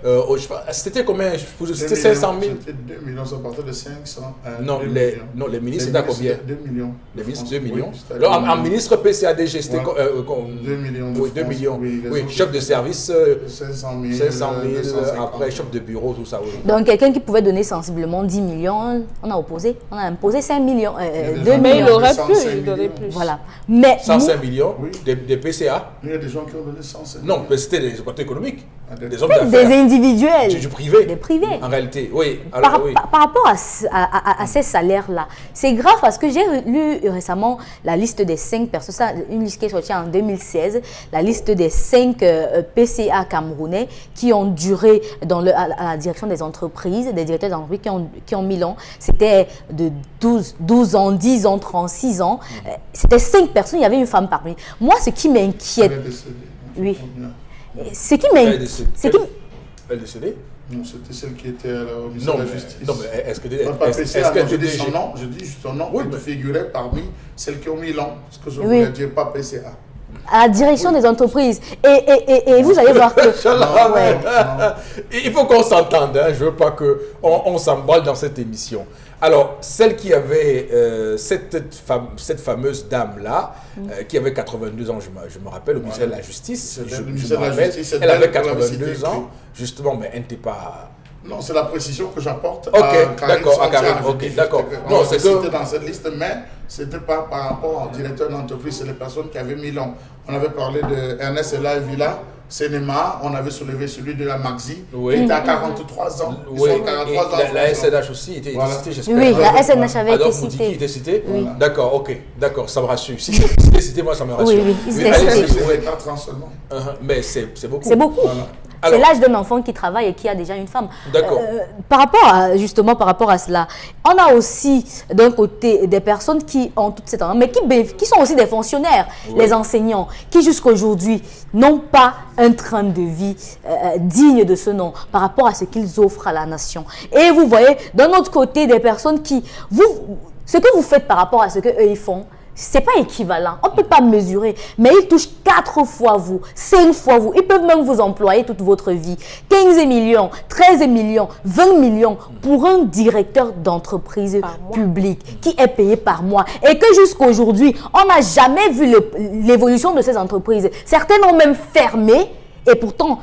C'était combien? C'était 500 000.
C'était 2 millions, ça partait de 500 à
non,
2 millions.
Non, les ministres, c'était à combien?
2 millions.
Les ministres, 2 millions.
Oui,
alors, en ministre PCADG, c'était
2 millions.
Oui, 2 millions. Oui, chef de service, 500 000, après chef de bureau, tout ça. Oui.
Donc, quelqu'un qui pouvait donner sensiblement 10 millions, on a opposé. On a imposé 5 millions, 2 millions.
Mais il aurait pu, il donnerait plus.
Voilà. Mais
105 millions des PCA.
Il y a des gens qui ont donné 105 millions.
Non, mais c'était des opérateurs économiques, des hommes
d'affaires. Des individuels.
Du privé.
Des privés.
En réalité, oui.
Alors, par rapport à ces salaires-là, c'est grave parce que j'ai lu récemment la liste des 5 personnes, une liste qui est sortie en 2016, la liste des 5 PCA camerounais qui ont duré à la direction des entreprises, des directeurs d'entreprise qui ont 1000 ans. C'était de 12 ans, 10 ans, 36 ans. C'était 5 personnes, il y avait une femme parmi. Moi, ce qui m'inquiète... Oui. Ce qui m'inquiète...
Elle est décédée?
Non, c'était celle qui était au ministère de la Justice.
Non, mais est-ce que...
je dis son nom, je dis juste son nom, elle figurait parmi celles qui ont mis l'an, ce que je voulais dire, pas PCA.
À la direction des entreprises. Et vous allez voir que...
Il faut qu'on s'entende, hein. Je ne veux pas qu'on s'emballe dans cette émission. Alors, celle qui avait, cette fameuse dame-là, qui avait 82 ans, je me rappelle, au ministère de la Justice, elle avait 82 ans, justement, mais elle n'était pas...
Non, c'est la précision que j'apporte.
Ok, d'accord, d'accord.
Non, c'était dans cette liste, mais ce n'était pas par rapport au directeur d'entreprise, c'est les personnes qui avaient mis l'an. On avait parlé de Ernest Ella Villa, Sénéma, on avait soulevé celui de la Maxi, qui était à 43 ans.
Oui, la SNH aussi était citée, j'espère.
Oui, la SNH avait été citée.
Qui était cité. D'accord, ok, d'accord, ça me rassure. Si c'était cité, moi, ça me rassure.
Oui, il était cité.
4 ans seulement.
Mais
c'est beaucoup.
C'est beaucoup. C'est l'âge d'un enfant qui travaille et qui a déjà une femme.
D'accord.
Par rapport à cela, on a aussi d'un côté des personnes qui ont toute cette mais qui sont aussi des fonctionnaires, les enseignants, qui jusqu'à aujourd'hui n'ont pas un train de vie digne de ce nom par rapport à ce qu'ils offrent à la nation. Et vous voyez, d'un autre côté, des personnes qui, ce que vous faites par rapport à ce qu'eux ils font, c'est pas équivalent, on ne peut pas mesurer, mais ils touchent 4 fois vous, 5 fois vous, ils peuvent même vous employer toute votre vie. 15 millions, 13 millions, 20 millions pour un directeur d'entreprise publique qui est payé par mois et que jusqu'à aujourd'hui, on n'a jamais vu l'évolution de ces entreprises. Certaines ont même fermé. Et pourtant,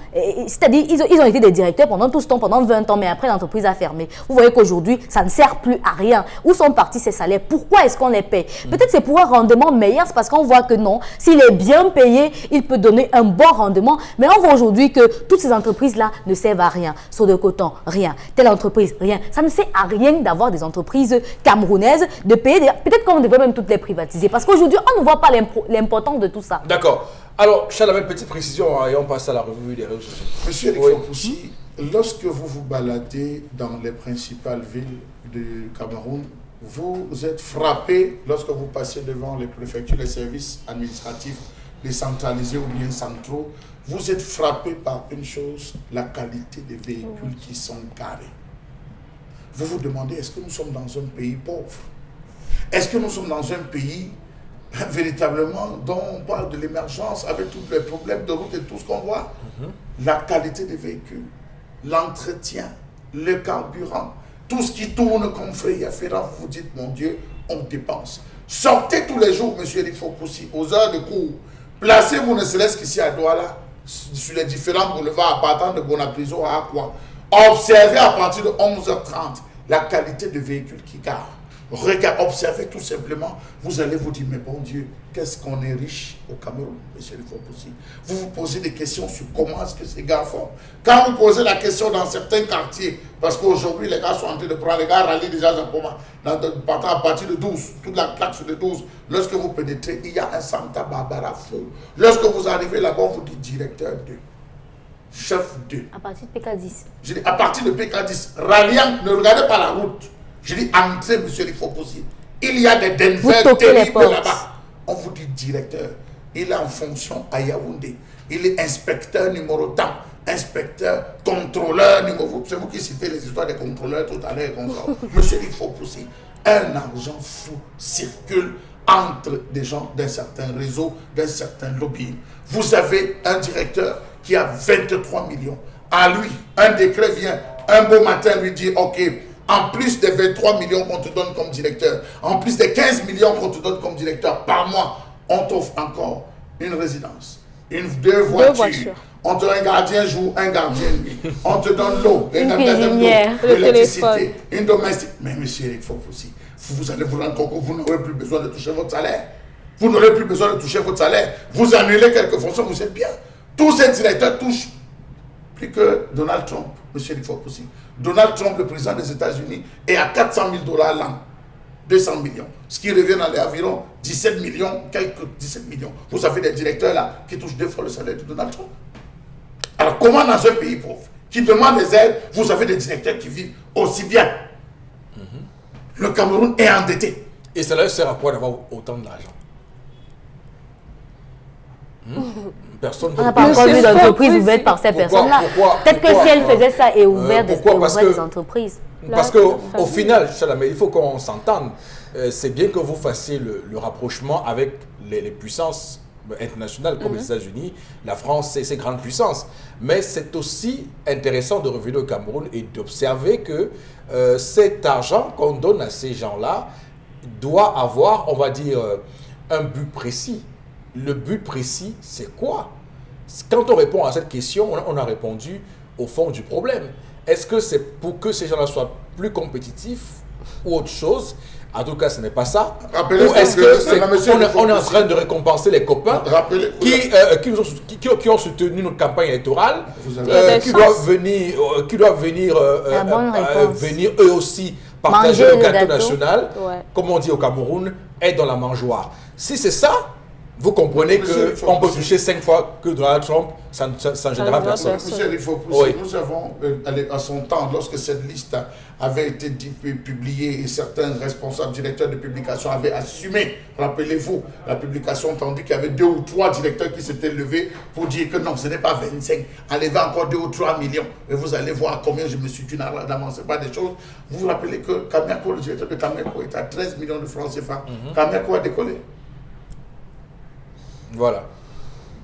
c'est-à-dire ils ont été des directeurs pendant tout ce temps, pendant 20 ans, mais après l'entreprise a fermé. Vous voyez qu'aujourd'hui, ça ne sert plus à rien. Où sont partis ces salaires? Pourquoi est-ce qu'on les paye? Peut-être c'est pour un rendement meilleur, c'est parce qu'on voit que non, s'il est bien payé, il peut donner un bon rendement. Mais on voit aujourd'hui que toutes ces entreprises-là ne servent à rien. Sur de coton, rien. Telle entreprise, rien. Ça ne sert à rien d'avoir des entreprises camerounaises, de payer. Peut-être qu'on devrait même toutes les privatiser. Parce qu'aujourd'hui, on ne voit pas l'importance de tout ça.
D'accord. Alors, Charles, petite précision, et on passe à la revue des réseaux sociaux.
Monsieur Eric Fopoussi, lorsque vous vous baladez dans les principales villes du Cameroun, vous êtes frappé lorsque vous passez devant les préfectures, les services administratifs, les centralisés ou bien centraux, vous êtes frappé par une chose, la qualité des véhicules qui sont garés. Vous vous demandez, est-ce que nous sommes dans un pays pauvre? Est-ce que nous sommes dans un pays véritablement dont on parle de l'émergence avec tous les problèmes de route et tout ce qu'on voit? La qualité des véhicules, l'entretien, le carburant, tout ce qui tourne comme Freya Ferrand, vous vous dites, mon Dieu, on dépense. Sortez tous les jours, monsieur Eric Fopoussi, aux heures de cours. Placez-vous ne serait-ce qu'ici à Douala, sur les différents boulevards partant de Bonapriso à Aqua. Observez à partir de 11h30 la qualité de véhicules qui garent. Regardez, observez tout simplement, vous allez vous dire, mais bon Dieu, qu'est-ce qu'on est riche au Cameroun, monsieur le Fopoussi. Vous vous posez des questions sur comment est-ce que ces gars font. Quand vous posez la question dans certains quartiers, parce qu'aujourd'hui les gars sont en train de prendre, les gars rallient déjà Japoma, partant à partir de 12, toute la claque sur de 12, lorsque vous pénétrez, il y a un Santa Barbara fou. Lorsque vous arrivez là-bas, on vous dit directeur 2, chef 2.
À partir de PK10.
Je dis à partir de PK10, ralliant, ne regardez pas la route. Je dis, entrez, monsieur il faut possible. Il y a des Denver terribles là-bas. On vous dit directeur. Il est en fonction à Yaoundé. Il est inspecteur numéro temps, inspecteur, contrôleur numéro... C'est vous qui citez les histoires des contrôleurs tout à l'heure. Monsieur il faut possible. Un argent fou circule entre des gens d'un certain réseau, d'un certain lobbying. Vous avez un directeur qui a 23 millions. À lui, un décret vient, un beau matin lui dit, ok, en plus des 23 millions qu'on te donne comme directeur, en plus des 15 millions qu'on te donne comme directeur par mois, on t'offre encore une résidence, deux voitures. On te donne un gardien jour, un gardien nuit. On te donne l'eau, une l'électricité, une domestique. Mais monsieur Eric Fopoussi, vous allez vous rendre compte que vous n'aurez plus besoin de toucher votre salaire. Vous n'aurez plus besoin de toucher votre salaire. Vous annulez quelques fonctions, vous êtes bien. Tous ces directeurs touchent plus que Donald Trump, monsieur Eric Fopoussi. Donald Trump, le président des États-Unis, est à 400 000 $ l'an, 200 millions. Ce qui revient dans les environs 17 millions, quelques 17 millions. Vous avez des directeurs là qui touchent 2 fois le salaire de Donald Trump. Alors comment dans un pays pauvre, qui demande des aides, vous avez des directeurs qui vivent aussi bien? Le Cameroun est endetté.
Et cela sert à quoi d'avoir autant d'argent? Personne
On n'a pas encore vu d'entreprise ouverte par ces personnes-là. Peut-être que si elle faisait ça et ouvert des entreprises.
Parce qu'au final, Chalamé, il faut qu'on s'entende. C'est bien que vous fassiez le rapprochement avec les puissances internationales comme les États-Unis, la France et ses grandes puissances. Mais c'est aussi intéressant de revenir au Cameroun et d'observer que cet argent qu'on donne à ces gens-là doit avoir, on va dire, un but précis. Le but précis, c'est quoi? Quand on répond à cette question, on a répondu au fond du problème. Est-ce que c'est pour que ces gens-là soient plus compétitifs ou autre chose? En tout cas, ce n'est pas ça. Ou est-ce qu'on est en train de récompenser les copains qui ont soutenu notre campagne électorale, qui doivent venir eux aussi partager le gâteau national, comme on dit au Cameroun, être dans la mangeoire. Si c'est ça, vous comprenez qu'on peut toucher 5 fois que Donald Trump, ça ne gênera personne.
Monsieur, il faut pousser. Nous avons, à son temps, lorsque cette liste avait été publiée et certains responsables, directeurs de publication avaient assumé, rappelez-vous, la publication, tandis qu'il y avait 2 ou 3 directeurs qui s'étaient levés pour dire que non, ce n'est pas 25, enlevez encore 2 ou 3 millions. Et vous allez voir combien je me suis dit d'avance. Ce n'est pas des choses. Vous vous rappelez que Kamiako, le directeur de Kamiako, était à 13 millions de francs CFA. Kamiako a décollé.
Voilà.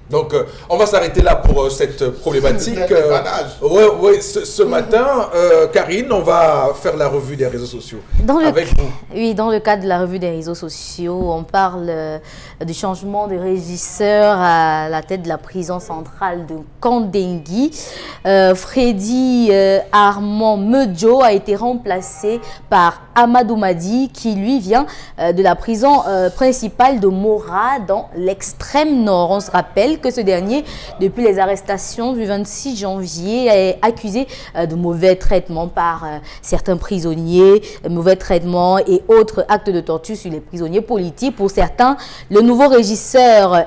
Donc, on va s'arrêter là pour cette problématique. Ce matin, Karine, on va faire la revue des réseaux sociaux avec vous.
Oui, dans le cadre de la revue des réseaux sociaux, on parle du changement de régisseur à la tête de la prison centrale de Kandengui. Freddy Armand Medjo a été remplacé par Amadou Madi, qui lui vient de la prison principale de Mora dans l'extrême nord. On se rappelle que ce dernier, depuis les arrestations du 26 janvier, est accusé de mauvais traitements par certains prisonniers, mauvais traitements et autres actes de torture sur les prisonniers politiques. Pour certains, le nouveau régisseur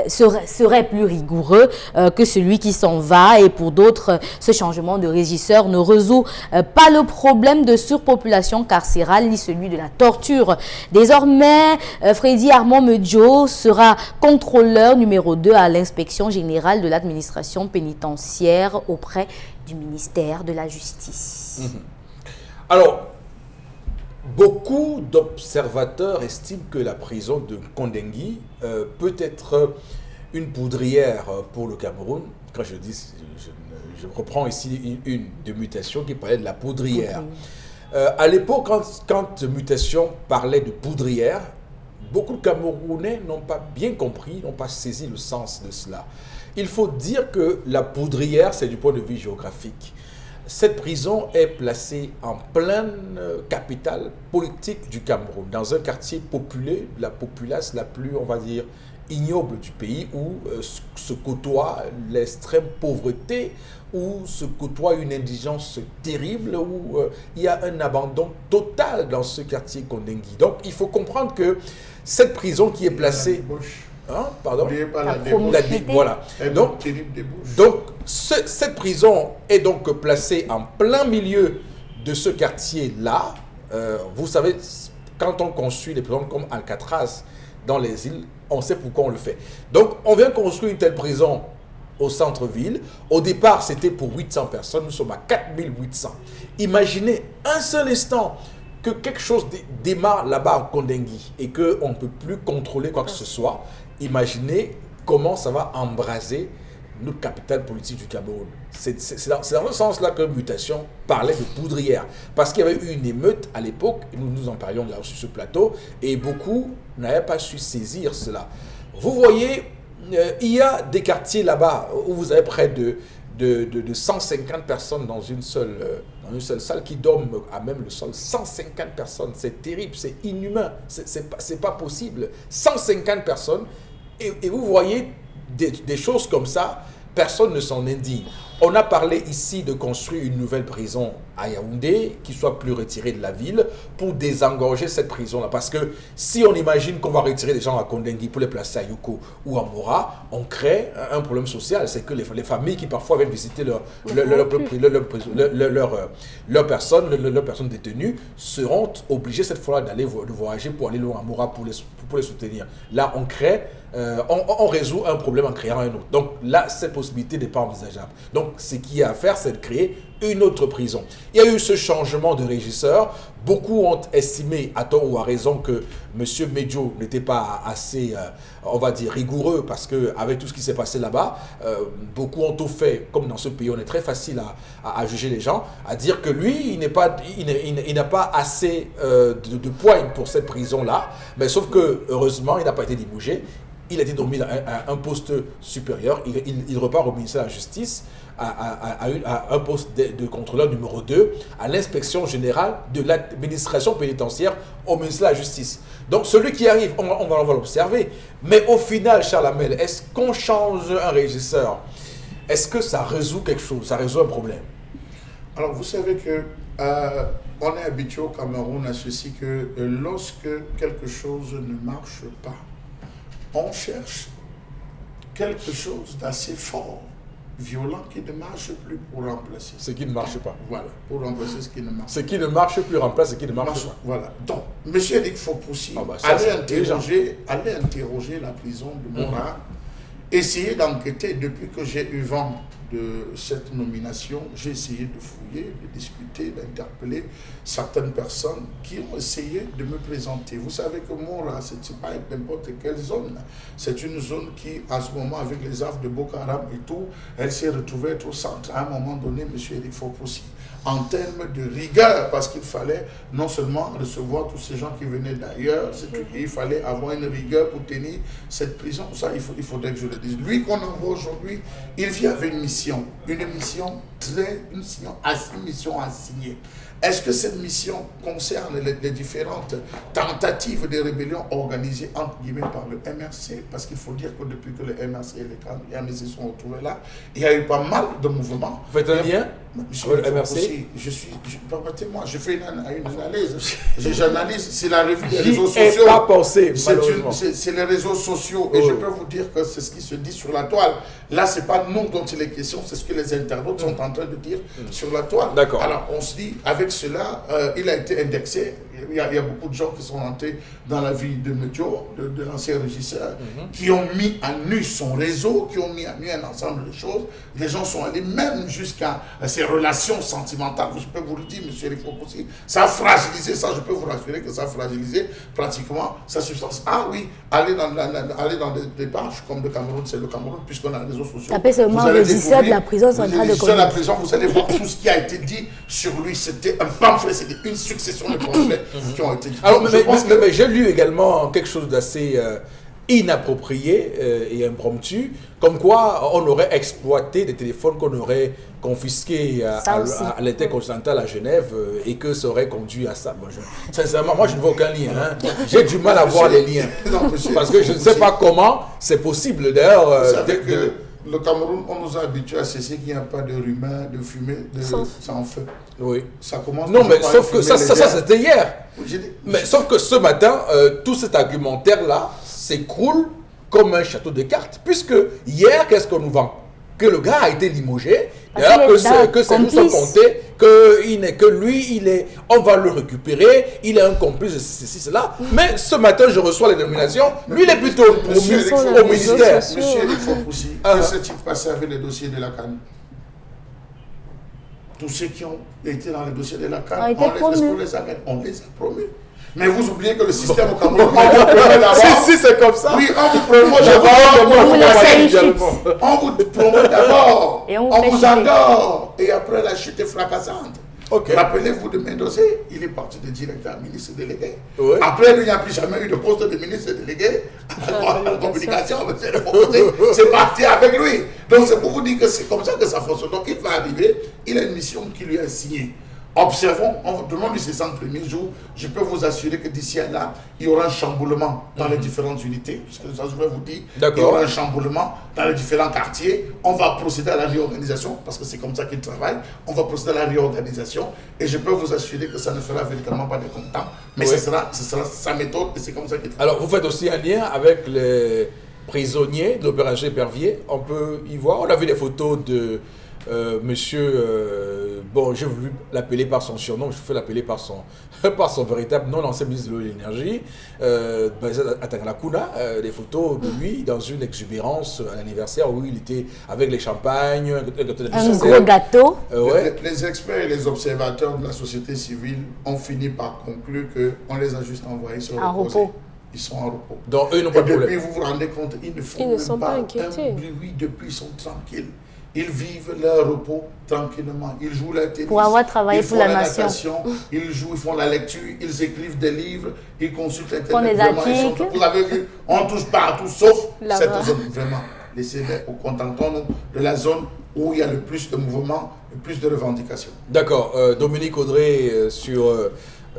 serait plus rigoureux que celui qui s'en va, et pour d'autres, ce changement de régisseur ne résout pas le problème de surpopulation carcérale ni celui de la torture. Désormais, Freddy Armand Medjo sera contrôleur numéro 2 à l'inspection générale de l'administration pénitentiaire auprès du ministère de la Justice.
Alors, beaucoup d'observateurs estiment que la prison de Kandengui peut être une poudrière pour le Cameroun. Quand je dis, je reprends ici une de Mutation qui parlait de la poudrière. À l'époque, quand Mutation parlait de poudrière, beaucoup de Camerounais n'ont pas bien compris, n'ont pas saisi le sens de cela. Il faut dire que la poudrière, c'est du point de vue géographique. Cette prison est placée en pleine capitale politique du Cameroun, dans un quartier populé, la populace la plus, on va dire, ignoble du pays, où se côtoie l'extrême pauvreté, où se côtoie une indigence terrible, où il y a un abandon total dans ce quartier Kandengui. Donc, il faut comprendre que cette prison qui est placée... Pardon. Voilà. Donc cette prison est donc placée en plein milieu de ce quartier-là. Vous savez, quand on construit les prisons comme Alcatraz dans les îles, on sait pourquoi on le fait. Donc, on vient construire une telle prison au centre-ville. Au départ, c'était pour 800 personnes. Nous sommes à 4800. Imaginez un seul instant que quelque chose démarre là-bas en Kandengui et qu'on ne peut plus contrôler quoi que ce soit. Imaginez comment ça va embraser notre capitale politique du Cameroun. C'est dans ce sens-là que Mutation parlait de poudrière. Parce qu'il y avait eu une émeute à l'époque, et nous en parlions là sur ce plateau, et beaucoup n'avaient pas su saisir cela. Vous voyez, il y a des quartiers là-bas où vous avez près de 150 personnes dans une seule salle qui dorment à même le sol. 150 personnes, c'est terrible, c'est inhumain, c'est pas possible. 150 personnes, et vous voyez des choses comme ça, personne ne s'en indigne. On a parlé ici de construire une nouvelle prison à Yaoundé qui soit plus retirée de la ville pour désengorger cette prison-là. Parce que si on imagine qu'on va retirer des gens à Kondengui pour les placer à Yoko ou à Mora, on crée un problème social. C'est que les familles qui parfois viennent visiter leurs personnes détenues seront obligées cette fois-là de voyager pour aller loin à Mora pour les soutenir. Là, on résout un problème en créant un autre. Donc là, cette possibilité n'est pas envisageable. Donc ce qu'il y a à faire, c'est de créer une autre prison. Il y a eu ce changement de régisseur. Beaucoup ont estimé, à tort ou à raison, que M. Medjo n'était pas assez, on va dire, rigoureux, parce qu'avec tout ce qui s'est passé là-bas, beaucoup ont tout fait, comme dans ce pays, on est très facile à juger les gens, à dire que lui, il n'a pas assez de poigne pour cette prison-là. Mais sauf que, heureusement, il n'a pas été limogé. Il a été nommé à un poste supérieur. Il repart au ministère de la Justice, à un poste de contrôleur numéro 2, à l'inspection générale de l'administration pénitentiaire au ministère de la Justice. Donc celui qui arrive, on va l'observer. Mais au final, Charles Hamel, est-ce qu'on change un régisseur? Est-ce que ça résout quelque chose? Ça résout un problème?
Alors vous savez que on est habitué au Cameroun à ceci que lorsque quelque chose ne marche pas, on cherche quelque chose d'assez fort, violent, qui ne marche plus pour remplacer.
Ce qui ne marche pas.
Voilà, pour remplacer ce qui ne marche pas.
Ce qui ne marche plus remplace ce qui ne marche pas.
Voilà. Donc, M. Eric Fopoussi, allez interroger la prison de Mora, essayer d'enquêter. Depuis que j'ai eu vent de cette nomination, j'ai essayé de fouiller, de discuter, d'interpeller certaines personnes qui ont essayé de me présenter. Vous savez que Mora, ce n'est pas n'importe quelle zone. C'est une zone qui, en ce moment, avec les affres de Boko Haram et tout, elle s'est retrouvée au centre. À un moment donné, M. Eric Fopoussi, en termes de rigueur, parce qu'il fallait non seulement recevoir tous ces gens qui venaient d'ailleurs, il fallait avoir une rigueur pour tenir cette prison. Ça, il faudrait que je le dise. Lui qu'on envoie aujourd'hui, il vient avec une mission assignée. Est-ce que cette mission concerne les différentes tentatives de rébellion organisées entre guillemets par le MRC? Parce qu'il faut dire que depuis que le MRC et les MRC sont retrouvés là, il y a eu pas mal de mouvements.
Vous faites un lien avec le MRC?
Permettez-moi, je fais une analyse. J'analyse, c'est la revue des réseaux sociaux.
J'y ai pas pensé, malheureusement.
C'est les réseaux sociaux et je peux vous dire que c'est ce qui se dit sur la toile. Là, c'est pas nous dont il est question, c'est ce que les internautes sont en train de dire sur la toile.
D'accord.
Alors, on se dit, avec cela, il a été indexé. Il y a beaucoup de gens qui sont rentrés dans la vie de Medjo, de l'ancien régisseur, qui ont mis à nu son réseau, qui ont mis à nu un ensemble de choses. Les gens sont allés même jusqu'à ces relations sentimentales. Je peux vous le dire, M. Rifo aussi, ça a fragilisé ça. Je peux vous rassurer que ça a fragilisé pratiquement sa substance. Ah oui, aller dans des pages comme le Cameroun, c'est le Cameroun, puisqu'on a les réseaux sociaux.
Tapez seulement le régisseur de la prison centrale de
Congo. La prison, vous allez voir tout ce qui a été dit sur lui. C'était un pamphlet, c'était une succession de pamphlets qui ont été dit.
Alors, mais j'ai lu également quelque chose d'assez inapproprié et impromptu, comme quoi on aurait exploité des téléphones qu'on aurait confisqués à l'intercontinental à Genève et que ça aurait conduit à ça. Sincèrement, moi je ne vois aucun lien. Hein. J'ai du mal à voir les liens. Parce que je ne sais pas comment c'est possible. D'ailleurs,
le Cameroun, on nous a habitués à cesser qu'il n'y a pas de rumeurs, de fumée, sans feu.
Oui.
Ça commence.
Non, mais sauf que ça c'était hier. Mais sauf que ce matin, tout cet argumentaire-là s'écroule comme un château de cartes. Puisque hier, qu'est-ce qu'on nous vend? Que le gars a été limogé, alors que c'est nous sont comptés, que lui, on va le récupérer, il est un complice de ceci, cela. Mais ce matin, je reçois les nominations, lui, il est plutôt au ministère.
Monsieur Eric Fopoussi, que s'est-il passé avec les dossiers de la CAN? Tous ceux qui ont été dans les dossiers de la CAN, on les a promus. Mais vous oubliez que le système au Cameroun,
si c'est comme ça.
Oui, on vous promeut d'abord. On vous promeut d'abord. On vous endort. Et après la chute fracassante. Okay. Rappelez-vous de Mendoza, il est parti de directeur ministre délégué. Oui. Après, lui, il n'y a plus jamais eu de poste de ministre délégué. La communication, c'est parti avec lui. Donc, c'est pour vous dire que c'est comme ça que ça fonctionne. Donc, il va arriver, il a une mission qui lui est assignée. Observons, on vous demande ces 100 premiers jours. Je peux vous assurer que d'ici à là, il y aura un chamboulement dans les différentes unités. Parce que ça, je vais vous dire, il y aura un chamboulement dans les différents quartiers. On va procéder à la réorganisation, parce que c'est comme ça qu'ils travaillent. On va procéder à la réorganisation. Et je peux vous assurer que ça ne fera véritablement pas de comptant. Mais ce sera sa méthode et c'est comme ça qu'ils travaillent.
Alors, vous faites aussi un lien avec les prisonniers de l'opération Épervier. On peut y voir. On a vu des photos de monsieur, bon, j'ai voulu l'appeler par son surnom, je vais l'appeler par son véritable nom, l'ancien ministre de l'eau et de l'énergie, Atangalakuna, des photos de lui dans une exubérance à l'anniversaire où il était avec les champagnes,
un gros gâteau.
Les experts et les observateurs de la société civile ont fini par conclure qu'on les a juste envoyés sur le repos. Ils sont en repos.
Donc eux n'ont pas de problème.
Depuis, vous vous rendez compte, ils ne sont pas inquiétés. Oui, depuis, ils sont tranquilles. Ils vivent leur repos tranquillement. Ils jouent la tennis.
Pour avoir travaillé pour la nation.
Ils jouent, ils font la lecture, ils écrivent des livres, ils consultent Internet.
Ils font des articles.
Vous avez vu, on touche partout, sauf cette zone. Vraiment, laissez-les, contentons-nous de la zone où il y a le plus de mouvements, le plus de revendications.
D'accord. Dominique Audrey, sur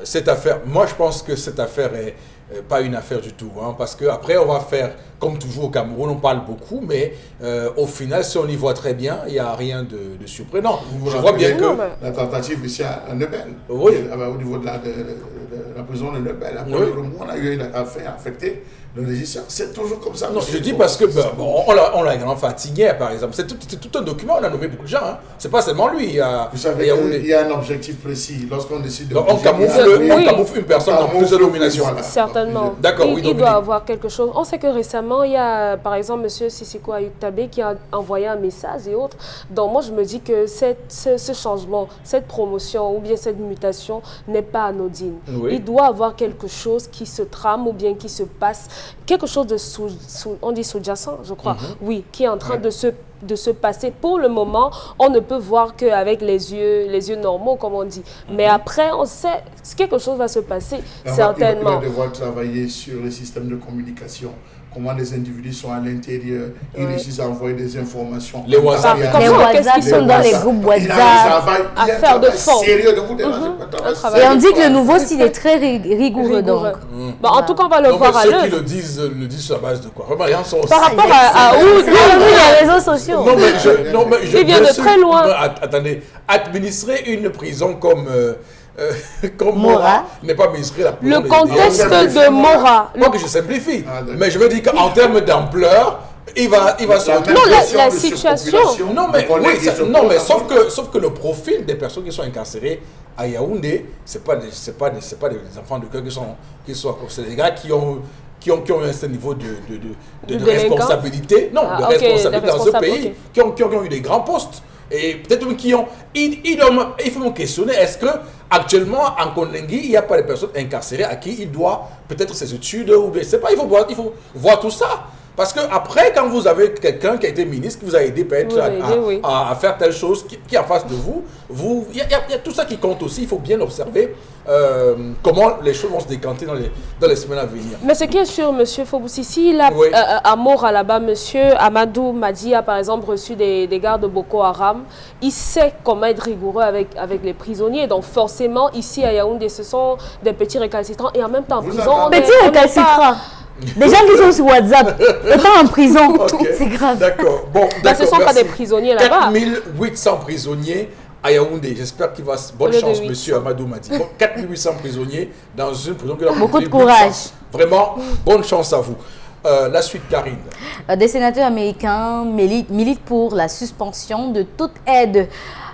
cette affaire, moi je pense que cette affaire est pas une affaire du tout, hein, parce qu'après on va faire, comme toujours au Cameroun, on parle beaucoup, mais au final, si on y voit très bien, il n'y a rien de surprenant.
Je vois bien que la tentative ici à Nebel, au niveau de la prison de Nebel, après on a eu une affaire affectée. Le régisseur, c'est toujours comme ça.
Non, je dis parce que on l'a grand fatigué, par exemple. C'est tout un document, on a nommé beaucoup de gens. Hein. C'est pas seulement lui.
Vous savez qu'il y a un objectif précis. Lorsqu'on décide de...
Donc on camoufle une personne dans plusieurs nominations.
Certainement.
D'accord,
il doit avoir quelque chose. On sait que récemment, il y a par exemple M. Sissiko Ayuktabe qui a envoyé un message et autres. Donc moi, je me dis que ce changement, cette promotion ou bien cette mutation n'est pas anodine. Oui. Il doit avoir quelque chose qui se trame ou bien qui se passe. Quelque chose de on dit sous-jacent, je crois, oui, qui est en train de se passer. Pour le moment, on ne peut voir qu'avec les yeux normaux, comme on dit. Mais après, on sait que quelque chose va se passer, certainement.
On va devoir travailler sur le système de communication. Comment les individus sont à l'intérieur, ils réussissent à envoyer des informations.
Les WhatsApp qui sont dans les groupes WhatsApp.
À faire de fond.
Sérieux de vous déranger.
Et on dit que le nouveau style est très rigoureux. Donc.
Bon, en tout cas, on va le voir à l'œuvre.
Ceux qui le disent sur la base de quoi?
Par rapport à où
les réseaux sociaux.
Il vient de très loin.
Attendez, administrer une prison comme Mora n'est pas administré la prison.
Le contexte de Mora.
Moi que je simplifie. Mais je veux dire qu'en termes d'ampleur, il va se retrouver.
Non, la situation.
Non, mais sauf que le profil des personnes qui sont incarcérées à Yaoundé, c'est pas des enfants de cœur qui sont c'est des gars qui ont un certain niveau de responsabilité. Non, de responsabilité dans ce pays, qui ont eu des grands postes. Et peut-être même qui ont... Il faut me questionner, est-ce que actuellement en Kondengi, il n'y a pas de personnes incarcérées à qui il doit peut-être ses études ou bien, je sais pas, il faut voir tout ça. Parce que après, quand vous avez quelqu'un qui a été ministre, qui vous a aidé peut-être à faire telle chose, qui est en face de vous, il y a tout ça qui compte aussi. Il faut bien observer comment les choses vont se décanter dans les semaines à venir.
Mais ce qui est sûr, M. Foboussi, s'il a à Mora là-bas, M. Amadou Madi a par exemple reçu des gardes de Boko Haram, il sait comment être rigoureux avec les prisonniers. Donc forcément, ici à Yaoundé, ce sont des petits récalcitrants et en même temps en prison.
Petits récalcitrants. Des gens qui sont sur WhatsApp, étant en prison, c'est grave.
D'accord. Bon,
ce ne sont pas des prisonniers là-bas.
4800 prisonniers à Yaoundé. J'espère qu'il va... Bonne chance, monsieur Amadou Madi. 4800 prisonniers dans une prison qui a
beaucoup de courage.
Vraiment, bonne chance à vous. La suite, Karine.
Des sénateurs américains militent pour la suspension de toute aide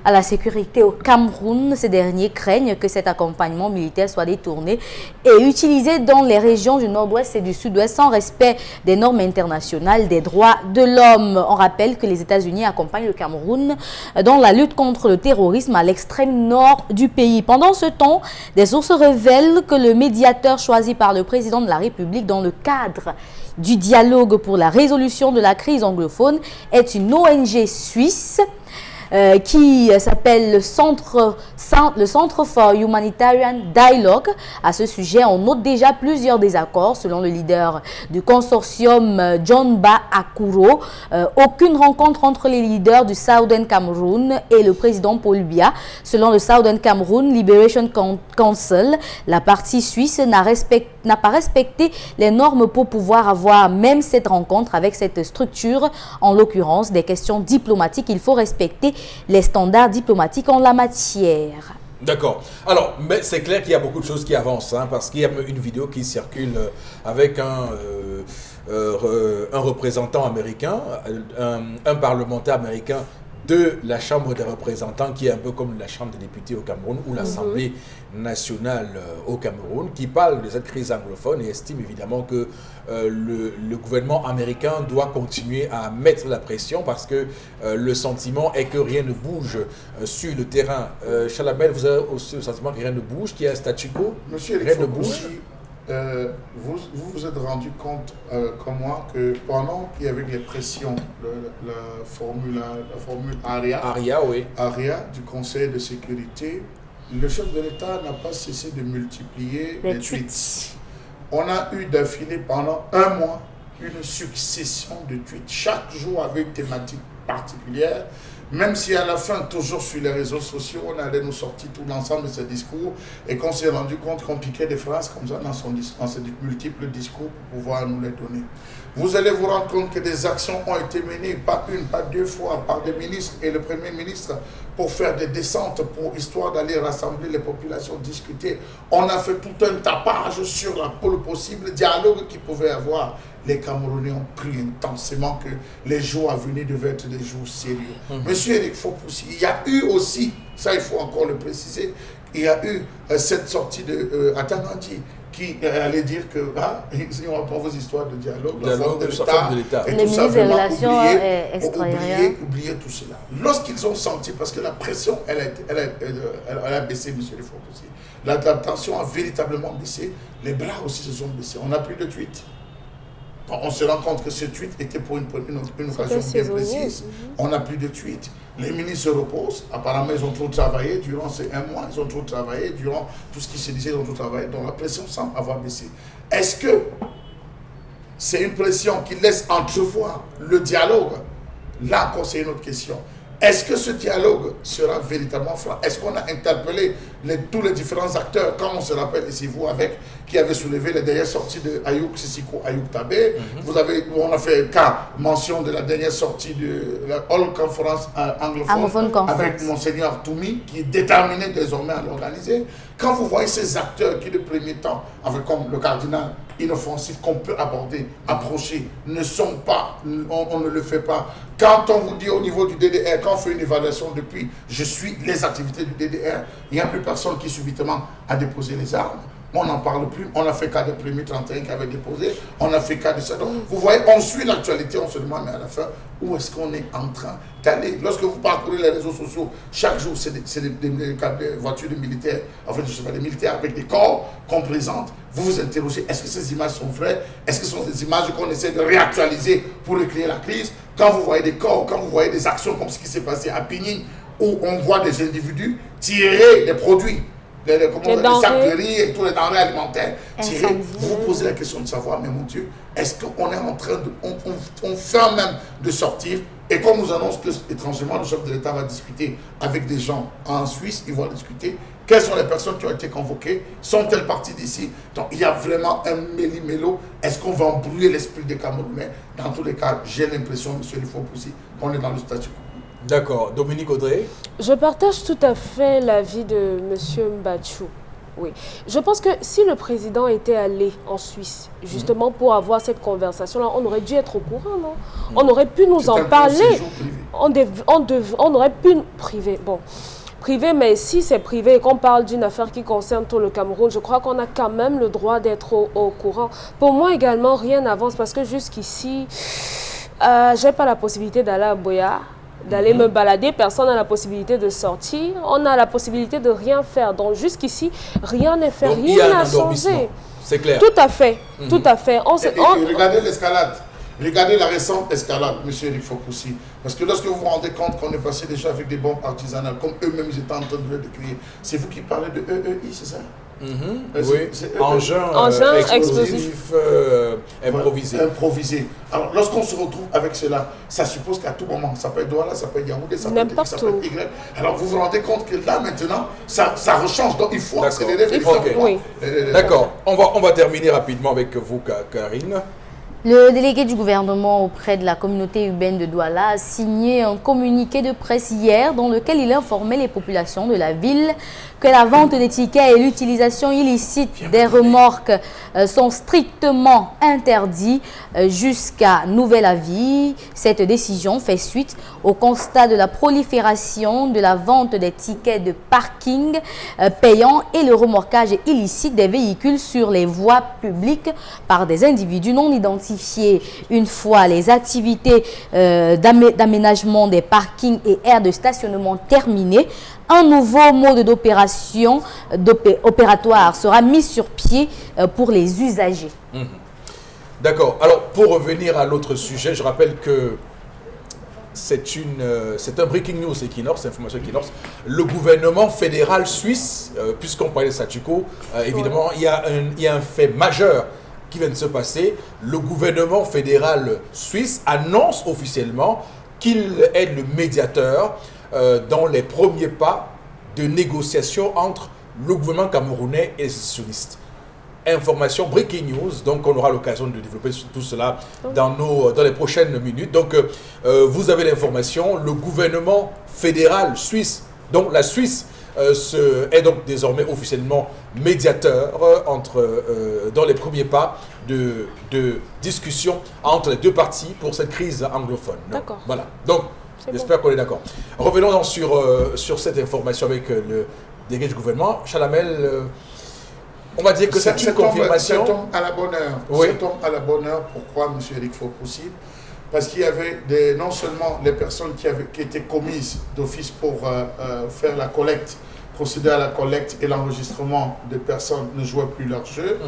à la sécurité au Cameroun. Ces derniers craignent que cet accompagnement militaire soit détourné et utilisé dans les régions du nord-ouest et du sud-ouest sans respect des normes internationales des droits de l'homme. On rappelle que les États-Unis accompagnent le Cameroun dans la lutte contre le terrorisme à l'extrême nord du pays. Pendant ce temps, des sources révèlent que le médiateur choisi par le président de la République dans le cadre du dialogue pour la résolution de la crise anglophone est une ONG suisse. qui s'appelle le Centre for Humanitarian Dialogue. À ce sujet, on note déjà plusieurs désaccords selon le leader du consortium John Ba Akuro. Aucune rencontre entre les leaders du Southern Cameroun et le président Paul Biya. Selon le Southern Cameroun Liberation Council, la partie suisse n'a pas respecté les normes pour pouvoir avoir même cette rencontre avec cette structure. En l'occurrence, des questions diplomatiques, il faut respecter les standards diplomatiques en la matière.
D'accord. Alors, mais c'est clair qu'il y a beaucoup de choses qui avancent, hein, parce qu'il y a une vidéo qui circule avec un représentant américain, un parlementaire américain de la Chambre des représentants, qui est un peu comme la Chambre des députés au Cameroun ou l'Assemblée nationale au Cameroun, qui parle de cette crise anglophone et estime évidemment que le gouvernement américain doit continuer à mettre la pression parce que le sentiment est que rien ne bouge sur le terrain. Chalabel, vous avez aussi le sentiment que rien ne bouge, qu'il y a un statu quo?
Monsieur
rien ne bouge.
Vous vous êtes rendu compte, comme moi, que pendant qu'il y avait les pressions, la formule ARIA,
oui.
ARIA du Conseil de sécurité, le chef de l'État n'a pas cessé de multiplier les tweets. On a eu d'affilée pendant un mois une succession de tweets, chaque jour avec une thématique particulière. Même si à la fin, toujours sur les réseaux sociaux, on allait nous sortir tout l'ensemble de ce discours et qu'on s'est rendu compte qu'on piquait des phrases comme ça dans ces multiples discours pour pouvoir nous les donner. Vous allez vous rendre compte que des actions ont été menées, pas une, pas deux fois, par des ministres et le Premier ministre pour faire des descentes, histoire d'aller rassembler les populations, discuter. On a fait tout un tapage sur le possible dialogue qu'il pouvait avoir. Les Camerounais ont pris intensément que les jours à venir devaient être des jours sérieux. Monsieur Eric Fopoussi, il y a eu aussi, ça il faut encore le préciser, il y a eu cette sortie de Atanandi qui allait dire que ils n'ont pas vos histoires de dialogue, la forme de l'État et tout ça, vraiment oublier tout cela. Lorsqu'ils ont senti, parce que la pression, elle a baissé, monsieur Eric Fopoussi, la tension a véritablement baissé, les bras aussi se sont baissés, on n'a plus de tweets. On se rend compte que ce tweet était pour une occasion bien précise. On n'a plus de tweets. Les ministres se reposent. Apparemment, ils ont trop travaillé durant ces un mois. Ils ont trop travaillé durant tout ce qui se disait. Ils ont trop travaillé. Donc la pression semble avoir baissé. Est-ce que c'est une pression qui laisse entrevoir le dialogue? Là encore, c'est une autre question. Est-ce que ce dialogue sera véritablement franc? Est-ce qu'on a interpellé tous les différents acteurs, comme on se rappelle ici, vous, qui avait soulevé les dernières sorties de Ayouk Sissiko, Ayouk Tabé. On a fait mention de la dernière sortie de la All Conference anglophone avec Monseigneur Toumi, qui est déterminé désormais à l'organiser. Quand vous voyez ces acteurs qui, de premier temps, comme le cardinal inoffensif qu'on peut approcher, ne sont pas, on ne le fait pas. Quand on vous dit au niveau du DDR, quand on fait une évaluation depuis, je suis les activités du DDR, il n'y a plus personne qui subitement a déposé les armes. On n'en parle plus. On a fait cas de premier 31 qui avait déposé. On a fait cas de ça. Donc, vous voyez, on suit l'actualité, on se demande, mais à la fin, où est-ce qu'on est en train d'aller? Lorsque vous parcourez les réseaux sociaux, chaque jour, c'est des voitures de militaires, en fait, je sais pas, des militaires avec des corps qu'on présente. Vous vous interrogez, est-ce que ces images sont vraies? Est-ce que ce sont des images qu'on essaie de réactualiser pour recréer la crise? Quand vous voyez des corps, quand vous voyez des actions comme ce qui s'est passé à Pinyin, où on voit des individus tirer des produits, les sacs de riz et tous les denrées alimentaires, tirer, vous vous posez la question de savoir, mais mon Dieu, est-ce qu'on est en train de... On fait même de sortir, et comme nous annonce que, étrangement, le chef de l'État va discuter avec des gens en Suisse, ils vont discuter, quelles sont les personnes qui ont été convoquées, sont-elles parties d'ici? Donc il y a vraiment un méli-mélo. Est-ce qu'on va embrouiller l'esprit des Camerounais? Dans tous les cas, j'ai l'impression, monsieur Fopoussi, qu'on est dans le statu quo.
D'accord. Dominique Audrey?
Je partage tout à fait l'avis de M. Mbachou. Oui. Je pense que si le président était allé en Suisse, justement pour avoir cette conversation-là, on aurait dû être au courant, non? On aurait pu nous en parler. On aurait pu... Privé, bon. Privé, mais si c'est privé et qu'on parle d'une affaire qui concerne tout le Cameroun, je crois qu'on a quand même le droit d'être au courant. Pour moi également, rien n'avance parce que jusqu'ici, j'ai pas la possibilité d'aller à Boya, d'aller me balader, personne n'a la possibilité de sortir, on a la possibilité de rien faire. Donc jusqu'ici, rien n'est fait, rien n'a changé.
C'est clair.
Tout à fait, tout à fait.
Regardez l'escalade. Regardez la récente escalade, M. Eric Fokoussi. Parce que lorsque vous vous rendez compte qu'on est passé déjà avec des bombes artisanales, comme eux-mêmes ils étaient en train de le décrire, c'est vous qui parlez de EEI, c'est ça?
Oui, engin explosif improvisé.
Improvisé. Alors, lorsqu'on se retrouve avec cela, ça suppose qu'à tout moment, ça peut être Douala, ça peut être Yaoundé, ça peut être X, ça peut être Y. Alors, vous vous rendez compte que là, maintenant, ça rechange. Donc, il faut accélérer.
D'accord. On va terminer rapidement avec vous, Karine.
Le délégué du gouvernement auprès de la communauté urbaine de Douala a signé un communiqué de presse hier dans lequel il informait les populations de la ville que la vente des tickets et l'utilisation illicite des remorques sont strictement interdits jusqu'à nouvel avis. Cette décision fait suite au constat de la prolifération de la vente des tickets de parking payants et le remorquage illicite des véhicules sur les voies publiques par des individus non identifiés. Une fois les activités d'aménagement des parkings et aires de stationnement terminées, un nouveau mode d'opération opératoire sera mis sur pied pour les usagers.
D'accord. Alors, pour revenir à l'autre sujet, je rappelle que c'est un breaking news Equinox, information Equinox. Le gouvernement fédéral suisse, puisqu'on parlait de Satuko, évidemment, il y a un fait majeur qui vient de se passer. Le gouvernement fédéral suisse annonce officiellement qu'il est le médiateur dans les premiers pas de négociation entre le gouvernement camerounais et les sécessionnistes. Information, breaking news, donc on aura l'occasion de développer tout cela dans les prochaines minutes. Donc vous avez l'information, le gouvernement fédéral suisse, donc la Suisse, est donc désormais officiellement médiateur dans les premiers pas de discussion entre les deux parties pour cette crise anglophone.
D'accord.
Voilà, donc j'espère qu'on est d'accord. Revenons donc sur cette information avec le délégué du gouvernement. Chalamel, on va dire que c'est une confirmation.
Ça tombe à la bonne heure.
Oui.
Ça tombe à la bonne heure. Pourquoi, M. Eric Fokoussi? Parce qu'il y avait non seulement les personnes qui étaient commises d'office pour faire la collecte, procéder à la collecte et l'enregistrement des personnes ne jouaient plus leur jeu.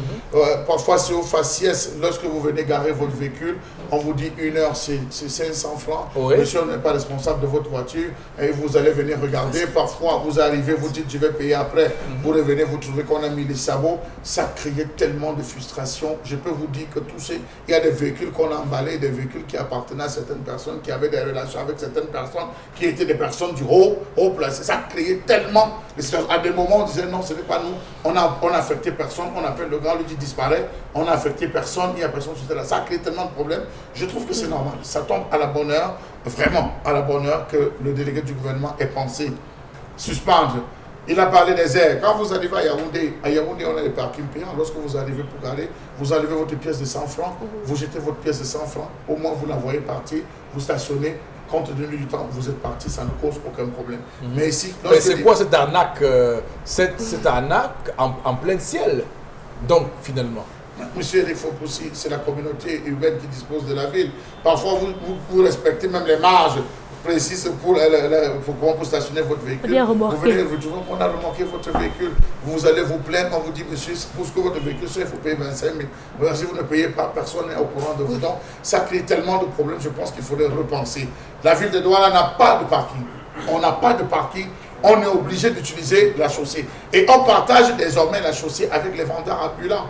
Parfois, c'est au faciès. Lorsque vous venez garer votre véhicule, on vous dit 1 heure, c'est 500 francs.
Oui.
Monsieur n'est pas responsable de votre voiture et vous allez venir regarder. Parfois, vous arrivez, vous dites je vais payer après. Vous revenez, vous trouvez qu'on a mis les sabots. Ça créait tellement de frustration. Je peux vous dire que il y a des véhicules qu'on a emballés, des véhicules qui appartenaient à certaines personnes, qui avaient des relations avec certaines personnes, qui étaient des personnes du haut placé. Ça créait tellement. À des moments, on disait non, ce n'est pas nous. On a affecté personne. On appelle le gars, lui dit disparaît. On a affecté personne. Il n'y a personne qui était là. Ça crée tellement de problèmes. Je trouve que c'est normal. Ça tombe à la bonne heure, vraiment à la bonne heure, que le délégué du gouvernement ait pensé suspendre. Il a parlé des airs. Quand vous arrivez à Yaoundé, on a des parkings payants. Lorsque vous arrivez pour garer, vous enlevez votre pièce de 100 francs, vous jetez votre pièce de 100 francs. Au moins, vous la voyez partir, vous stationnez. Compte tenu du temps, vous êtes parti, ça ne cause aucun problème. Mais ici,
c'est quoi cette arnaque cette arnaque en plein ciel, donc, finalement?
Monsieur Eric Fokoussi, c'est la communauté urbaine qui dispose de la ville. Parfois, vous respectez même les marges précises pour stationner votre véhicule. Vous venez retrouver, on a remorqué votre véhicule. Vous allez vous plaindre, on vous dit, monsieur, pour ce que votre véhicule soit, il faut payer 25 000. Si vous ne payez pas, personne n'est au courant de vous. Donc, ça crée tellement de problèmes, je pense qu'il faudrait repenser. La ville de Douala n'a pas de parking. On n'a pas de parking. On est obligé d'utiliser la chaussée. Et on partage désormais la chaussée avec les vendeurs ambulants.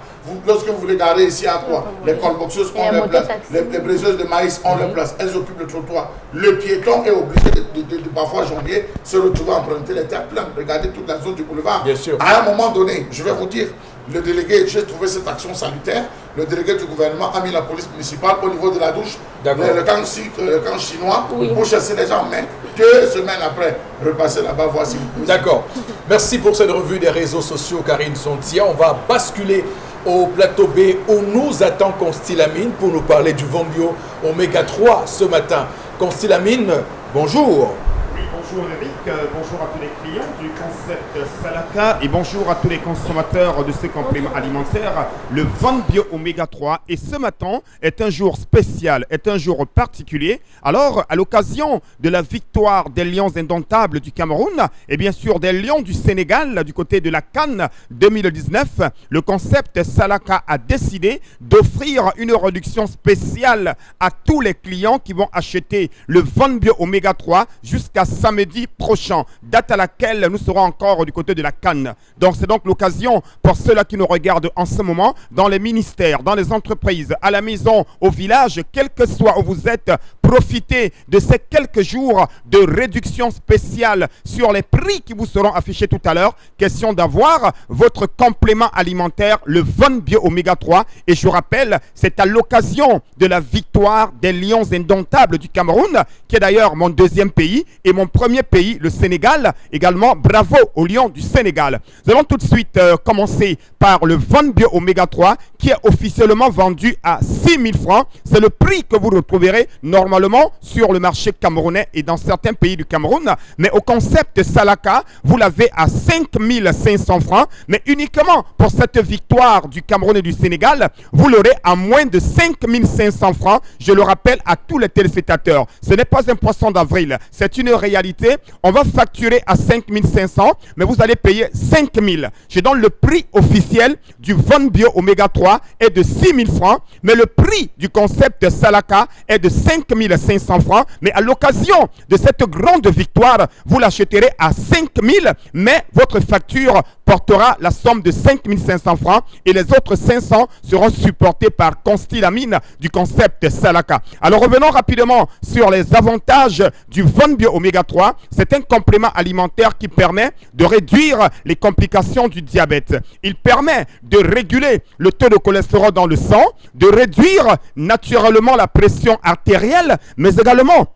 Lorsque vous voulez garer ici à quoi? Les colboxeuses ont leur place. Les braiseuses de maïs ont leur place. Elles occupent le trottoir. Le piéton est obligé de parfois janvier se retrouver à emprunter les terres pleines. Regardez toute la zone du boulevard.
Bien sûr.
À un moment donné, je vais vous dire, le délégué, j'ai trouvé cette action salutaire. Le délégué du gouvernement a mis la police municipale au niveau de la douche, le camp chinois, pour chasser les gens. Mais 2 semaines après, repasser là-bas, voici.
D'accord. Merci pour cette revue des réseaux sociaux, Karine Sontia. On va basculer au plateau B où nous attend Constilamine pour nous parler du Vombio Oméga 3 ce matin. Constilamine, bonjour.
Oui, bonjour. Bonjour Eric, bonjour à tous les clients du concept Salaka et bonjour à tous les consommateurs de ces compléments alimentaires, le Van Bio Oméga 3. Et ce matin est un jour spécial, est un jour particulier. Alors, à l'occasion de la victoire des Lions indomptables du Cameroun et bien sûr des Lions du Sénégal du côté de la CAN 2019, le concept Salaka a décidé d'offrir une réduction spéciale à tous les clients qui vont acheter le Van Bio Oméga 3 jusqu'à samedi prochain, date à laquelle nous serons encore du côté de la CAN. Donc c'est donc l'occasion pour ceux-là qui nous regardent en ce moment, dans les ministères, dans les entreprises, à la maison, au village, quel que soit où vous êtes, profitez de ces quelques jours de réduction spéciale sur les prix qui vous seront affichés tout à l'heure. Question d'avoir votre complément alimentaire, le Van Bio Oméga 3. Et je rappelle, c'est à l'occasion de la victoire des Lions indomptables du Cameroun, qui est d'ailleurs mon deuxième pays, et mon premier pays, le Sénégal, également. Bravo aux Lions du Sénégal. Nous allons tout de suite commencer par le Van Bio Oméga 3, qui est officiellement vendu à 6 000 francs. C'est le prix que vous retrouverez normalement sur le marché camerounais et dans certains pays du Cameroun. Mais au concept Salaka, vous l'avez à 5 500 francs. Mais uniquement pour cette victoire du Cameroun et du Sénégal, vous l'aurez à moins de 5 500 francs. Je le rappelle à tous les téléspectateurs. Ce n'est pas un poisson d'avril. C'est une réalité. On va facturer à 5 500, mais vous allez payer 5 000. Je donne le prix officiel du Van Bio Oméga 3 est de 6 000 francs, mais le prix du concept Salaka est de 5 500 francs. Mais à l'occasion de cette grande victoire, vous l'achèterez à 5 000, mais votre facture portera la somme de 5 500 francs et les autres 500 seront supportés par Constilamine du concept Salaka. Alors revenons rapidement sur les avantages du Van Bio Oméga 3. C'est un complément alimentaire qui permet de réduire les complications du diabète. Il permet de réguler le taux de cholestérol dans le sang, de réduire naturellement la pression artérielle, mais également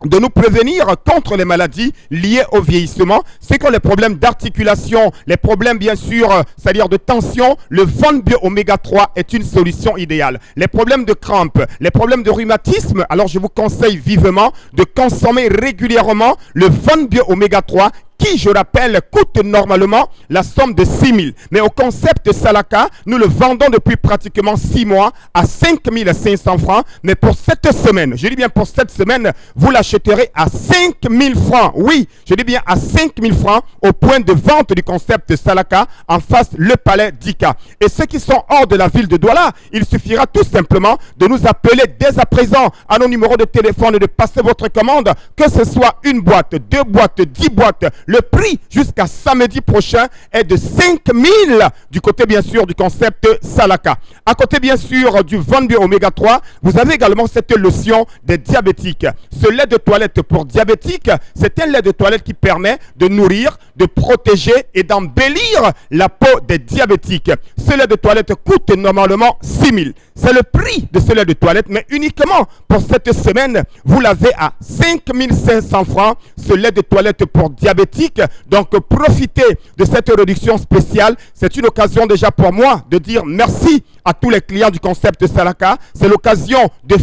de nous prévenir contre les maladies liées au vieillissement. C'est que les problèmes d'articulation, les problèmes bien sûr, c'est-à-dire de tension, le Van Bio Oméga 3 est une solution idéale. Les problèmes de crampes, les problèmes de rhumatisme, alors je vous conseille vivement de consommer régulièrement le Van Bio Oméga 3 qui, je rappelle, coûte normalement la somme de 6 000. Mais au concept Salaka, nous le vendons depuis pratiquement 6 mois à 5 500 francs. Mais pour cette semaine, je dis bien pour cette semaine, vous l'achèterez à 5 000 francs. Oui, je dis bien à 5 000 francs au point de vente du concept Salaka en face le palais d'Ika. Et ceux qui sont hors de la ville de Douala, il suffira tout simplement de nous appeler dès à présent à nos numéros de téléphone et de passer votre commande, que ce soit une boîte, 2 boîtes, 10 boîtes. Le prix jusqu'à samedi prochain est de 5 000 du côté bien sûr du concept Salaka. À côté bien sûr du Van Bio Oméga 3, vous avez également cette lotion des diabétiques. Ce lait de toilette pour diabétiques, c'est un lait de toilette qui permet de nourrir, de protéger et d'embellir la peau des diabétiques. Ce lait de toilette coûte normalement 6 000. C'est le prix de ce lait de toilette, mais uniquement pour cette semaine, vous l'avez à 5 500 francs, ce lait de toilette pour diabétiques. Donc profitez de cette réduction spéciale. C'est une occasion déjà pour moi de dire merci à tous les clients du concept Salaka. C'est l'occasion de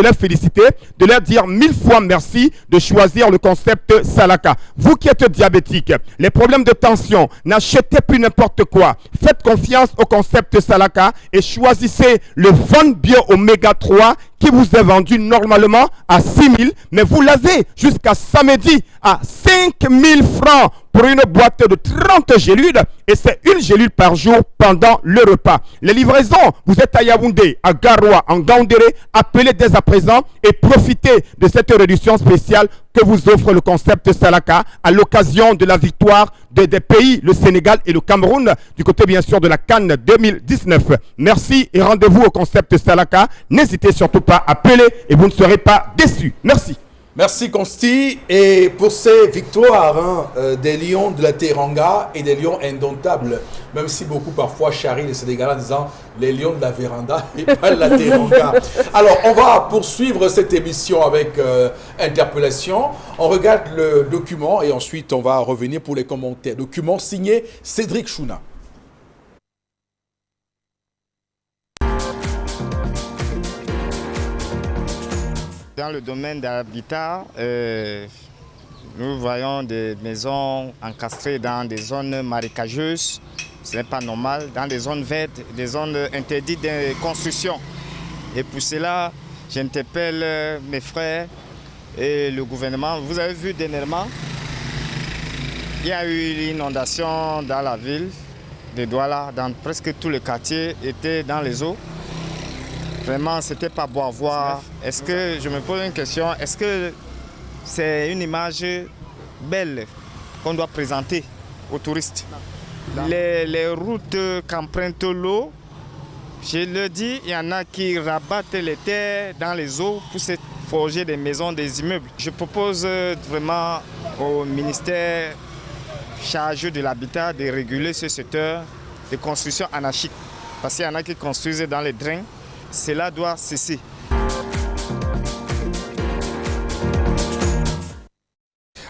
les féliciter, de leur dire 1000 fois merci de choisir le concept Salaka. Vous qui êtes diabétique, les problèmes de tension, n'achetez plus n'importe quoi. Faites confiance au concept Salaka et choisissez le Van Bio Oméga 3 qui vous est vendu normalement à 6 000, mais vous l'avez jusqu'à samedi à 5 000 francs pour une boîte de 30 gélules et c'est une gélule par jour pendant le repas. Les livraisons, vous êtes à Yaoundé, à Garoua, en Gaoundéré, appelez dès à présent et profitez de cette réduction spéciale que vous offre le concept Salaka à l'occasion de la victoire des pays, le Sénégal et le Cameroun, du côté bien sûr de la CAN 2019. Merci et rendez-vous au concept Salaka. N'hésitez surtout pas à appeler et vous ne serez pas déçus. Merci.
Merci Consti. Et pour ces victoires des Lions de la Teranga et des Lions indomptables, même si beaucoup parfois charrient les Sénégalais en disant les Lions de la Véranda et pas de la Teranga. Alors on va poursuivre cette émission avec interpellation. On regarde le document et ensuite on va revenir pour les commentaires. Document signé Cédric Chouna.
Dans le domaine de l'habitat, Nous voyons des maisons encastrées dans des zones marécageuses. Ce n'est pas normal. Dans des zones vertes, des zones interdites de construction. Et pour cela, j'interpelle mes frères et le gouvernement. Vous avez vu dernièrement, il y a eu l'inondation dans la ville de Douala, dans presque tous les quartiers étaient dans les eaux. Vraiment, ce n'était pas beau à voir. Est-ce que, je me pose une question, est-ce que c'est une image belle qu'on doit présenter aux touristes? Les routes qu'emprunte l'eau, je le dis, il y en a qui rabattent les terres dans les eaux pour se forger des maisons, des immeubles. Je propose vraiment au ministère chargé de l'habitat de réguler ce secteur de construction anarchique. Parce qu'il y en a qui construisent dans les drains. Cela doit cesser.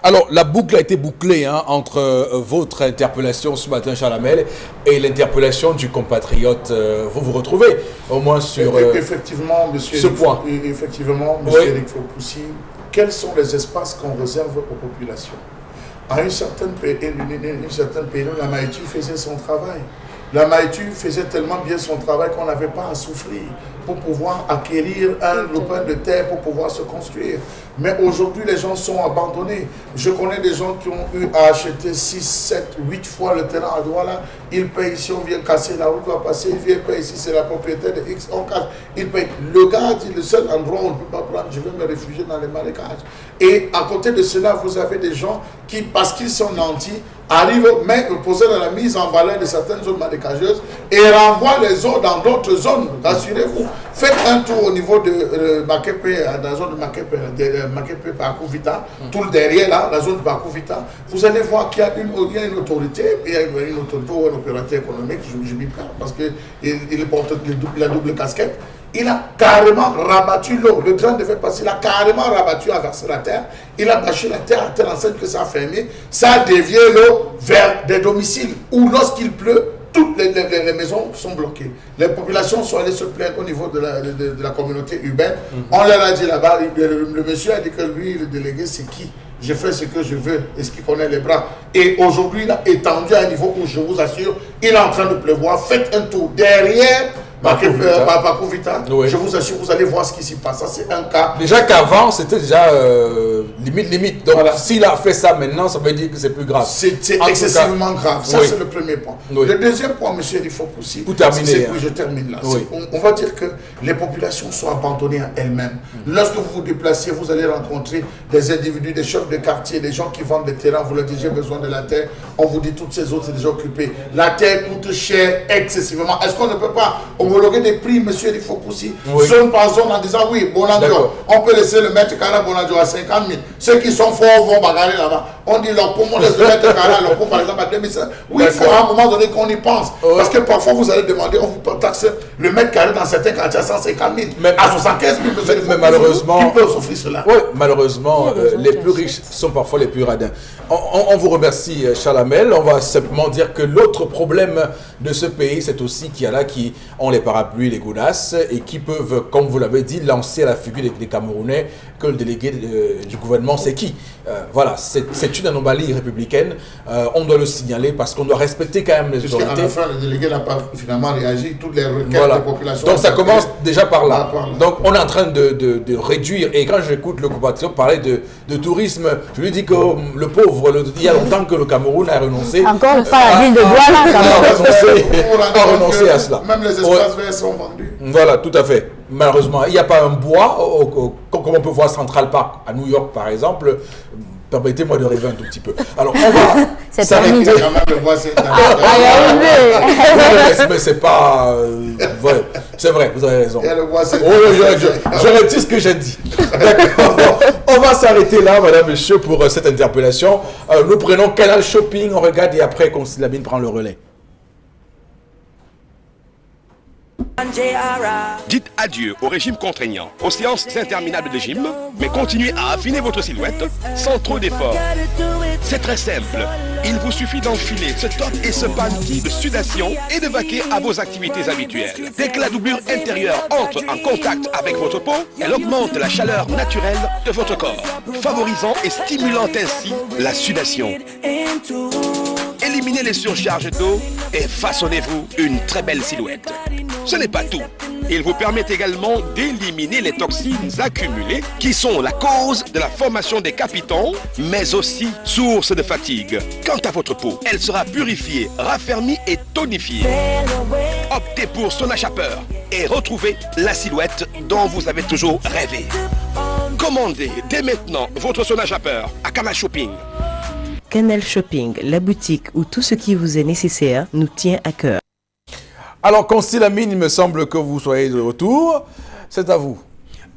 Alors, la boucle a été bouclée entre votre interpellation ce matin, Chalamel, et l'interpellation du compatriote. Vous vous retrouvez au moins sur
effectivement, monsieur
ce point.
Effectivement, monsieur Eric Fopoussi, quels sont les espaces qu'on réserve aux populations? À une certaine période, la Maïtu faisait son travail. La Maïtu faisait tellement bien son travail qu'on n'avait pas à souffrir pour pouvoir acquérir un lopin de terre pour pouvoir se construire. Mais aujourd'hui, les gens sont abandonnés. Je connais des gens qui ont eu à acheter 6, 7, 8 fois le terrain à Douala. Ils payent ici, on vient casser la route, va passer, il vient payer ici, c'est la propriété de X, on casse. Ils payent. Le gars dit, le seul endroit où on ne peut pas prendre, je vais me réfugier dans les marécages. Et à côté de cela, vous avez des gens qui, parce qu'ils sont nantis, arrivent même poser dans la mise en valeur de certaines zones marécageuses et renvoient les eaux dans d'autres zones. Rassurez-vous. Faites un tour au niveau de Makepe, dans la zone de Makepe Pakouvita, tout le derrière là, la zone de Pakouvita. Vous allez voir qu'il y a une autorité, il y a une autorité ou un opérateur économique, je m'y perds parce qu'il porte la double casquette. Il a carrément rabattu l'eau. Le train devait passer, il a carrément rabattu à verser la terre. Il a bâché la terre à telle enseigne que ça a fermé. Ça a dévié l'eau vers des domiciles où lorsqu'il pleut, toutes les maisons sont bloquées. Les populations sont allées se plaindre au niveau de la communauté urbaine. On leur a dit là-bas, le monsieur a dit que lui, le délégué, c'est qui? Je fais ce que je veux. Est-ce qu'il connaît les bras? Et aujourd'hui, il a étendu à un niveau où je vous assure, il est en train de pleuvoir. Faites un tour derrière Pakouvita. Oui. Je vous assure, vous allez voir ce qui s'y passe. Ça, c'est un cas.
Déjà qu'avant, c'était déjà limite. Donc, voilà. S'il a fait ça maintenant, ça veut dire que c'est plus grave.
C'est excessivement grave. Ça, c'est le premier point. Oui. Le deuxième point, monsieur Eric Fopoussi,
pour terminer.
Je termine là. Oui. On va dire que les populations sont abandonnées à elles-mêmes. Lorsque vous vous déplacez, vous allez rencontrer des individus, des chefs de quartier, des gens qui vendent des terrains. Vous leur dites, j'ai besoin de la terre. On vous dit, toutes ces autres, c'est déjà occupé. La terre coûte cher excessivement. Est-ce qu'on ne peut pas homologuer des prix, monsieur Eric Fopoussi, zone par zone, en disant oui, Bonandio, on peut laisser le mètre carré à Bonandio à 50 000. Ceux qui sont forts vont bagarrer là-bas. On dit leur poumon laisse le mètre carré à leur poumon, par exemple, à 2500. Oui, il faut à un moment donné qu'on y pense. Parce que parfois, vous allez demander, on vous taxe le mètre carré dans certains quartiers à 150 000, à 75 000, monsieur Eric Fopoussi.
Mais malheureusement,
qui peut s'offrir cela?
Oui, malheureusement, les plus riches sont parfois les plus radins. On vous remercie, Chalamel. On va simplement dire que l'autre problème de ce pays, c'est aussi qu'il y en a qui ont les parapluies, les godasses, et qui peuvent, comme vous l'avez dit, lancer à la figure des Camerounais que le délégué du gouvernement, c'est qui. Voilà, c'est une anomalie républicaine. On doit le signaler parce qu'on doit respecter quand même les autorités.
À la fin, le délégué n'a pas finalement réagi. Toutes les requêtes de population.
Donc ça commence déjà par là. Donc on est en train de réduire. Et quand j'écoute le compatriote parler de tourisme, je lui dis que le pauvre, il y a longtemps que le Cameroun a renoncé.
Encore pas la ville de Douala.
A renoncé à cela.
Même les espaces verts sont vendus.
Voilà, tout à fait. Malheureusement, il n'y a pas un bois, comme on peut voir Central Park à New York par exemple. Permettez-moi de rêver un tout petit peu. Alors, on va s'arrêter. Mais c'est pas... vrai. C'est vrai, vous avez raison. Je retire ce que j'ai dit. D'accord. On va s'arrêter là, madame, monsieur, pour cette interpellation. Nous prenons Canal Shopping, on regarde et après, Consilabine prend le relais.
Dites adieu au régime contraignant, aux séances interminables de gym, mais continuez à affiner votre silhouette sans trop d'efforts. C'est très simple. Il vous suffit d'enfiler ce top et ce panty de sudation et de vaquer à vos activités habituelles. Dès que la doublure intérieure entre en contact avec votre peau, elle augmente la chaleur naturelle de votre corps, favorisant et stimulant ainsi la sudation. Éliminez les surcharges d'eau et façonnez-vous une très belle silhouette. Ce n'est pas tout. Il vous permet également d'éliminer les toxines accumulées qui sont la cause de la formation des capitons, mais aussi source de fatigue. Quant à votre peau, elle sera purifiée, raffermie et tonifiée. Optez pour Sonachapper et retrouvez la silhouette dont vous avez toujours rêvé. Commandez dès maintenant votre Sonachapper à Canal Shopping.
Canal Shopping, la boutique où tout ce qui vous est nécessaire nous tient à cœur.
Alors, Constille Lamine, il me semble que vous soyez de retour. C'est à vous.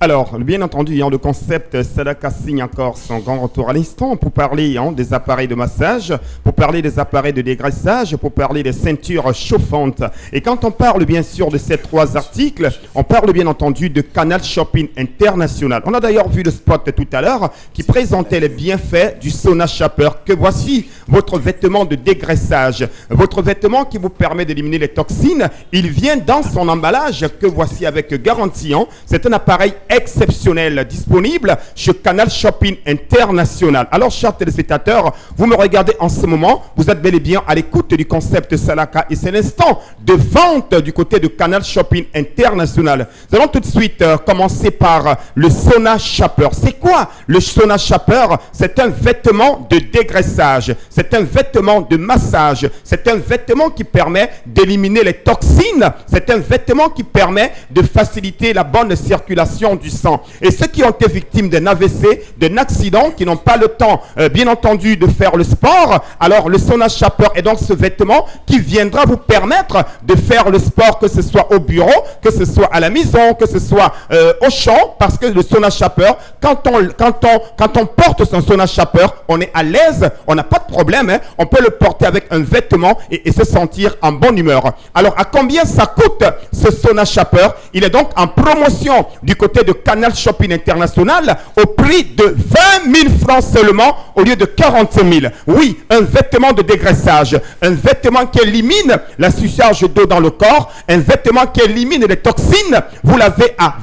Alors, bien entendu, le concept Salaka signe encore son grand retour à l'instant pour parler des appareils de massage, pour parler des appareils de dégraissage, pour parler des ceintures chauffantes. Et quand on parle bien sûr de ces 3 articles, on parle bien entendu de Canal Shopping International. On a d'ailleurs vu le spot tout à l'heure qui présentait les bienfaits du Sonachapper. Que voici votre vêtement de dégraissage, votre vêtement qui vous permet d'éliminer les toxines. Il vient dans son emballage que voici avec garantie. C'est un appareil exceptionnel disponible chez Canal Shopping International. Alors, chers téléspectateurs, vous me regardez en ce moment, vous êtes bel et bien à l'écoute du concept Salaka et c'est l'instant de vente du côté de Canal Shopping International. Nous allons tout de suite commencer par le Sonachapper. C'est quoi le Sonachapper? C'est un vêtement de dégraissage, c'est un vêtement de massage, c'est un vêtement qui permet d'éliminer les toxines, c'est un vêtement qui permet de faciliter la bonne circulation du sang. Et ceux qui ont été victimes d'un AVC, d'un accident, qui n'ont pas le temps, bien entendu, de faire le sport, alors le Sonachapper est donc ce vêtement qui viendra vous permettre de faire le sport, que ce soit au bureau, que ce soit à la maison, que ce soit au champ, parce que le Sonachapper, quand on porte son Sonachapper, on est à l'aise, on n'a pas de problème, on peut le porter avec un vêtement et se sentir en bonne humeur. Alors, à combien ça coûte ce Sonachapper? Il est donc en promotion du côté de Canal Shopping International au prix de 20 000 francs seulement au lieu de 40 000. Oui, un vêtement de dégraissage, un vêtement qui élimine la surcharge d'eau dans le corps, un vêtement qui élimine les toxines. Vous l'avez à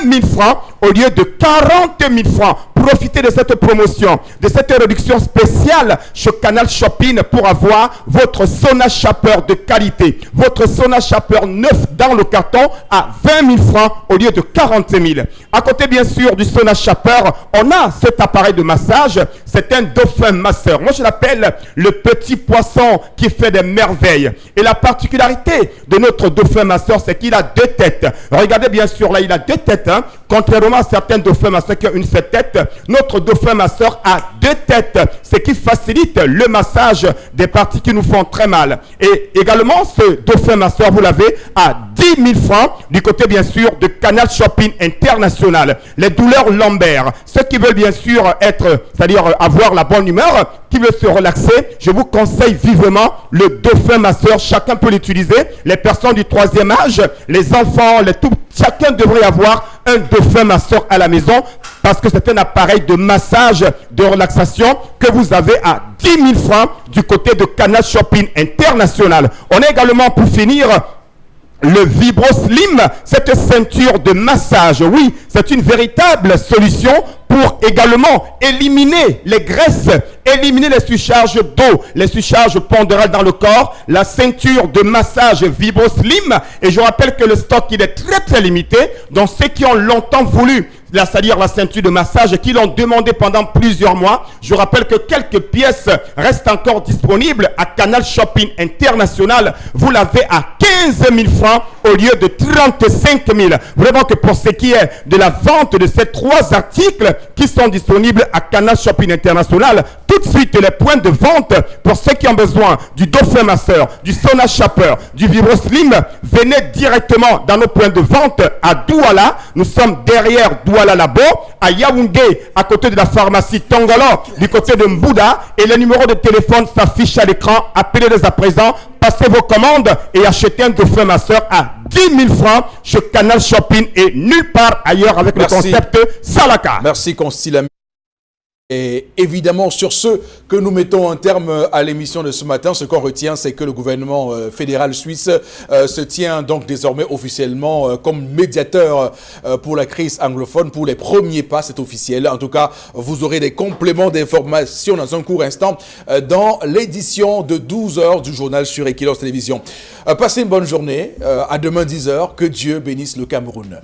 20 000 francs au lieu de 40 000 francs. Profitez de cette promotion, de cette réduction spéciale chez Canal Shopping pour avoir votre Sonachapper de qualité, votre Sonachapper neuf dans le carton à 20 000 francs au lieu de 40 000. À côté bien sûr du Sonachapper, on a cet appareil de massage, c'est un dauphin masseur. Moi je l'appelle le petit poisson qui fait des merveilles. Et la particularité de notre dauphin masseur, c'est qu'il a 2 têtes. Regardez bien sûr là, il a 2 têtes. Contrairement à certains dauphins masseurs qui ont une seule tête, notre dauphin masseur a 2 têtes, ce qui facilite le massage des parties qui nous font très mal. Et également, ce dauphin masseur, vous l'avez à 10 000 francs du côté bien sûr de Canal Shopping International. Les douleurs lombaires, ceux qui veulent bien sûr être, c'est-à-dire avoir la bonne humeur, qui veulent se relaxer, je vous conseille vivement le dauphin masseur. Chacun peut l'utiliser. Les personnes du 3e âge, les enfants, chacun devrait avoir un dauphin masseur à la maison parce que c'est un appareil de massage, de relaxation que vous avez à 10 000 francs du côté de Canal Shopping International. On a également, pour finir, le Vibro Slim, cette ceinture de massage. Oui, c'est une véritable solution pour également éliminer les graisses, éliminer les surcharges d'eau, les surcharges pondérales dans le corps. La ceinture de massage Vibro Slim, et je rappelle que le stock il est très limité, donc ceux qui ont longtemps voulu, c'est-à-dire la ceinture de massage, qui l'ont demandé pendant plusieurs mois, je rappelle que quelques pièces restent encore disponibles à Canal Shopping International. Vous l'avez à 15 000 francs au lieu de 35 000. Vraiment que pour ce qui est de la vente de ces 3 articles qui sont disponibles à Canal Shopping International, tout de suite les points de vente pour ceux qui ont besoin du dauphin masseur, du Sonachapper, du Vibro Slim, venez directement dans nos points de vente à Douala. Nous sommes derrière Douala Labo, à Yaoundé, à côté de la pharmacie Tongolo, du côté de Mbouda, et le numéro de téléphone s'affiche à l'écran. Appelez-les à présent, passez vos commandes et achetez un dauphin masseur à 10 000 francs chez Canal Shopping et nulle part ailleurs avec le concept Salaka.
Merci Constille. Et évidemment, sur ce que nous mettons un terme à l'émission de ce matin, ce qu'on retient, c'est que le gouvernement fédéral suisse se tient donc désormais officiellement comme médiateur pour la crise anglophone. Pour les premiers pas, c'est officiel. En tout cas, vous aurez des compléments d'informations dans un court instant dans l'édition de 12h du journal sur Equinos Télévision. Passez une bonne journée. À demain 10h. Que Dieu bénisse le Cameroun.